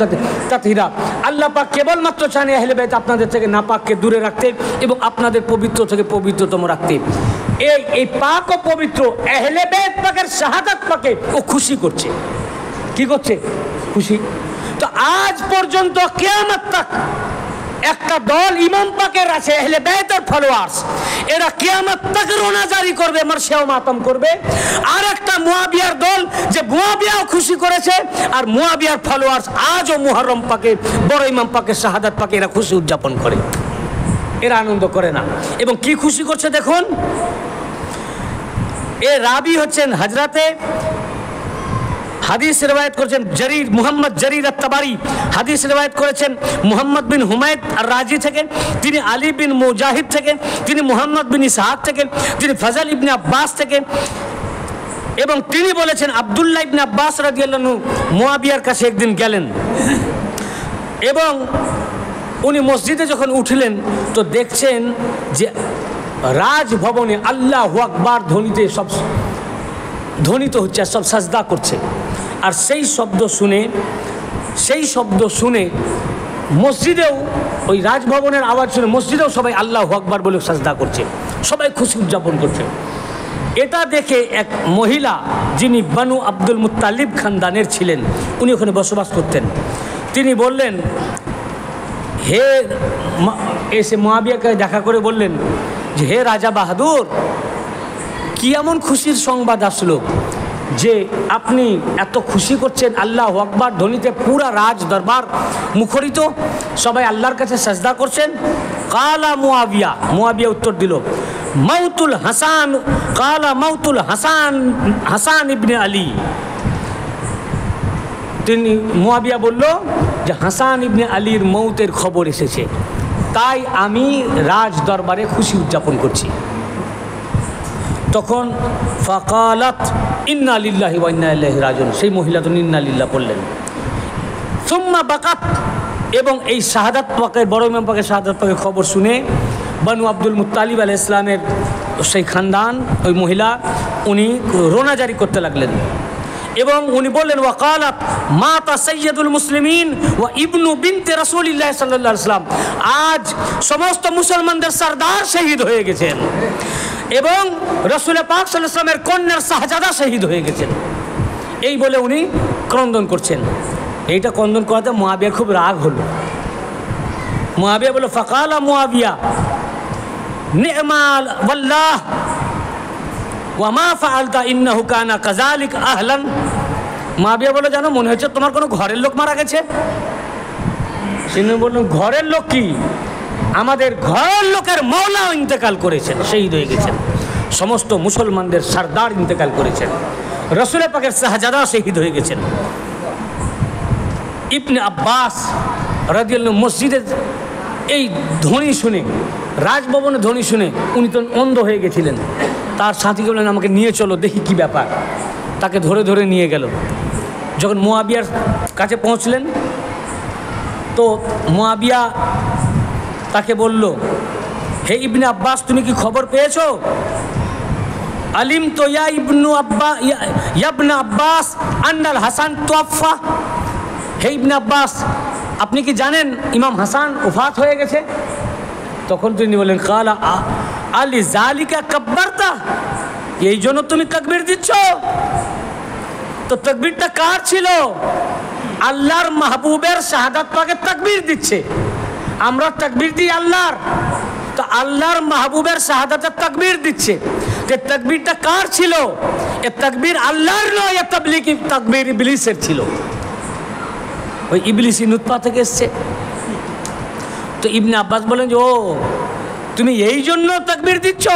তাতহীরা। আল্লাহ পাক কেবলমাত্র চান আহলে বাইত আপনাদের থেকে নাপাককে দূরে রাখতে এবং আপনাদের পবিত্র থেকে পবিত্রতম রাখতে। এই পাক ও পবিত্র আহলে বাইত পাকের শাহাদাত পাকে ও খুশি করছে। কি করছে? খুশি। তো আজ পর্যন্ত কিয়ামত তক একটা দল ইমাম পাকের আছে আহলে বাইতের ফলোয়ার্স, এরা কিয়ামত তক রোনা জারি করবে, মারশাও মাতম করবে। আর একটা মুয়াবিয়ার দল যে মুয়াবিয়াও খুশি করেছে, আর মুয়াবিয়ার ফলোয়ার্স আজও মুহররম পাকে বড় ইমাম পাকের শাহাদাত পাকে এরা খুশি উদযাপন করে, এরা আনন্দ করে না। এবং কি খুশি করছে দেখুন, এ রাবি হচ্ছেন হযরতে হাদিস রিওয়ায়াত করেছেন জারির মুহাম্মদ জারির আত-তাবারি, হাদিস রিওয়ায়াত করেছেন মুহাম্মদ বিন হুমায়দ আর রাজি থেকে, তিনি আলী বিন মুজাহিদ থেকে, তিনি মুহাম্মদ বিন ইসহাক থেকে, তিনি ফজল ইবনে আব্বাস থেকে, এবং তিনি বলেছেন আব্দুল্লাহ ইবনে আব্বাস রাদিয়াল্লাহু আনহু মুয়াবিয়ার কাছে একদিন গেলেন এবং উনি মসজিদে যখন উঠলেন তো দেখছেন যে রাজভবনে আল্লাহু আকবার ধ্বনিত হচ্ছে, সব সাজদা করছে। আর সেই শব্দ শুনে মসজিদেও, ওই রাজভবনের আওয়াজ শুনে মসজিদেও সবাই আল্লাহু আকবার বলে সাজদা করছে, সবাই খুশি উদযাপন করছে। এটা দেখে এক মহিলা যিনি বানু আব্দুল মুত্তালিব খানদানের ছিলেন, উনি ওখানে বসবাস করতেন, তিনি বললেন, এসে মুয়াবিয়াকে দেখা করে বললেন যে হে রাজা বাহাদুর, কি এমন খুশির সংবাদ আসলো যে আপনি এত খুশি করছেন? আল্লাহু আকবার ধ্বনিতে পুরা রাজ দরবার মুখরিত, সবাই আল্লাহর কাছে সাজদা করছেন। কালা মুয়াবিয়া উত্তর দিল, মাউতুল হাসান, কালা মাউতুল হাসান ইবনে আলী। তিনি মুয়াবিয়া বলল যে হাসান ইবনে আলীর মৌতের খবর এসেছে, তাই আমি রাজ দরবারে খুশি উদযাপন করছি। তখন ফাকালাত ইন্না লিল্লাহি ওয়া ইন্না ইলাইহি রাজিউন, সেই মহিলা তো ইন্না লিল্লাহ বললেন। সুম্মা বাকাত, এবং এই শাহাদাত পাকের বড় ইমাম পাকের শাহাদাত পাকের খবর শুনে বানু আব্দুল মুত্তালিব আলাইহিস সালামের সেই খানদান, ওই মহিলা উনি রোনা জারি করতে লাগলেন এবং উনি বললেন ওয়াকালাত মাতা সাইয়্যিদুল মুসলিমিন ওয়া ইবনু বিনতে রাসূলিল্লাহ সাল্লাল্লাহু আলাইহি ওয়াসাল্লাম, আজ সমস্ত মুসলমানদের সরদার শহীদ হয়ে গেছেন এবং রাসূল পাক সাল্লাল্লাহু আলাইহি ওয়াসাল্লামের কন্যার শাহজাদা শহীদ হয়ে গেছেন। এই বলে উনি ক্রন্দন করছেন। এইটা ক্রন্দন করাতে মুয়াবিয়ার খুব রাগ হলো। মুয়াবিয়া বলল, ফাকালা মুয়াবিয়া নি'মাল ওয়াল্লাহ ওয়া মা ফাআলতা ইন্নাহু কানা কাযালিক আহলান। মুয়াবিয়া বলল, জানো মনে হচ্ছে তোমার কোনো ঘরের লোক মারা গেছে। তিনি বললেন, ঘরের লোক কি? আমাদের ঘরের লোকের মওলা ইন্তেকাল করেছেন, শহীদ হয়ে গেছেন। সমস্ত মুসলমানদের সরদার ইন্তেকাল করেছেন, রাসূল পাকের শাহজাদা শহীদ হয়ে গেছেন। ইবনে আব্বাস রাদিয়াল্লাহু মসজিদের এই ধ্বনি শুনে, রাজভবনের ধ্বনি শুনে উনি তো অন্ধ হয়ে গেছিলেন। তার সাথীকে বললেন, আমাকে নিয়ে চলো দেখি কি ব্যাপার। তাকে ধরে ধরে নিয়ে গেল। যখন মুয়াবিয়ার কাছে পৌঁছলেন তো মুয়াবিয়া তাকে বলল, হে ইবনে আব্বাস, তুমি কি খবর পেয়েছো? আলিম তো ইবনে আব্বাস আন্নাল হাসান তুয়াফা। হে ইবনে আব্বাস, আপনি কি জানেন ইমাম হাসান ওফাত হয়ে গেছে? তখন তিনি বললেন, কালা আলি জালিকা কাব্বারতা, এই জন্য তুমি তাকবীর দিচ্ছ? তো তাকবীরটা কার ছিল? আল্লাহর মাহবুবের শাহাদাত পাকে তাকবীর দিচ্ছে। আমরা তাকবীর দিই আল্লাহর, তো আল্লাহর মাহবুবের শাহাদাতের তাকবীর দিচ্ছে। যে তাকবীরটা কার ছিল? এ তাকবীর আল্লাহর নয়, এ তাবলীগি তাকবীর ইবলিসের ছিল। ওই ইবলিসি নুতফা থেকে এসছে। তো ইবনে আব্বাস বলেন যে ও তুমি এই জন্য তাকবীর দিচ্ছ,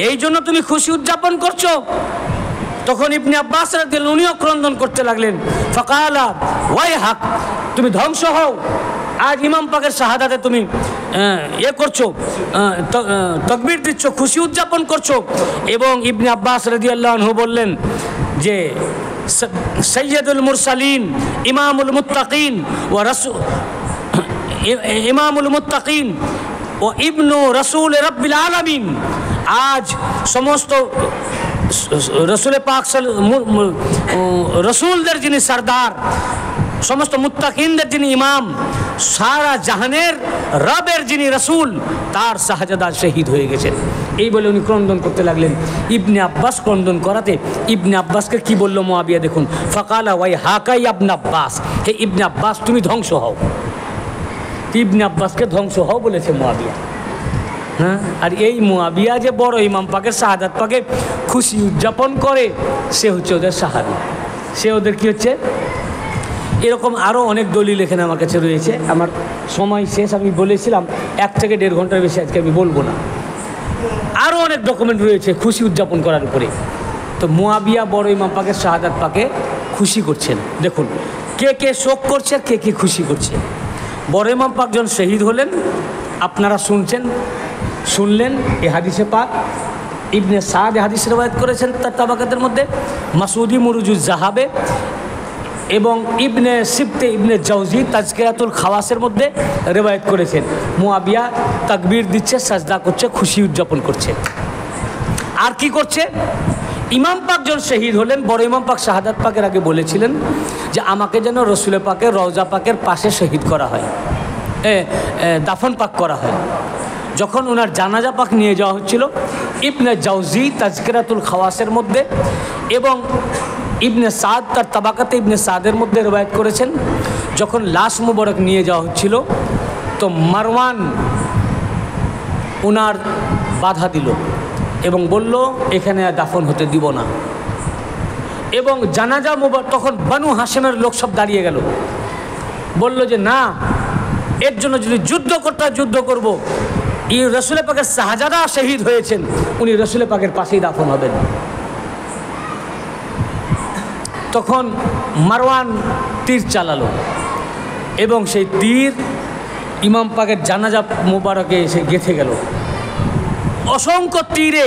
এই জন্য তুমি খুশি উদযাপন করছো? তখন ইবনে আব্বাস রাদিয়াল্লাহু আনহু উনিও ক্রন্দন করতে লাগলেন। ফাকালা ওয়াই হাক, তুমি ধ্বংস হও, আজ ইমাম পাকের শাহাদাতে তুমি করছো, তাকবীর দিচ্ছ, খুশি উদযাপন করছো। এবং ইবনে আব্বাস রাদিয়াল্লাহু আনহু বললেন যে সৈয়দুল মুরসালিন ইমামুল মুত্তাকিন ও রাসূল ইমামুল মুত্তাকিন ও ইবনু রাসূল রাব্বিল আলামিন, আজ সমস্ত রসুল পাক রসুলদের যিনি সরদার, সমস্ত মুত্তাকিনদের যিনি ইমাম, সারা জাহানের রবের যিনি রসুল, তার শাহজাদা শহীদ হয়ে গেছেন। এই বলে উনি ক্রন্দন করতে লাগলেন। ইবনে আব্বাস ক্রন্দন করাতে ইবনে আব্বাসকে কি বলল মুআবিয়া দেখুন, ফাকালা ওয়াই হাকাই ইবনে আব্বাস, হে ইবনে আব্বাস তুমি ধ্বংস হও। ইবনে আব্বাসকে ধ্বংস হও বলেছে মুআবিয়া। হ্যাঁ, আর এই মুআবিয়া যে বড় ইমাম পাকের শাহাদাত পাকে খুশি উদযাপন করে, সে হচ্ছে ওদের সাহাবী, সে ওদের কি হচ্ছে। এরকম আরও অনেক দলিল এখানে আমার কাছে রয়েছে। আমার সময় শেষ, আমি বলেছিলাম 1 থেকে 1.5 ঘন্টার বেশি আজকে আমি বলবো না। আরও অনেক ডকুমেন্ট রয়েছে খুশি উদযাপন করার উপরে। তো মুআবিয়া বড় ইমাম পাকের শাহাদাত পাকে খুশি করছেন। দেখুন কে কে শোক করছে আর কে কে খুশি করছে। বড় ইমাম পাক যখন শহীদ হলেন, আপনারা শুনলেন এই হাদিসে পাক। ইবনে সাদ হাদিস রওয়ায়াত করেছেন তার তাবাকাতের মধ্যে, মাসুদি মুরুজুজ জাহাবে, এবং ইবনে সিবতে ইবনে জাওজি তাজকিরাতুল খাওয়াসের মধ্যে রওয়ায়াত করেছেন। মুআবিয়া তাকবীর দিচ্ছে, সাজদা করছে, খুশি উদযাপন করছে। আর কি করছে? ইমাম পাক যখন শহীদ হলেন, বড় ইমাম পাক শাহাদাত পাকের আগে বলেছিলেন যে আমাকে যেন রসুল পাকের রওজা পাকের পাশে শহীদ করা হয়, দাফন পাক করা হয়। যখন ওনার জানাজা পাক নিয়ে যাওয়া হচ্ছিল, ইবনে জাওজি তাজকিরাতুল খাওয়াসের মধ্যে এবং ইবনে সাদ তার তাবাকাতে ইবনে সাদের মধ্যে রওয়ায়াত করেছেন, যখন লাশ মুবারক নিয়ে যাওয়া হচ্ছিল তো মারওয়ান ওনার বাধা দিল এবং বলল এখানে দাফন হতে দিব না। এবং জানাজা মুবারক, তখন বানু হাশেমের লোক সব দাঁড়িয়ে গেল, বলল যে না, এর জন্য যদি যুদ্ধ করতে হয় যুদ্ধ করব। এই রসুল পাকের শাহজাদা শহীদ হয়েছেন, উনি রসুল পাকের পাশেই দাফন হবেন। তখন মারওয়ান তীর চালালো এবং সেই তীর ইমাম পাকের জানাজা মুবারকে এসে গেঁথে গেল। অসংখ্য তীরে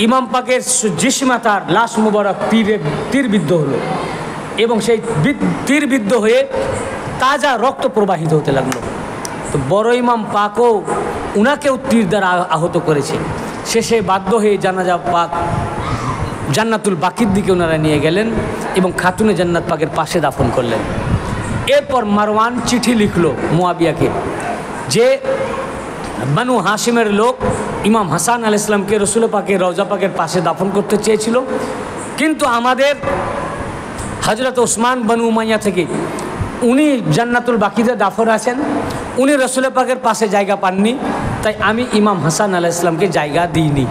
ইমাম পাকের জিসমাতার লাশ মুবারক তীরবিদ্ধ হলো এবং সেই তীরবিদ্ধ হয়ে তাজা রক্ত প্রবাহিত হতে লাগলো। তো বড় ইমাম পাকও উনাকেও তীর দ্বারা আহত করেছে। শেষে বাধ্য হয়ে জানাজা পাক জান্নাতুল বাকির দিকে ওনারা নিয়ে গেলেন এবং খাতুনে জান্নাত পাকের পাশে দাফন করলেন। এরপর মারওয়ান চিঠি লিখলো মুআবিয়াকে যে বানু হাশিমের লোক ইমাম হাসান আলাইহিস সালামকে রসুল পাকের রওজা পাকের পাশে দাফন করতে চেয়েছিল, কিন্তু আমাদের হযরত ওসমান বানু উমাইয়া থেকে উনি জান্নাতুল বাকিতে দাফন আছেন, উনি রসুল পাকের পাশে জায়গা পাননি, তাই আমি ইমাম হাসান আলাইহিস সালামকে জায়গা দিইনি,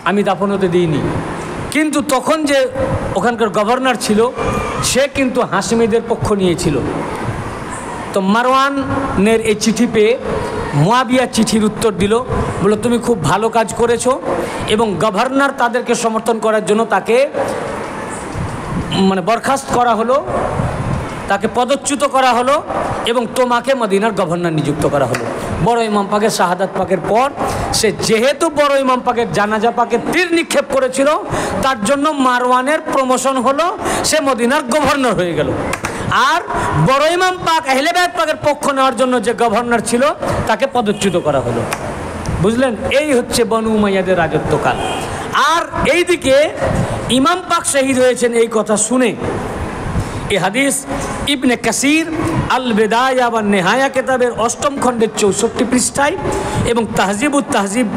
আমি দাফন হতে দিইনি। কিন্তু তখন যে ওখানকার গভর্নর ছিল সে কিন্তু হাশিমিদের পক্ষ নিয়েছিল। তো মারওয়ানের এই চিঠি পেয়ে মুআবিয়া চিঠির উত্তর দিল, বলল তুমি খুব ভালো কাজ করেছো এবং গভর্নর তাদেরকে সমর্থন করার জন্য তাকে বরখাস্ত করা হলো, তাকে পদচ্যুত করা হলো এবং তোমাকে মদিনার গভর্নর নিযুক্ত করা হলো। বড় ইমাম পাকের শাহাদাত পাকের পর সে যেহেতু বড় ইমাম পাকের জানাজা পাকে তীর নিক্ষেপ করেছিল, তার জন্য মারওয়ানের প্রমোশন হলো, সে মদিনার গভর্নর হয়ে গেল। আর বড় ইমাম পাক আহলে বাইত পাকের পক্ষ নেওয়ার জন্য যে গভর্নর ছিল তাকে পদচ্যুত করা হলো। বুঝলেন, এই হচ্ছে বনু উমাইয়াদের রাজত্বকাল। আর এইদিকে ইমাম পাক শহীদ হয়েছেন এই কথা শুনে এই হাদিস ইবনে কাসির আল বেদায়া ওয়ান নেহায়া কিতাবের 8ম খণ্ডের 64 পৃষ্ঠায় এবং তাহজিবুত তাহজিব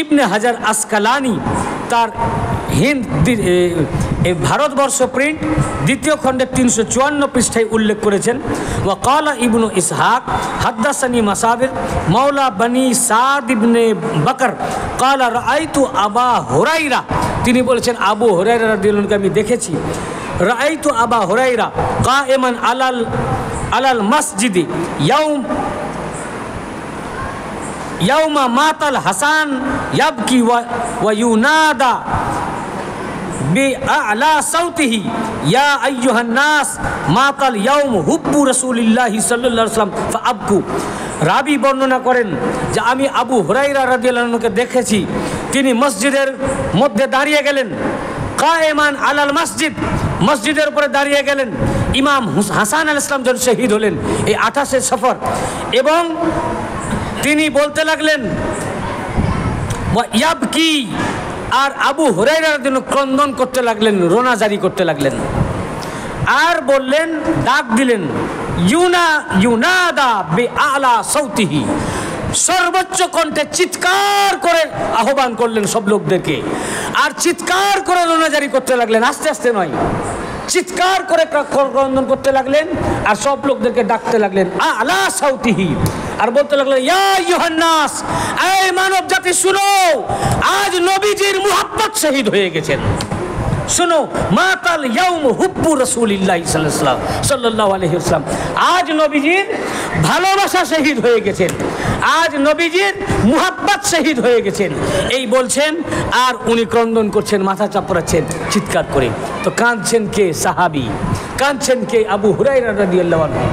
ইবনে হাজার আসকালানি তার ভারতবর্ষ প্রিন্ট 2য় খণ্ডের 354 পৃষ্ঠায় উল্লেখ করেছেন। ওয়াকালা ইবনু ইসহাক হাদ্দাসানি মাসাবির মাওলা বনি সাদ ইবনে বকর কালা রাআইতু আবা হুরায়রা, তিনি বলেছেন আবু হুরায়রা রাদিয়াল্লাহু আনহু আমি দেখেছি, রাআইতু আবা হুরায়রা কায়েমান আলাল মসজিদি ইয়াউমা মাতাল হাসান ইয়াবকি ওয়া ইউনাদা বিআলা সাউতিহি ইয়া আইয়ুহান নাস মাতাল ইয়াউম হুব্বু রাসূলিল্লাহি সাল্লাল্লাহু আলাইহি ওয়াসাল্লাম ফাআবকু। রাবি বর্ণনা করেন যে আমি আবু হুরায়রা রাদিয়াল্লাহু আনহুকে দেখেছি, তিনি মসজিদের মধ্যে দাঁড়িয়ে গেলেন, কায়েমান আলাল মসজিদ, মসজিদের উপরে দাঁড়িয়ে গেলেন। ইমাম হাসান আলাইহিস সালাম যখন শহীদ হলেন এই 28 সফর, এবং তিনি বলতে লাগলেন ওয়া ইয়াবকি, আর আবু হুরায়রার জন্য ক্রন্দন করতে লাগলেন, রোনা জারি করতে লাগলেন, আর বললেন, ডাক দিলেন, ইউনাদা বিআলা সাউতিহি, সর্বোচ্চ কণ্ঠে চিৎকার করে আহ্বান করলেন সব লোকদেরকে, আর চিৎকার করে রোনা জারি করতে লাগলেন, আস্তে আস্তে নয়, চিৎকার করে ক্রন্দন করতে লাগলেন, আর সব লোকদেরকে ডাকতে লাগলেন আলা সাউতিহি, আর বলতে লাগলেন ইয়া আইয়ুহান নাস, এই মানব জাতি শুনো, আজ নবীজির মুহাব্বত শহীদ হয়ে গেছেন। শুনো, মাতাল ইয়াউম হুব্বু রাসূলিল্লাহি সাল্লাল্লাহু আলাইহি ওয়াসাল্লাম, আজ নবীজির ভালোবাসা শহীদ হয়ে গেছেন, আজ নবীজির মুহাব্বত শহীদ হয়ে গেছেন, এই বলছেন, আর উনি ক্রন্দন করছেন, মাথা চাপড়াচ্ছেন চিৎকার করে। তো কাঁদছেন কে? সাহাবী। কাঁদছেন কে? আবু হুরায়রা রাদিয়াল্লাহু আনহু।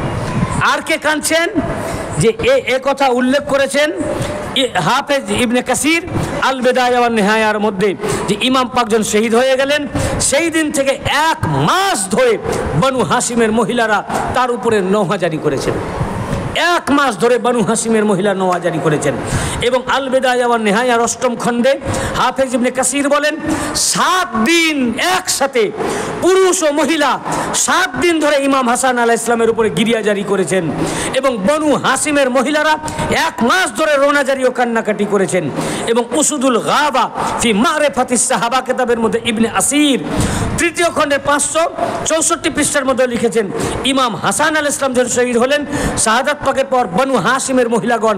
আর কে কাঁদছেন? যে এ কথা উল্লেখ করেছেন হাফেজ ইবনে কাসির আল বিদায়া ওয়ান নিহায়ার মধ্যে, যে ইমাম পাক যখন শহীদ হয়ে গেলেন সেই দিন থেকে 1 মাস ধরে বনু হাশিমের মহিলারা তার উপরে নওহা জারি করেছেন। 1 মাস ধরে বনু হাশিমের মহিলা নওহা জারি করেছেন। এবং আল বিদায়া ওয়ান নিহায়ার 8ম খণ্ডে হাফেজ ইবনে কাসির বলেন 7 দিন একসাথে পুরুষ ও মহিলা 7 দিন ধরে ইমাম হাসান আলাইহিস সালামের উপরে গিরিয়া জারি করেছেন, এবং বনু হাশিমের মহিলারা 1 মাস ধরে রোনা জারি ও কান্নাকাটি করেছেন। এবং উসুদুল গাবা ফি মারিফাতিস সাহাবা কিতাবের মধ্যে ইবনে আসির 3য় খণ্ডের 564 পৃষ্ঠার মধ্যে লিখেছেন, ইমাম হাসান আলাইহিস সালাম যখন শহীদ হলেন শাহাদাত পাকের পর বনু হাশিমের মহিলাগণ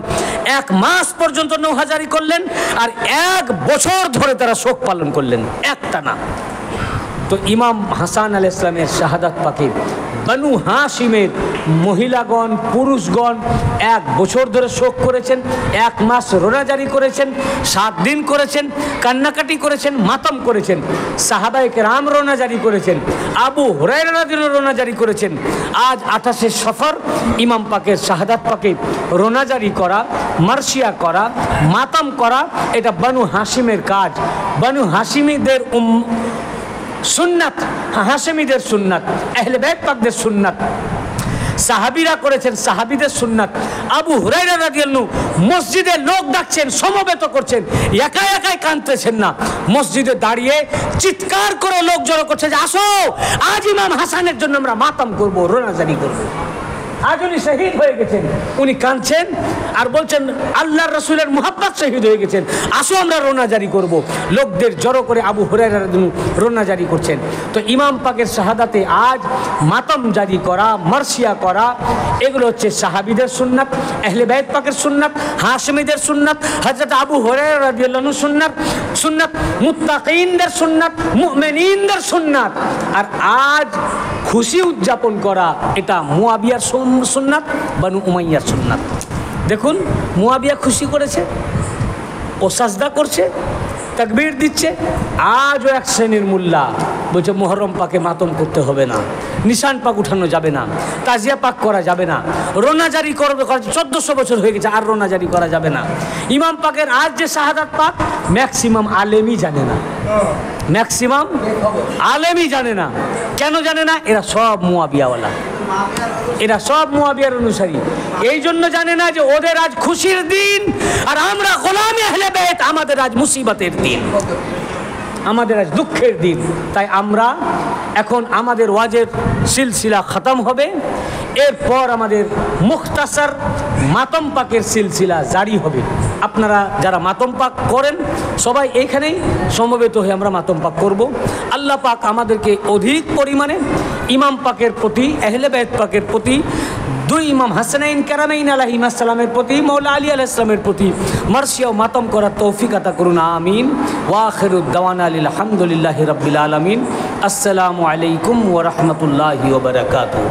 1 মাস পর্যন্ত নওহা জারি করলেন, আর 1 বছর ধরে তারা শোক পালন করলেন একটানা। তো ইমাম হাসান আলাইহিস সালামের শাহাদাত পাকে বনু হাশিমের মহিলাগণ পুরুষগণ 1 বছর ধরে শোক করেছেন, 1 মাস রোনা জারি করেছেন, 7 দিন করেছেন, কান্নাকাটি করেছেন, মাতম করেছেন। সাহাবায়ে কেরাম রোনা জারি করেছেন, আবু হুরায়রা রাদিয়াল্লাহু আনহু রোনা জারি করেছেন। আজ 28 সফর ইমাম পাকের শাহাদাত পাকে রোনা জারি করা, মার্সিয়া করা, মাতম করা, এটা বনু হাশিমের কাজ, বনু হাশিমিদের সুন্নাত, হাশিমিদের সুন্নাত, আহলে বাইত পাকদের সুন্নাত। সাহাবীরা করেছেন, সাহাবীদের সুন্নাত। আবু হুরায়রা রাদিয়াল্লাহু মসজিদে লোক ডাকছেন, সমবেত করছেন, একা একাই কাঁদতেছেন না, মসজিদে দাঁড়িয়ে চিৎকার করে লোক জড়ো করছে যে আসো, আজ ইমাম হাসানের জন্য আমরা মাতম করব, রোনা জারি করব। আজ উনি শহীদ হয়ে গেছেন, উনি কাঁদছেন আর বলছেন আল্লাহর রাসূলের মুহাব্বত শহীদ হয়ে গেছেন, আসো আমরা রোনা জারি করব। লোকদের জড়ো করে আবু হুরায়রা রোনা জারি করছেন। তো ইমাম পাকের শাহাদাতে আজ মাতম জারি করা, মার্সিয়া করা, এগুলো হচ্ছে সাহাবীদের সুন্নাত, আহলে বাইত পাকের সুন্নাত, হাশিমিদের সুন্নাত, হযরত আবু হুরায়রা রাদিয়াল্লাহু আনহু সুন্নাত, সুন্নাত মুত্তাকিনদের সুন্নাত, মুমিনিনদের সুন্নাত। আর আজ খুশি উদযাপন করা এটা মুয়াবিয়ার সুন্নাত, বনু উমাইয়ার সুন্নাত। দেখুন মুয়াবিয়া খুশি করেছে, ও সাজদা করছে, তাকবীর দিচ্ছে। আজও 1 শ্রেণীর মোল্লা বলছে মুহররম পাকে মাতম করতে হবে না, নিশান পাক উঠানো যাবে না, তাজিয়া পাক করা যাবে না, রোনা জারি করবে, 1400 বছর হয়ে গেছে, আর রোনা জারি করা যাবে না। ইমাম পাকের আজ যে শাহাদাত পাক ম্যাক্সিমাম আলেমই জানে না, ম্যাক্সিমাম আলেমই জানে না। কেন জানে না? এরা সব মুয়াবিয়াওয়ালা, এরা সব মুয়াবিয়ার অনুসারী। এই জন্য জানে না যে ওদের আজ খুশির দিন, আর আমরা গোলামে আহলে বাইত, আমাদের আজ মুসিবতের দিন, আমাদের আজ দুঃখের দিন। তাই আমরা এখন আমাদের ওয়াজের সিলসিলা খতম হবে, এরপর আমাদের মুখতাসার মাতম পাকের সিলসিলা জারি হবে। আপনারা যারা মাতম পাক করেন সবাই এইখানেই সমবেত হয়ে আমরা মাতম পাক করব। আল্লাহ পাক আমাদেরকে অধিক পরিমাণে ইমাম পাকের প্রতি, আহলে বাইত পাকের প্রতি, 2 ইমাম হাসানাইন কারামাইন আলাইহিস সালামের প্রতি, মওলা আলী আলাইহিস সালামের প্রতি মার্সিয়া ও মাতম করার তৌফিক আতা করুন, আমিন। ওয়া আখিরুদ দাওয়ানা আলহামদুলিল্লাহি রাব্বিল আলামিন। আসসালামু আলাইকুম ওয়া রাহমাতুল্লাহি ওয়া বারাকাতুহু।